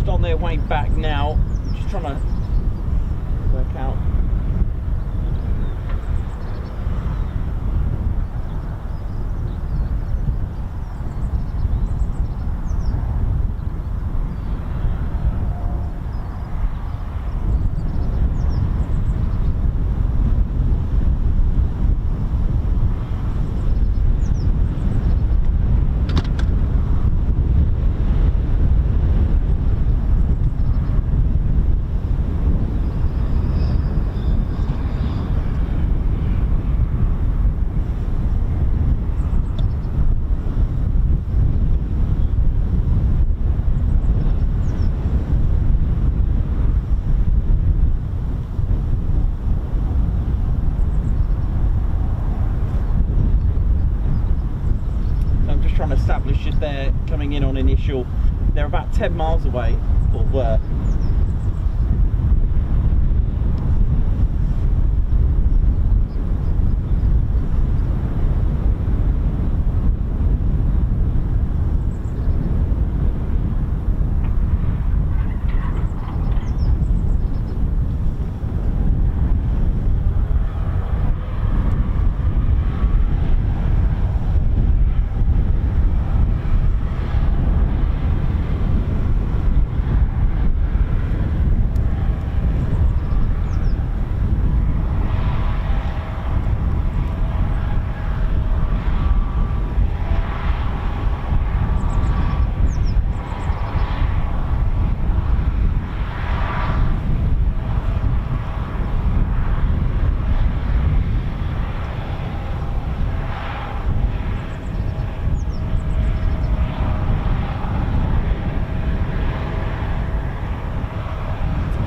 On their way back now, just trying to work out trying to establish if they're coming in on initial. They're about 10 miles away, or were.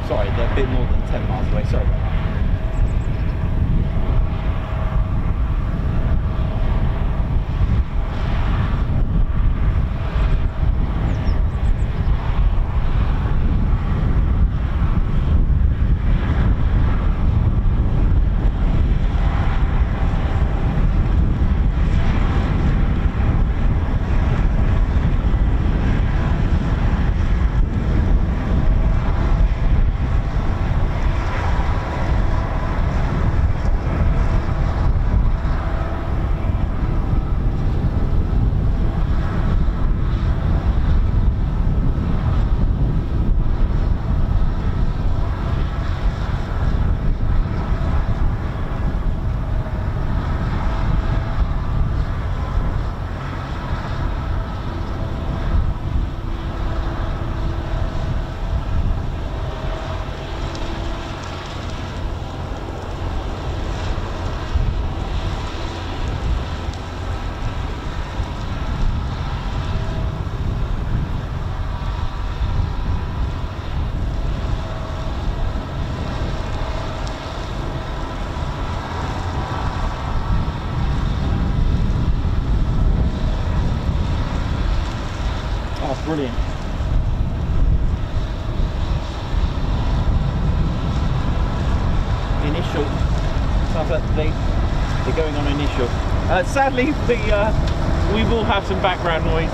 Sorry, they're a bit more than 10 miles away, sorry about that. Brilliant. Initial. Sounds like they're going on initial. Sadly, we will have some background noise.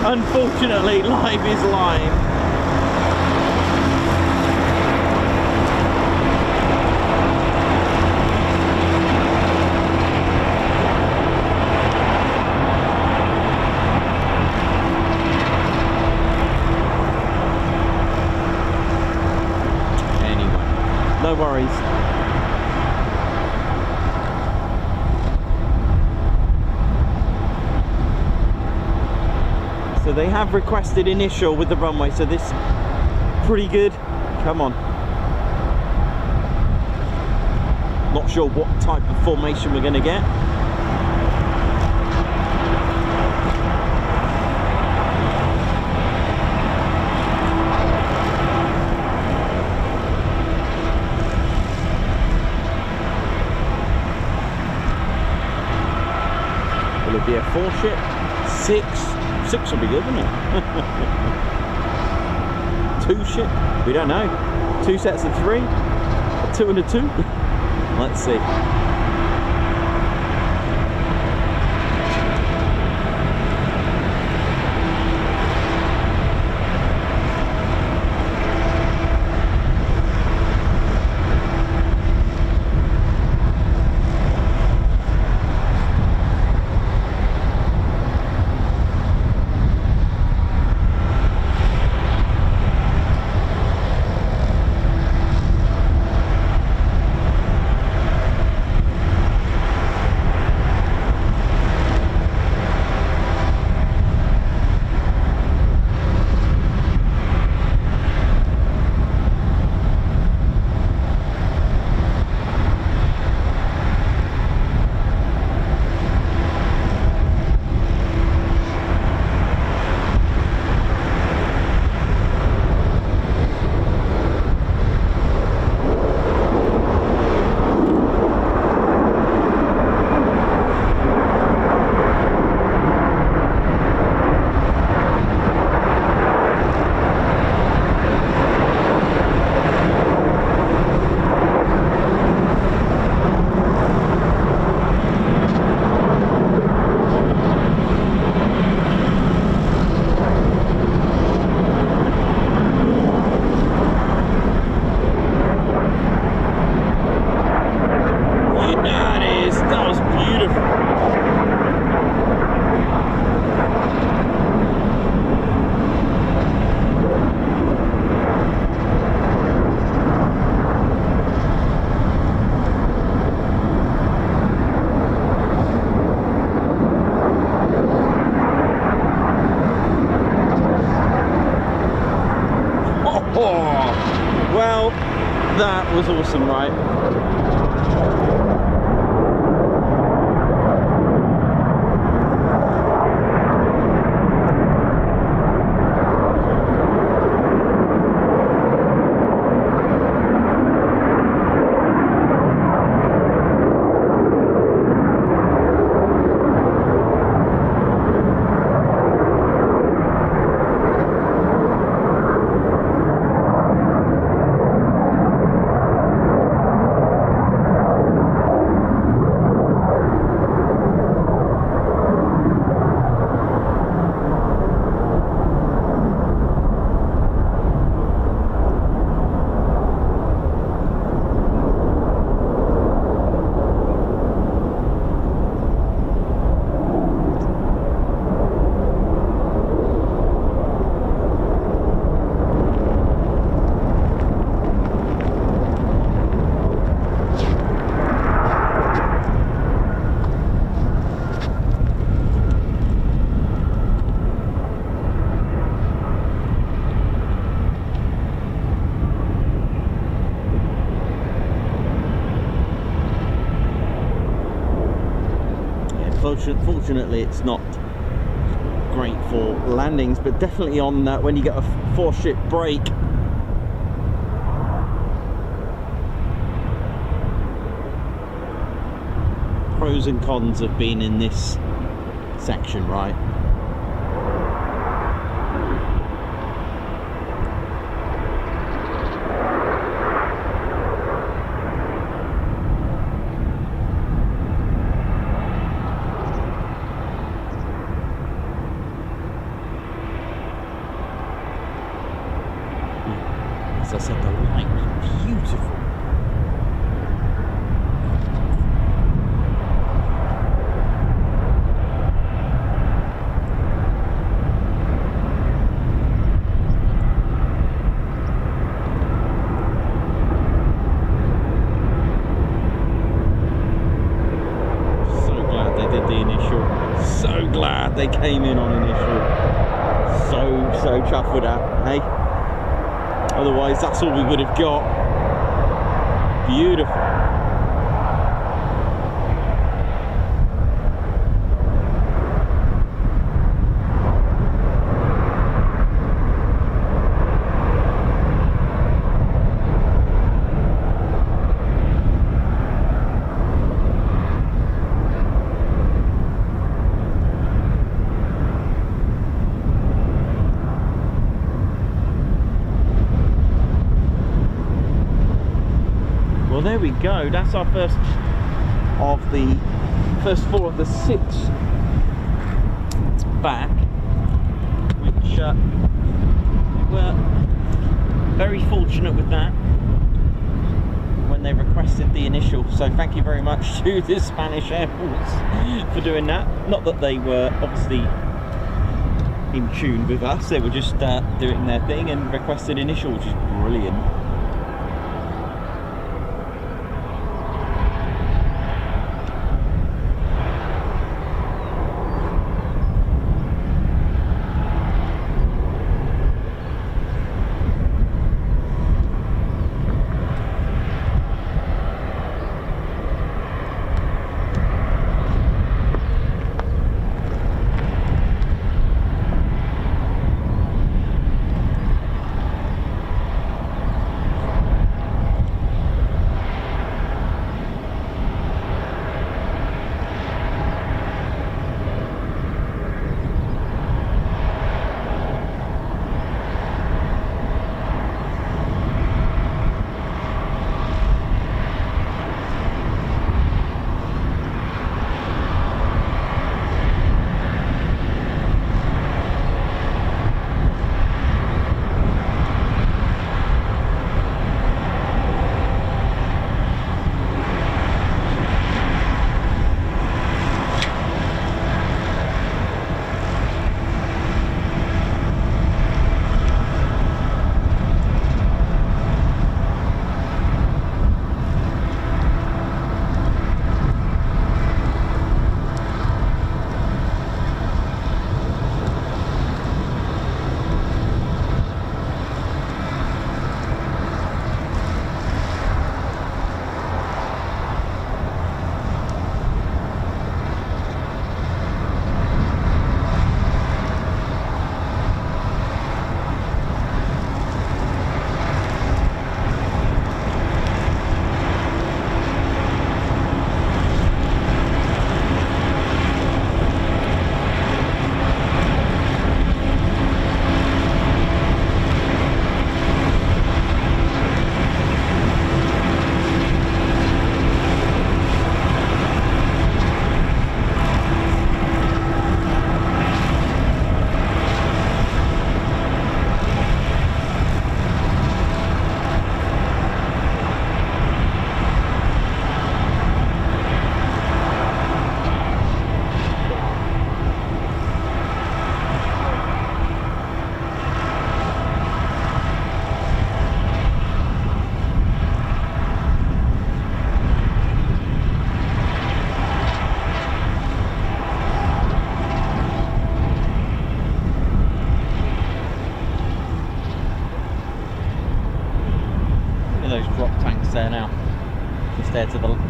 Unfortunately, live is live. No worries. So they have requested initial with the runway, so this pretty good. Come on. Not sure what type of formation we're going to get. Will it be a 4 ship? 6? 6 will be good, wouldn't it? 2 ship? We don't know. 2 sets of 3? A 2 and a 2? Let's see. That's awesome, right? Fortunately, it's not great for landings, but definitely on when you get a 4-ship break. Pros and cons of being in this section, right? As I said, the light was beautiful. So glad they did the initial. So glad they came in on initial. So chuffed with that, hey? Otherwise, that's all we would have got. Beautiful. Well, there we go. That's our first 4 of the 6 back, which we're very fortunate with that when they requested the initial. So thank you very much to the Spanish Air Force for doing that. Not that they were obviously in tune with us, they were just doing their thing and requested initial, which is brilliant.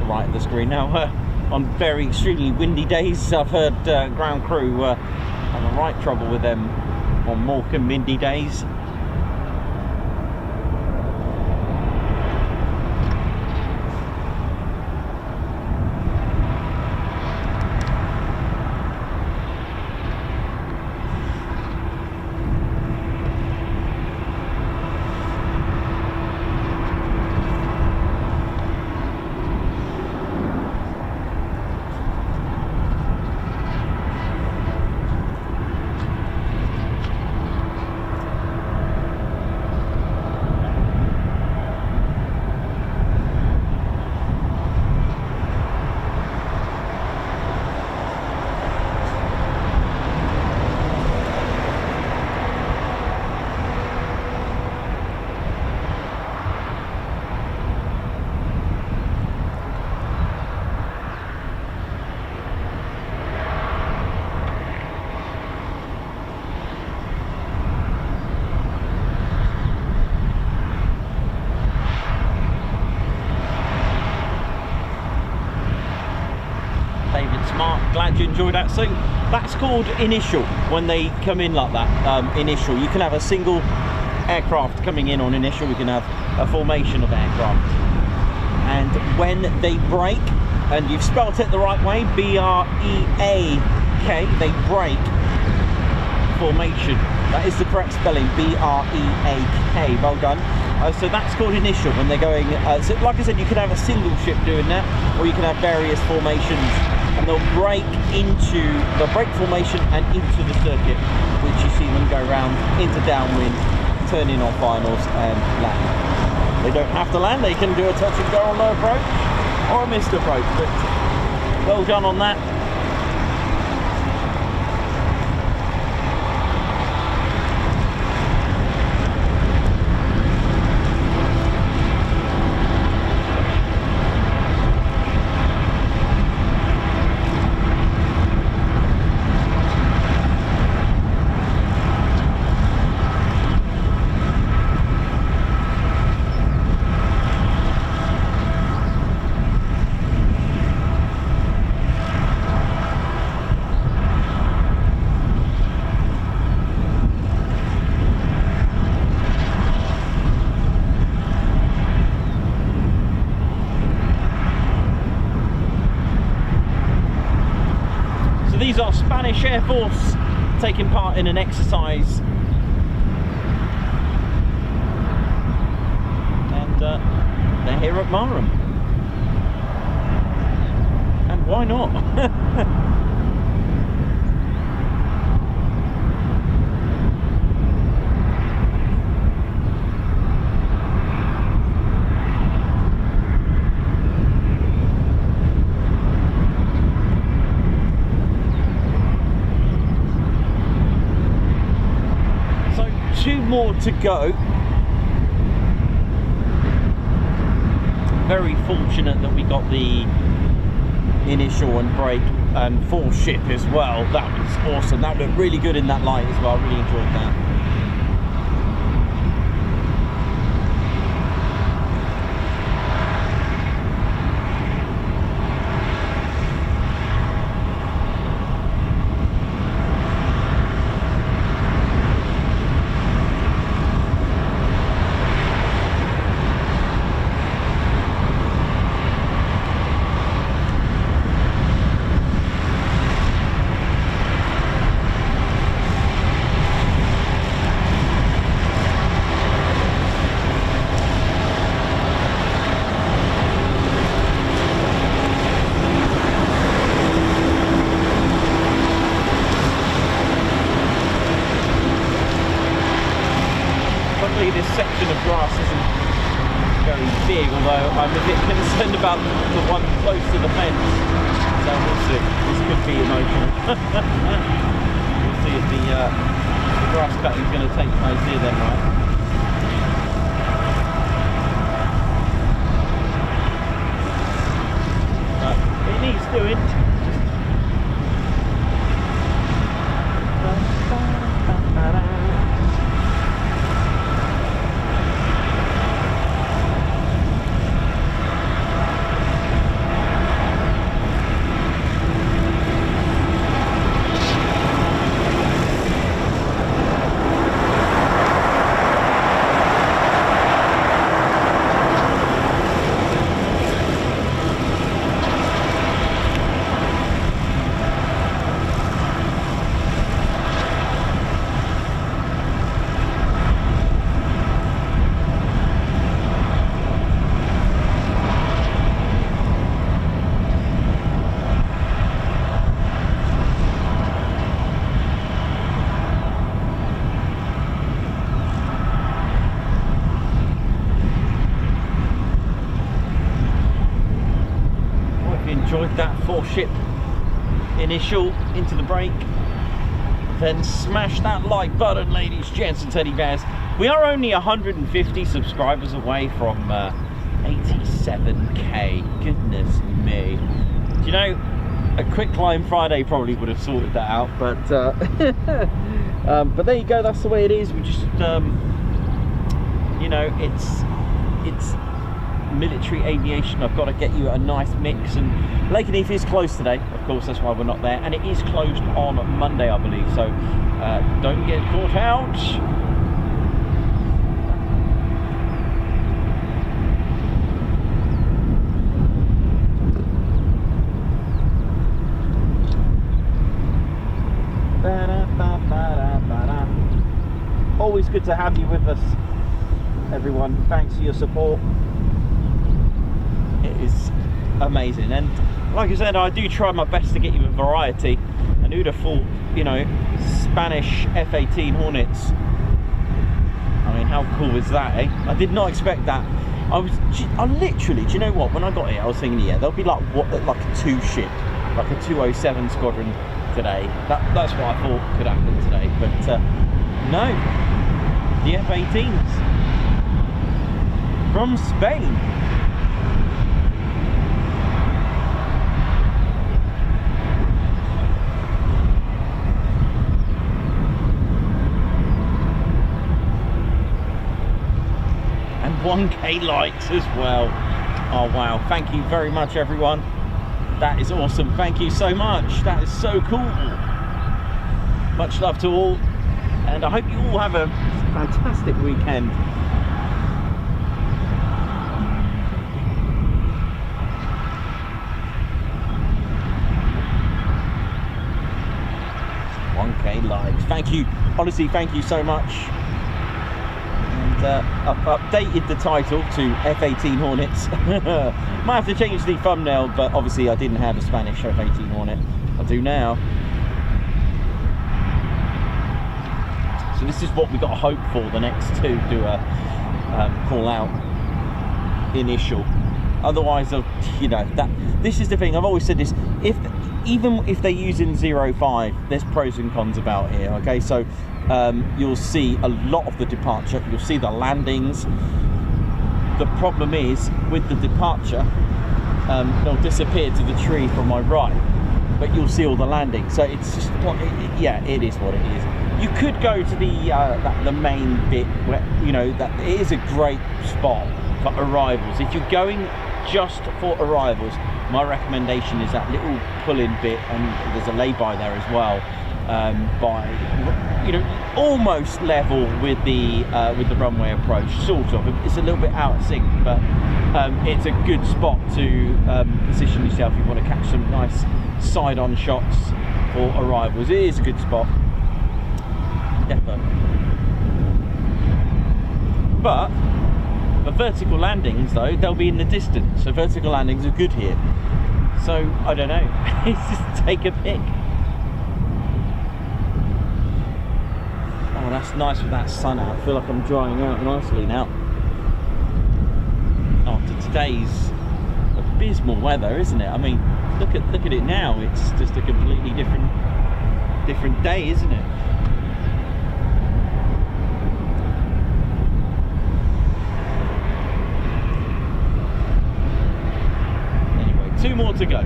right of the screen. Now, on very extremely windy days, I've heard ground crew have a right trouble with them on Morecambe windy days. Glad you enjoyed that. So that's called initial, when they come in like that. Initial, you can have a single aircraft coming in on initial, you can have a formation of aircraft, and when they break, and you've spelt it the right way, B-R-E-A-K, they break formation. That is the correct spelling, B-R-E-A-K. Well done. So that's called initial, when they're going, so like I said, you can have a single ship doing that, or you can have various formations, and they'll break formation and into the circuit, which you see them go round into downwind, turn in on finals and land. They don't have to land, they can do a touch and go on low approach or a missed approach, but well done on that. These are Spanish Air Force taking part in an exercise, and they're here at Marham, and why not? Two more to go. Very fortunate that we got the initial and break and full ship as well. That was awesome. That looked really good in that light as well. I really enjoyed that. This section of grass isn't very big, although I'm a bit concerned about the one close to the fence. So we'll see. This could be emotional. We'll see if the grass cutting is going to take place here then, right? But it needs doing. with that 4-ship initial into the break. Then smash that like button, ladies, gents and teddy bears. We are only 150 subscribers away from 87k. Goodness me. Do you know, a quick climb Friday probably would have sorted that out, but there you go, that's the way it is. We just you know, it's military aviation. I've got to get you a nice mix, and Lakenheath is closed today, of course, that's why we're not there, and it is closed on Monday, I believe, so don't get caught out. Always good to have you with us, everyone. Thanks for your support. It is amazing, and like I said, I do try my best to get you a variety. And who'd have thought, you know, Spanish F-18 Hornets? I mean, how cool is that, eh? I did not expect that. I literally, do you know what? When I got here, I was thinking, yeah, there'll be like a 2-ship, like a 207 squadron today. That's what I thought could happen today, but no, the F-18s from Spain. And 1k likes as well. Oh wow, thank you very much, everyone. That is awesome, thank you so much. That is so cool. Much love to all, and I hope you all have a fantastic weekend. Likes. Thank you, honestly, thank you so much. And I've updated the title to F-18 Hornets. Might have to change the thumbnail, but obviously I didn't have a Spanish F-18 Hornet. I do now. So this is what we got to hope for the next two do a call out initial. Otherwise, you know, this is the thing. I've always said this. Even if they're using 05, there's pros and cons about here. Okay, so you'll see a lot of the departure. You'll see the landings. The problem is with the departure, they'll disappear to the tree from my right, but you'll see all the landings. So it's just, yeah, it is what it is. You could go to the main bit where, you know, that it is a great spot for arrivals. If you're going just for arrivals, my recommendation is that little pull-in bit, and there's a lay-by there as well, by, you know, almost level with the runway approach, sort of. It's a little bit out of sync, but it's a good spot to position yourself if you want to catch some nice side-on shots for arrivals. It is a good spot, definitely. But the vertical landings, though, they'll be in the distance, so vertical landings are good here. So I don't know. It's just take a pick. Oh, that's nice with that sun out. I feel like I'm drying out nicely now. After today's abysmal weather, isn't it? I mean, look at it now. It's just a completely different day, isn't it? Anyway, 2 more to go.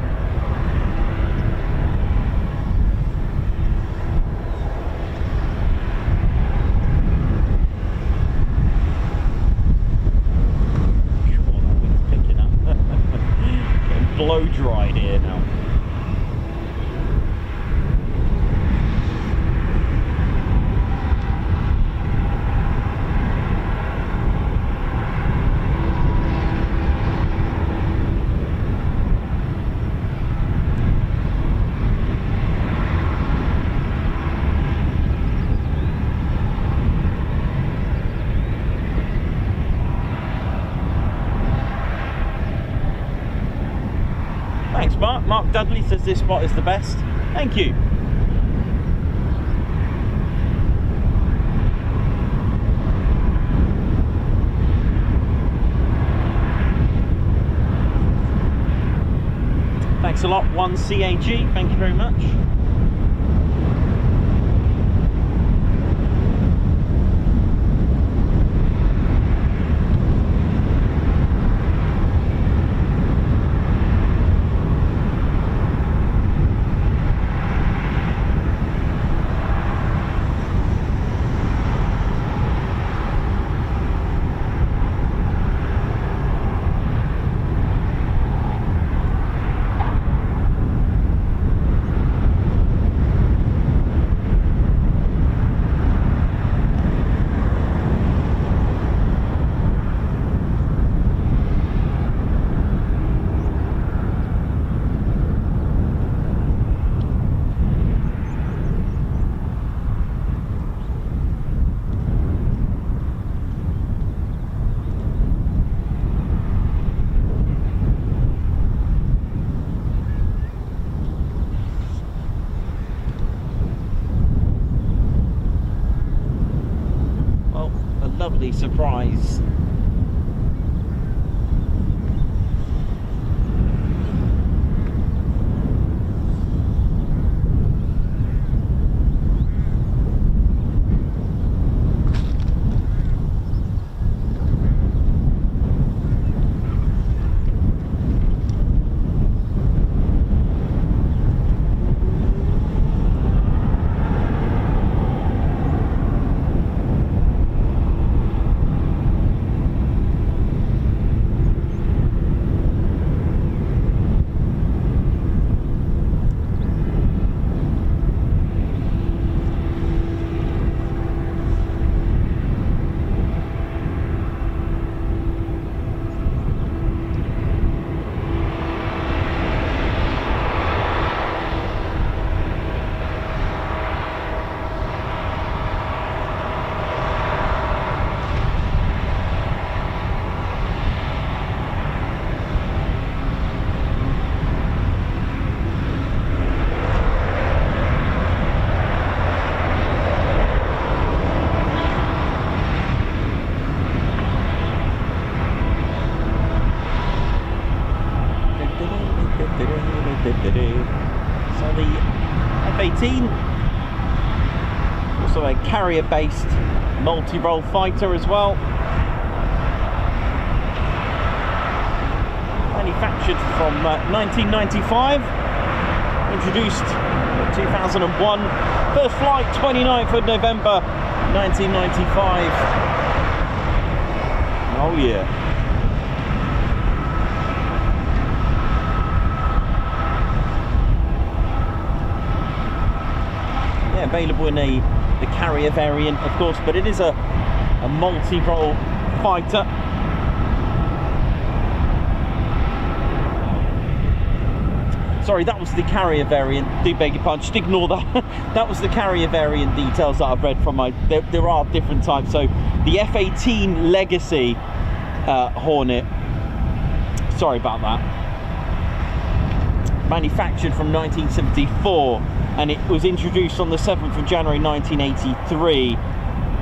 Blow dried here now. Thanks, Mark. Mark Dudley says this spot is the best. Thank you. Thanks a lot, 1CAG, thank you very much. Lovely surprise. So the F-18, also a carrier-based multi-role fighter as well. Manufactured from 1995, introduced in 2001. First flight 29th of November 1995. Oh yeah. Available in the carrier variant, of course, but it is a multi-role fighter. Sorry, that was the carrier variant. Do beg your pardon, just ignore that. That was the carrier variant details that I've read from my... There are different types. So the F-18 Legacy Hornet, sorry about that, manufactured from 1974, and it was introduced on the 7th of January 1983,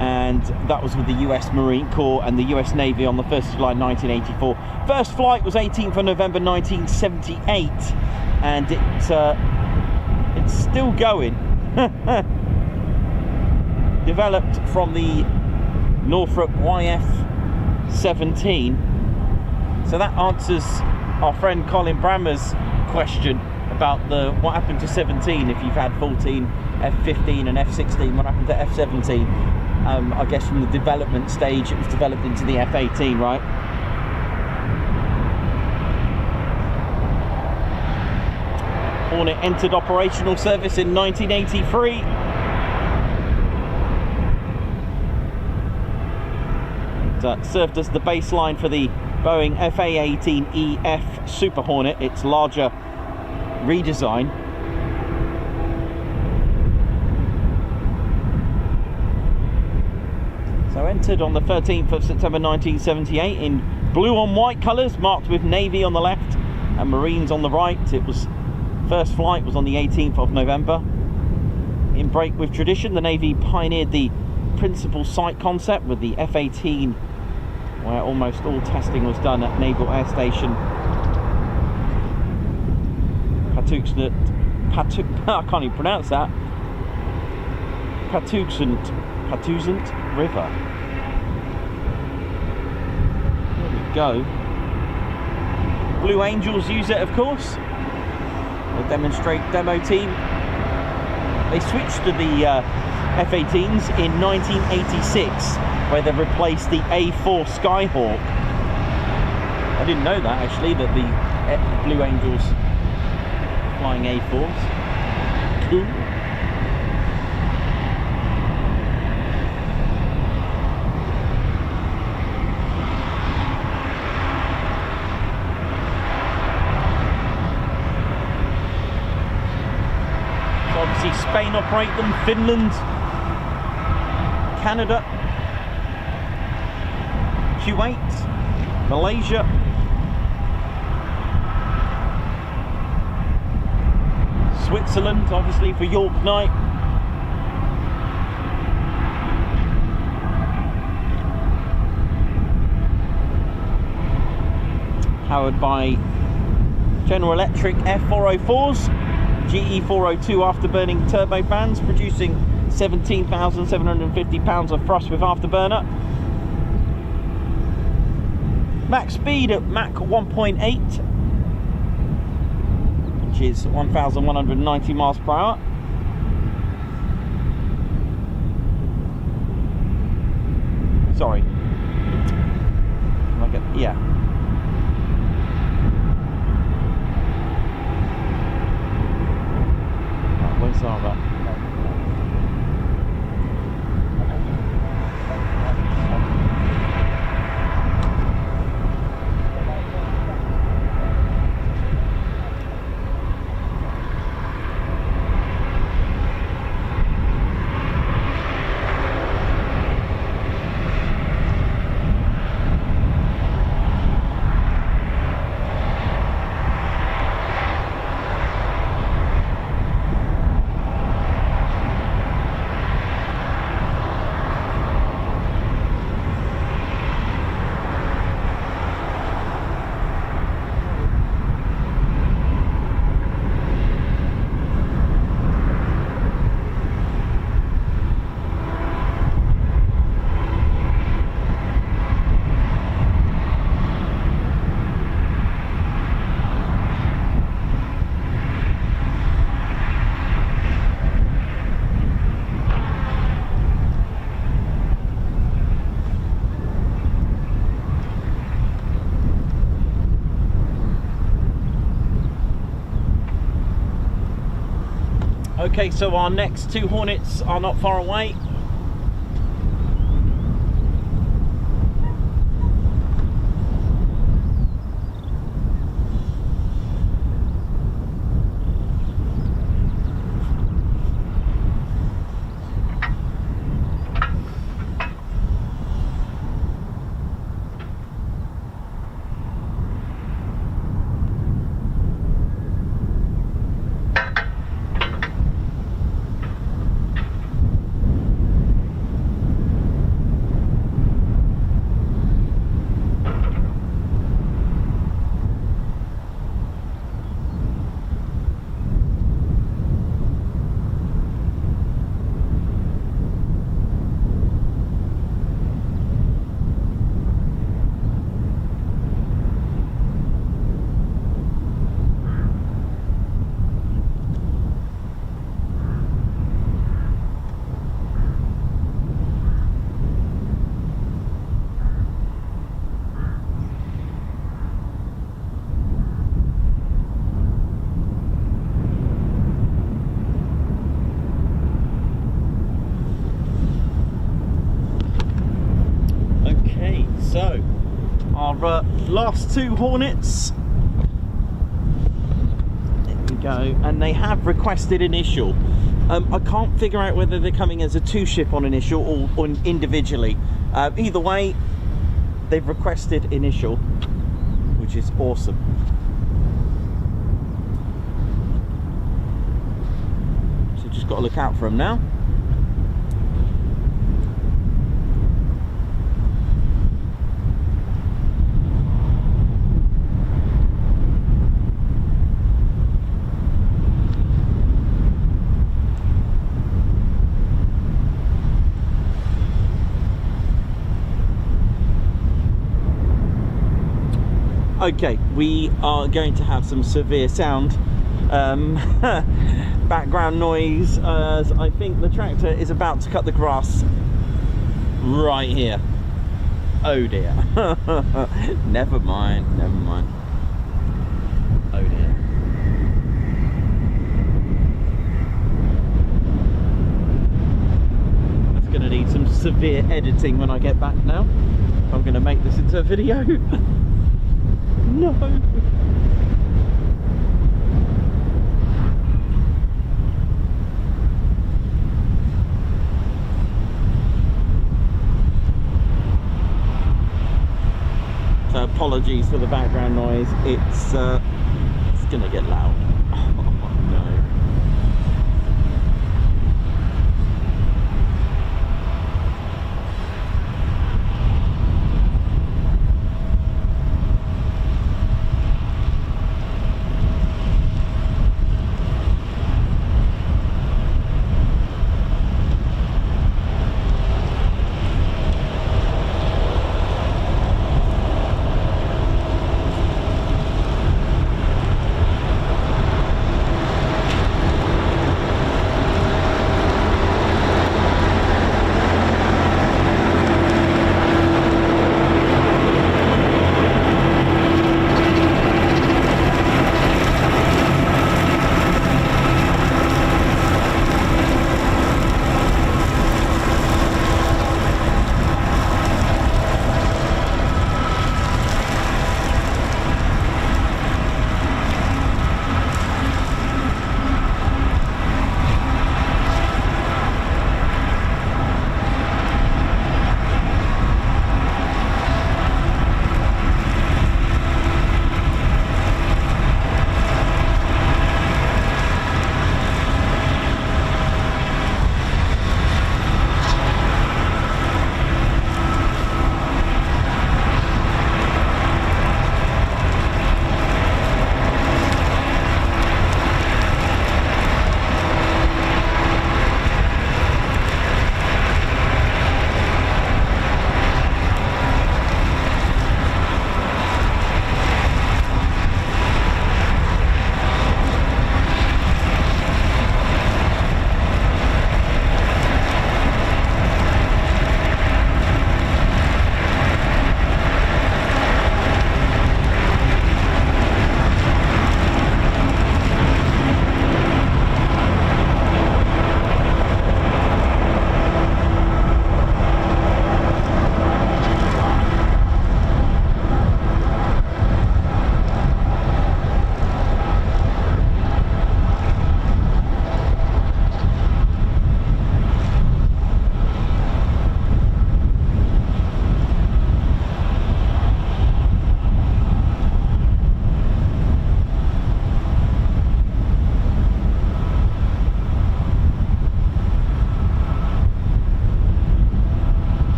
and that was with the US Marine Corps and the US Navy on the 1st of July 1984. First flight was 18th of November 1978, and it's still going. Developed from the Northrop YF-17. So that answers our friend Colin Brammer's question about what happened to 17 if you've had 14, F-15 and F-16, what happened to F-17? I guess from the development stage it was developed into the F-18, right? Hornet entered operational service in 1983. It served as the baseline for the Boeing FA-18EF Super Hornet, its larger redesign. So entered on the 13th of September 1978 in blue on white colours, marked with Navy on the left and Marines on the right. It was first flight was on the 18th of November. In break with tradition, the Navy pioneered the principal site concept with the F-18, where almost all testing was done at Naval Air Station. Patuxent, I can't even pronounce that. Patuxent River. There we go. Blue Angels use it, of course. A demo team. They switched to the F-18s in 1986, where they replaced the A4 Skyhawk. I didn't know that actually, that the Blue Angels flying A4s. Cool. So obviously Spain operate them, Finland, Canada, Kuwait, Malaysia, Switzerland, obviously for York night. Powered by General Electric F404s, GE402 afterburning turbofans, producing 17,750 pounds of thrust with afterburner. Max speed at Mach 1.8, which is 1,190 miles per hour. Sorry. Yeah. Right, where's that? Okay, so our next two Hornets are not far away. So, our last two Hornets, there we go, and they have requested initial. I can't figure out whether they're coming as a two-ship on initial or individually. Either way, they've requested initial, which is awesome. So just got to look out for them now. Okay, we are going to have some severe sound background noise, as I think the tractor is about to cut the grass right here. Oh dear. Never mind, never mind. Oh dear. That's going to need some severe editing when I get back now. I'm going to make this into a video. No. So apologies for the background noise. It's gonna get loud. Oh no.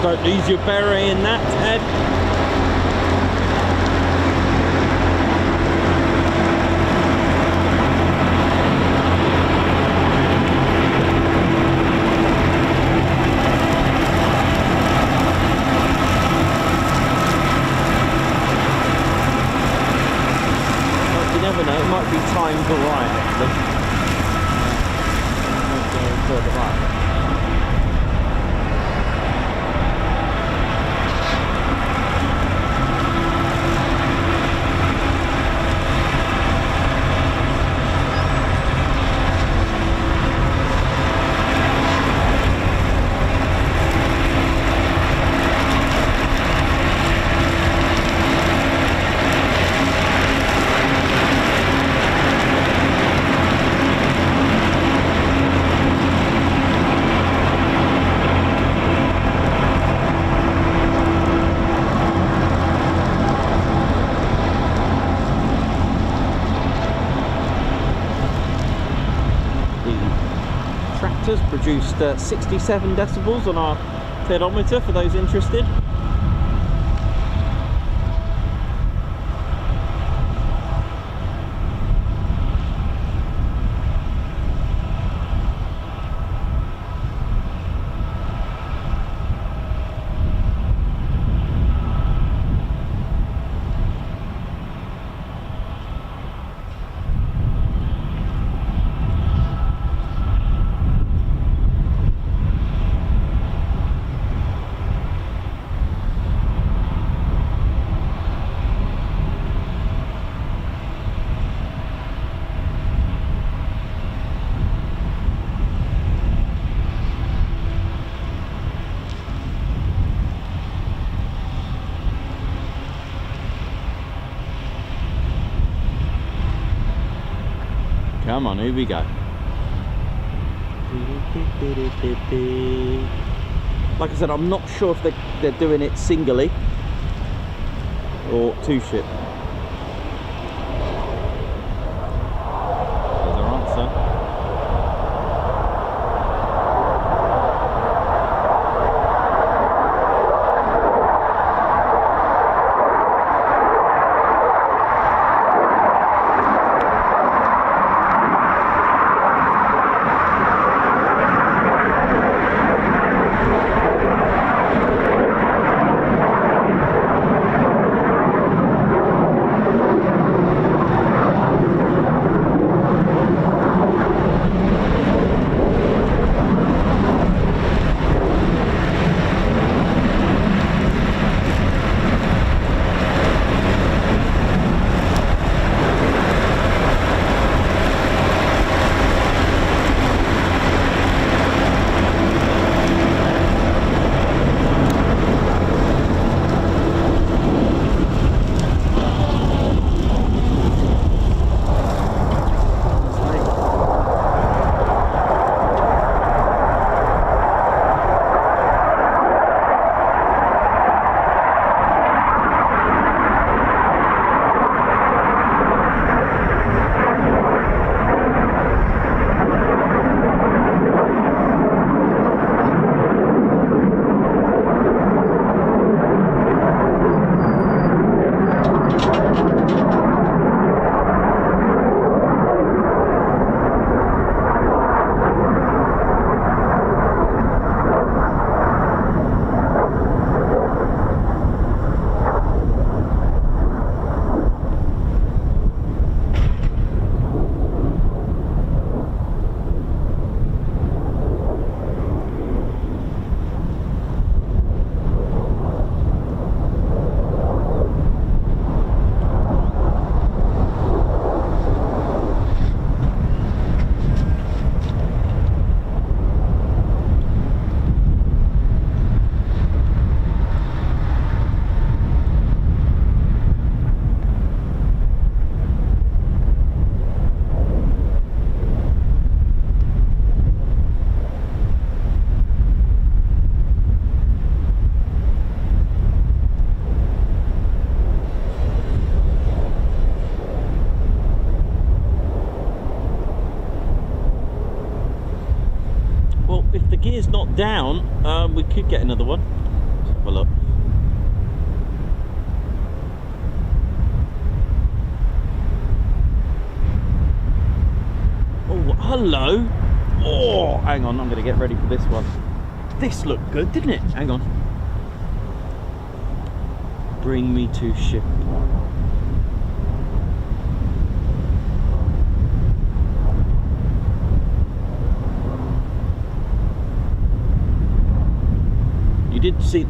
Don't lose your beret in that, Ted. You never know. reactors produced 67 decibels on our pedometer for those interested. Come on, here we go. Like I said, I'm not sure if they're doing it singly or two ship. There's our answer. Gear's not down, we could get another one. Let's have a look. Oh, hello. Oh, hang on, I'm going to get ready for this one. This looked good, didn't it? Hang on. Bring me to ship. You did see.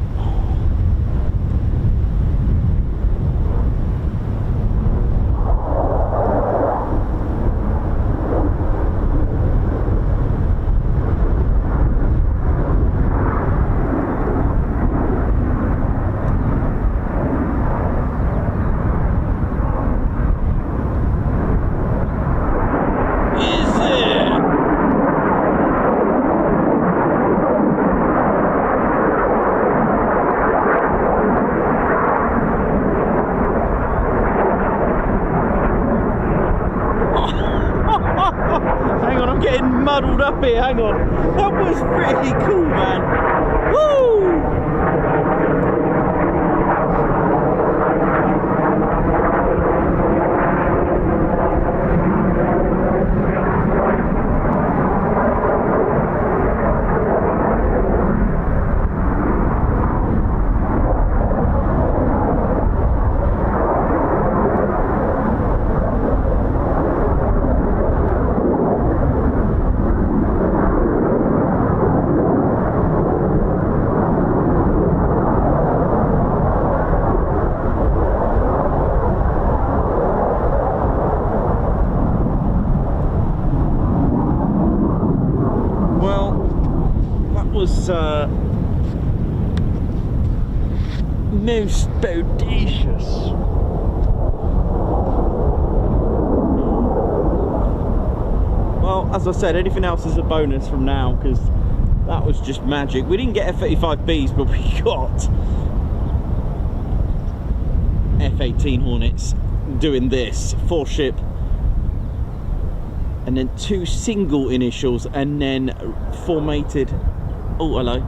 atmosphere, hang on. That was really cool, man. Woo! Most bodacious. Well, as I said, anything else is a bonus from now, because that was just magic. We didn't get F-35Bs, but we got F-18 Hornets doing this, 4 ship, and then 2 single initials, and then formated. Oh, hello.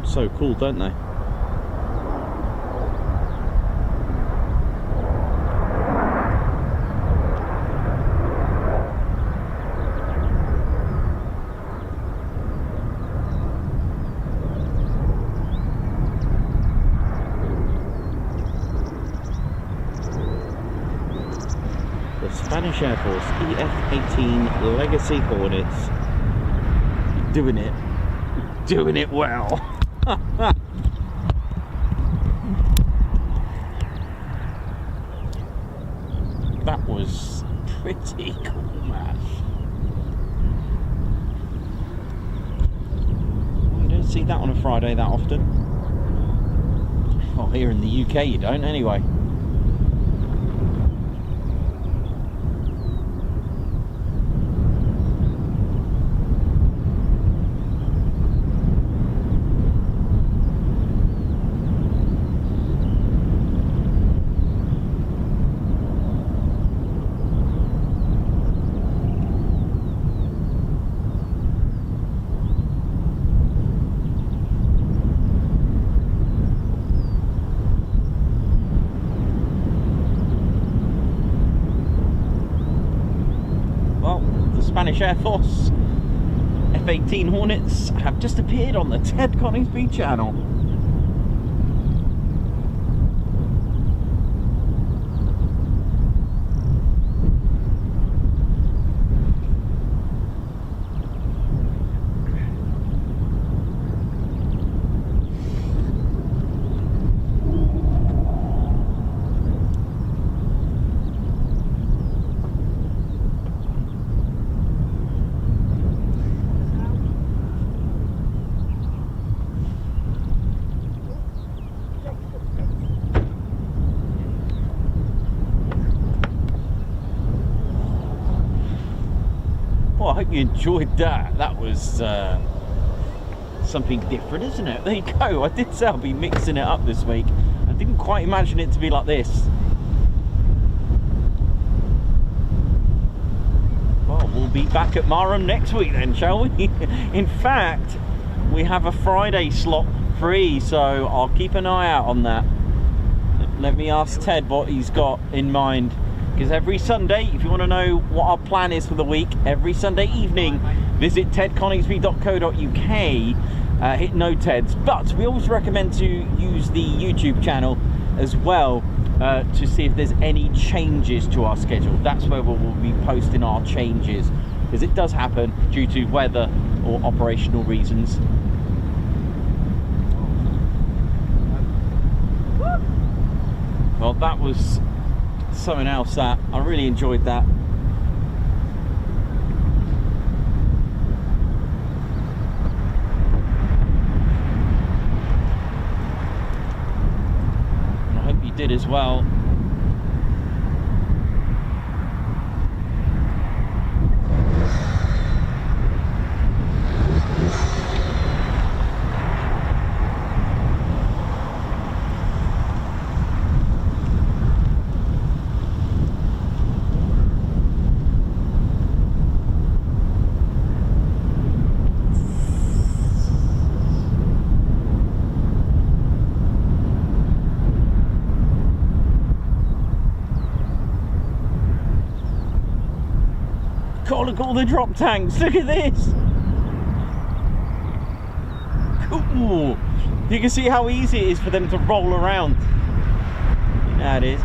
So cool, don't they? The Spanish Air Force EF-18 Legacy Hornets, doing it well. That was pretty cool, man. You don't see that on a Friday that often. Well, here in the UK you don't anyway. Spanish Air Force F-18 Hornets have just appeared on the Ted Coningsby channel. Well, I hope you enjoyed that. That was something different, isn't it? There you go. I did say I'll be mixing it up this week. I didn't quite imagine it to be like this. Well, we'll be back at Marham next week then, shall we? In fact, we have a Friday slot free, so I'll keep an eye out on that. Let me ask Ted what he's got in mind. Because every Sunday, if you want to know what our plan is for the week, every Sunday evening, visit tedconingsby.co.uk, hit no Teds. But we always recommend to use the YouTube channel as well to see if there's any changes to our schedule. That's where we'll be posting our changes, because it does happen due to weather or operational reasons. Well, that was something else that I really enjoyed that. And I hope you did as well. God, look at all the drop tanks. Look at this. Cool. You can see how easy it is for them to roll around. That is.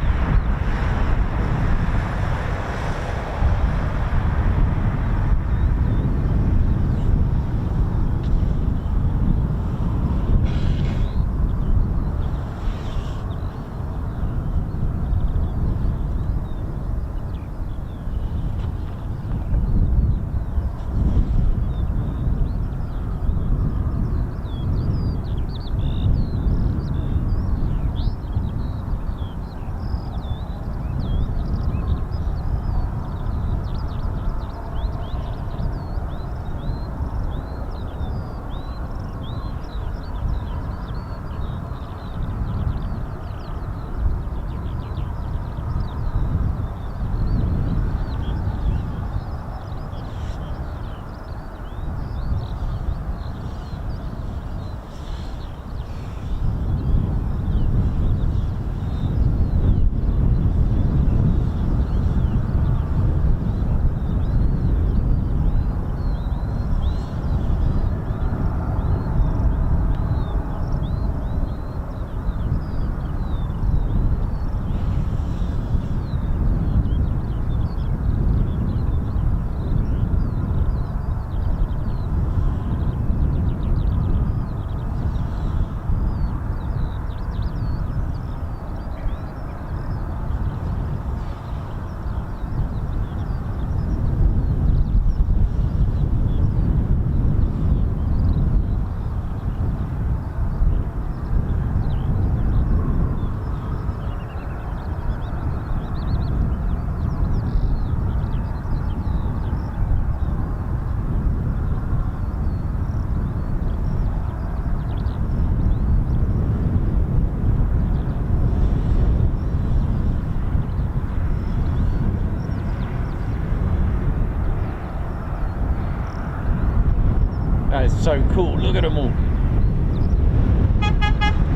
That is so cool. Look at them all.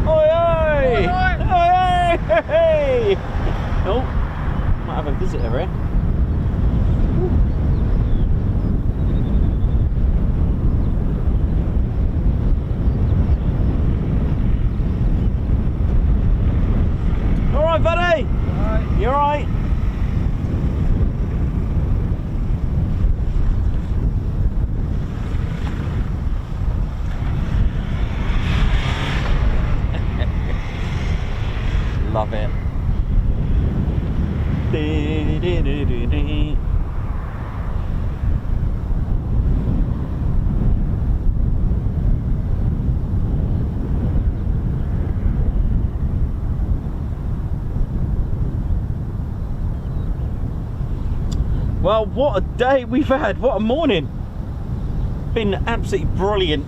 Oi, oi! Oi, oi! Hey! Oh, might have a visitor here. All right, buddy. All right. You all right? Love it. Well, what a day we've had. What a morning. Been absolutely brilliant.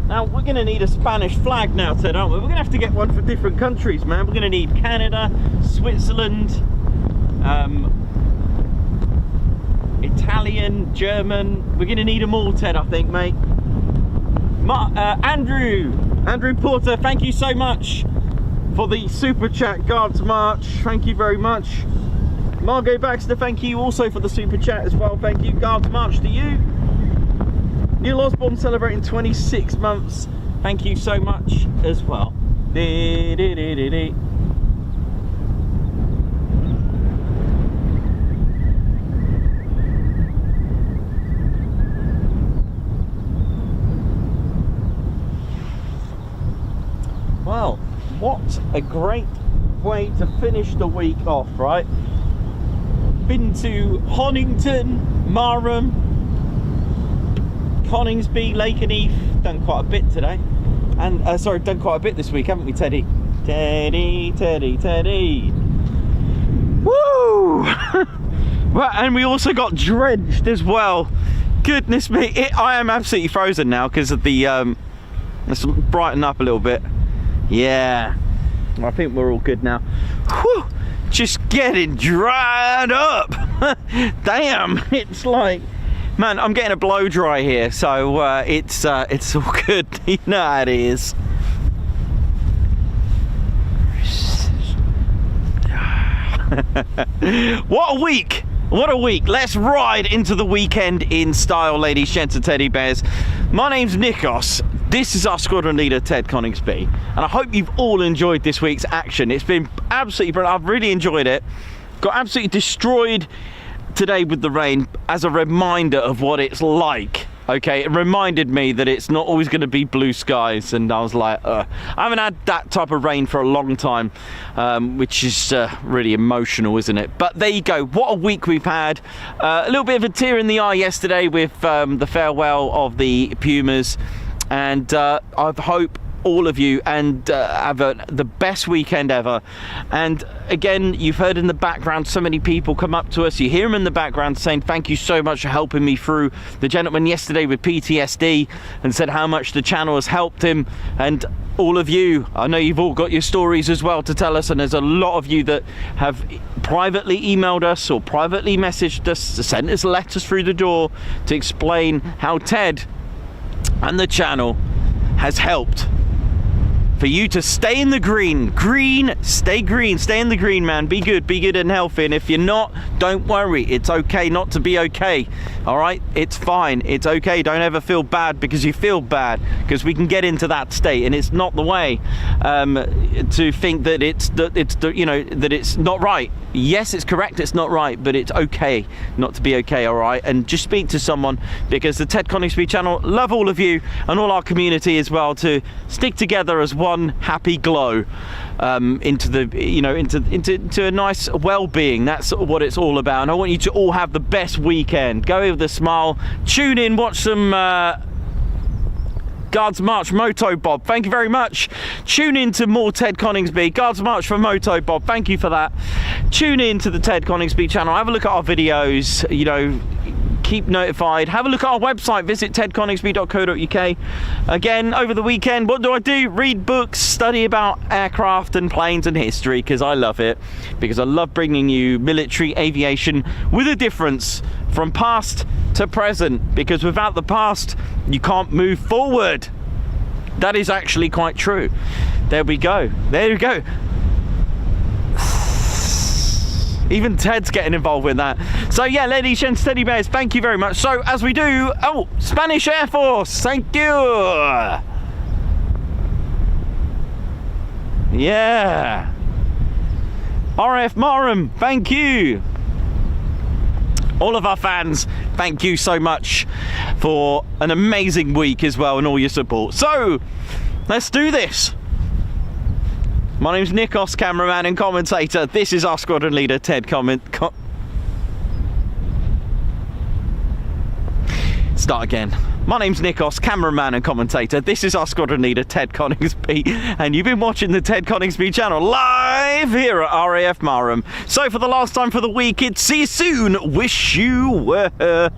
Now we're going to need a Spanish flag now, Ted, aren't we? We're going to have to get one for different countries, man. We're going to need Canada, Switzerland, Italian, German. We're going to need them all, Ted, I think, mate. Andrew Porter, thank you so much for the super chat, Guards March. Thank you very much. Margot Baxter, thank you also for the super chat as well. Thank you. Guards March to you. Neil Osborne celebrating 26 months. Thank you so much as well. Well, what a great way to finish the week off, right? Been to Honington, Marham, Coningsby, Lake and Eve. Done quite a bit today. And, sorry, done quite a bit this week, haven't we, Teddy? Teddy. Woo! Well, and we also got drenched as well. Goodness me, I am absolutely frozen now because of the, let's brighten up a little bit. Yeah, I think we're all good now. Whew, just getting dried up. Damn, it's like, man, I'm getting a blow dry here, so it's all good. You know how it is. What a week! What a week. Let's ride into the weekend in style, ladies, gents and teddy bears. My name's Nikos. This is our squadron leader, Ted Coningsby. And I hope you've all enjoyed this week's action. It's been absolutely brilliant. I've really enjoyed it. Got absolutely destroyed today with the rain as a reminder of what it's like. Okay, it reminded me that it's not always going to be blue skies, and I was like, I haven't had that type of rain for a long time, which is really emotional, isn't it? But there you go, what a week we've had. A little bit of a tear in the eye yesterday with the farewell of the Pumas, and I hope all of you and have the best weekend ever. And again, you've heard in the background so many people come up to us. You hear them in the background saying thank you so much for helping me through. The gentleman yesterday with PTSD and said how much the channel has helped him, and all of you, I know you've all got your stories as well to tell us, and there's a lot of you that have privately emailed us or privately messaged us, sent us letters through the door to explain how Ted and the channel has helped for you to stay in the green. Stay in the green, man. Be good and healthy. And if you're not, don't worry. It's okay not to be okay. All right? It's fine. It's okay. Don't ever feel bad because you feel bad, because we can get into that state, and it's not the way to think that that it's not right. Yes, it's correct, it's not right, but it's okay not to be okay, all right? And just speak to someone, because the Ted Coningsby channel love all of you and all our community as well, to stick together as one happy glow into a nice well-being. That's what it's all about, and I want you to all have the best weekend. Go with a smile, tune in, watch some Guards March Moto Bob, thank you very much. Tune in to more Ted Coningsby. Guards March for Moto Bob, thank you for that. Tune in to the Ted Coningsby channel, have a look at our videos, you know, keep notified. Have a look at our website, visit tedconingsby.co.uk. Again, over the weekend, what do? Read books, study about aircraft and planes and history, because I love it, because I love bringing you military aviation with a difference from past to present, because without the past you can't move forward. That is actually quite true. There we go. Even Ted's getting involved with that. So yeah, ladies and teddy bears, thank you very much. So as we do, Spanish Air Force, thank you. Yeah. RAF Marham, thank you. All of our fans, thank you so much for an amazing week as well, and all your support. So let's do this. My name's Nikos, cameraman and commentator. This is our squadron leader, Ted Start again. My name's Nikos, cameraman and commentator. This is our squadron leader, Ted Coningsby, and you've been watching the Ted Coningsby channel live here at RAF Marham. So for the last time for the week, it's see you soon. Wish you well.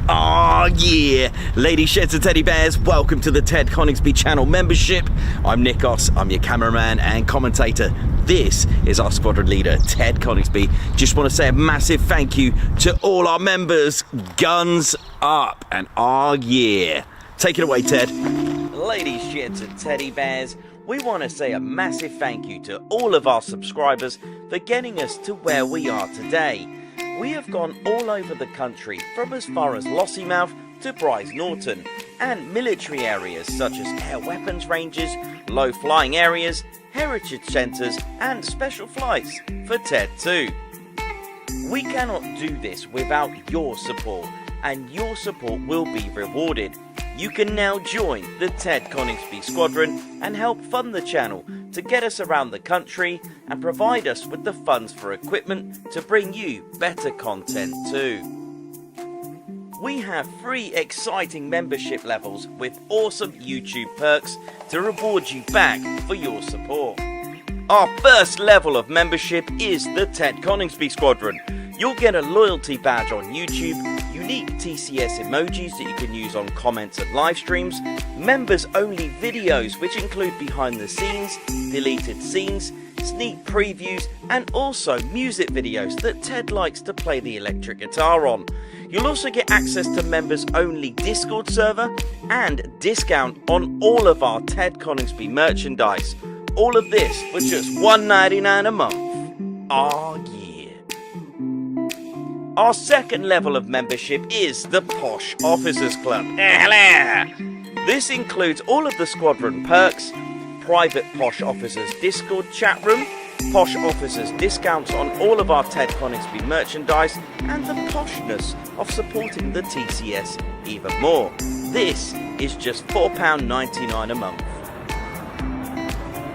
Oh yeah! Ladies, gents and teddy bears, welcome to the Ted Coningsby channel membership. I'm Nikos, I'm your cameraman and commentator. This is our squadron leader, Ted Coningsby. Just want to say a massive thank you to all our members. Guns up and oh yeah! Take it away, Ted. Ladies, gents and teddy bears, we want to say a massive thank you to all of our subscribers for getting us to where we are today. We have gone all over the country, from as far as Lossiemouth to Bryce Norton, and military areas such as air weapons ranges, low flying areas, heritage centres and special flights for TED 2. We cannot do this without your support, and your support will be rewarded. You can now join the Ted Coningsby Squadron and help fund the channel to get us around the country and provide us with the funds for equipment to bring you better content too. We have 3 exciting membership levels with awesome YouTube perks to reward you back for your support. Our first level of membership is the Ted Coningsby Squadron. You'll get a loyalty badge on YouTube, unique TCS emojis that you can use on comments and live streams, members only videos which include behind the scenes, deleted scenes, sneak previews and also music videos that Ted likes to play the electric guitar on. You'll also get access to members only Discord server and discount on all of our Ted Coningsby merchandise. All of this for just $1.99 a month. Oh yeah. Our second level of membership is the Posh Officers Club. This includes all of the squadron perks, private Posh Officers Discord chat room, Posh Officers discounts on all of our Ted Coningsby merchandise, and the poshness of supporting the TCS even more. This is just £4.99 a month.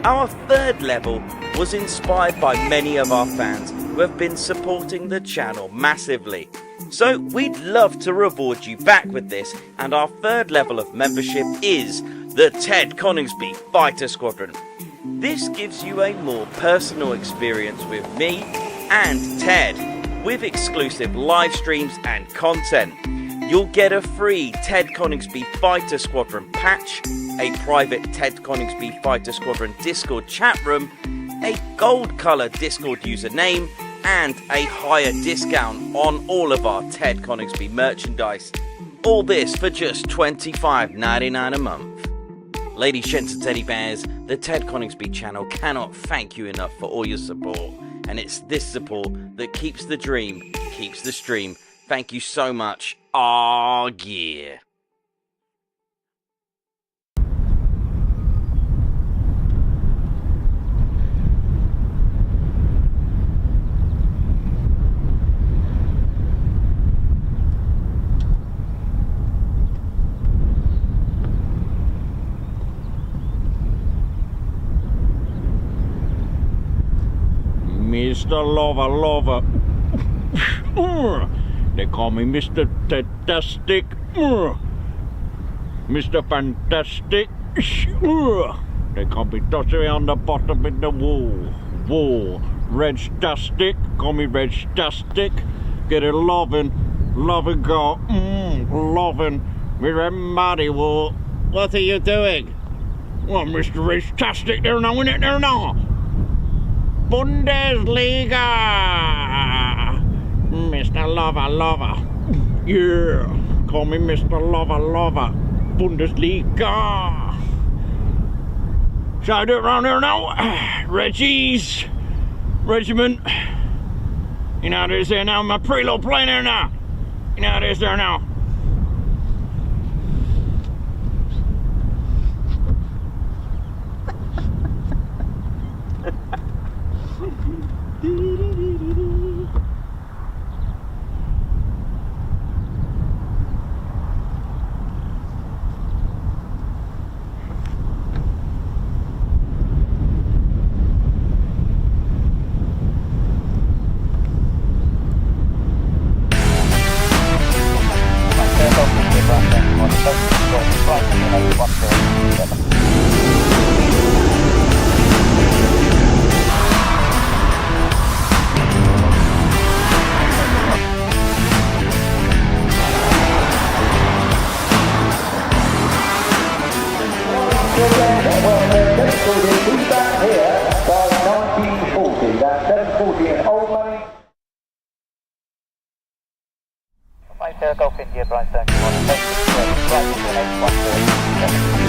Our third level was inspired by many of our fans who have been supporting the channel massively. So we'd love to reward you back with this, and our third level of membership is the Ted Coningsby Fighter Squadron. This gives you a more personal experience with me and Ted, with exclusive live streams and content. You'll get a free Ted Coningsby Fighter Squadron patch, a private Ted Coningsby Fighter Squadron Discord chat room, a gold colour Discord username, and a higher discount on all of our Ted Coningsby merchandise. All this for just $25.99 a month. Ladies, gents and teddy bears, the Ted Coningsby channel cannot thank you enough for all your support. And it's this support that keeps the dream, keeps the stream. Thank you so much. Aw, yeah. Mr. Lover. They call me Mr. Fantastic. Mr. Fantastic. They call me Tossie on the bottom in the wall. Reg-tastic. Call me Reg-tastic. Get it loving go. Loving. We're mighty war. What are you doing? Well, Mr. Reg-tastic, there now, in it there now. Bundesliga! Mr. Lover. Yeah, call me Mr. Lover. Bundesliga! Shall I do it round here now? Reggie's regiment. You know how it is there now, my preload plane there now. You know how it is there now. Golf India, Bright 31, right to an 814.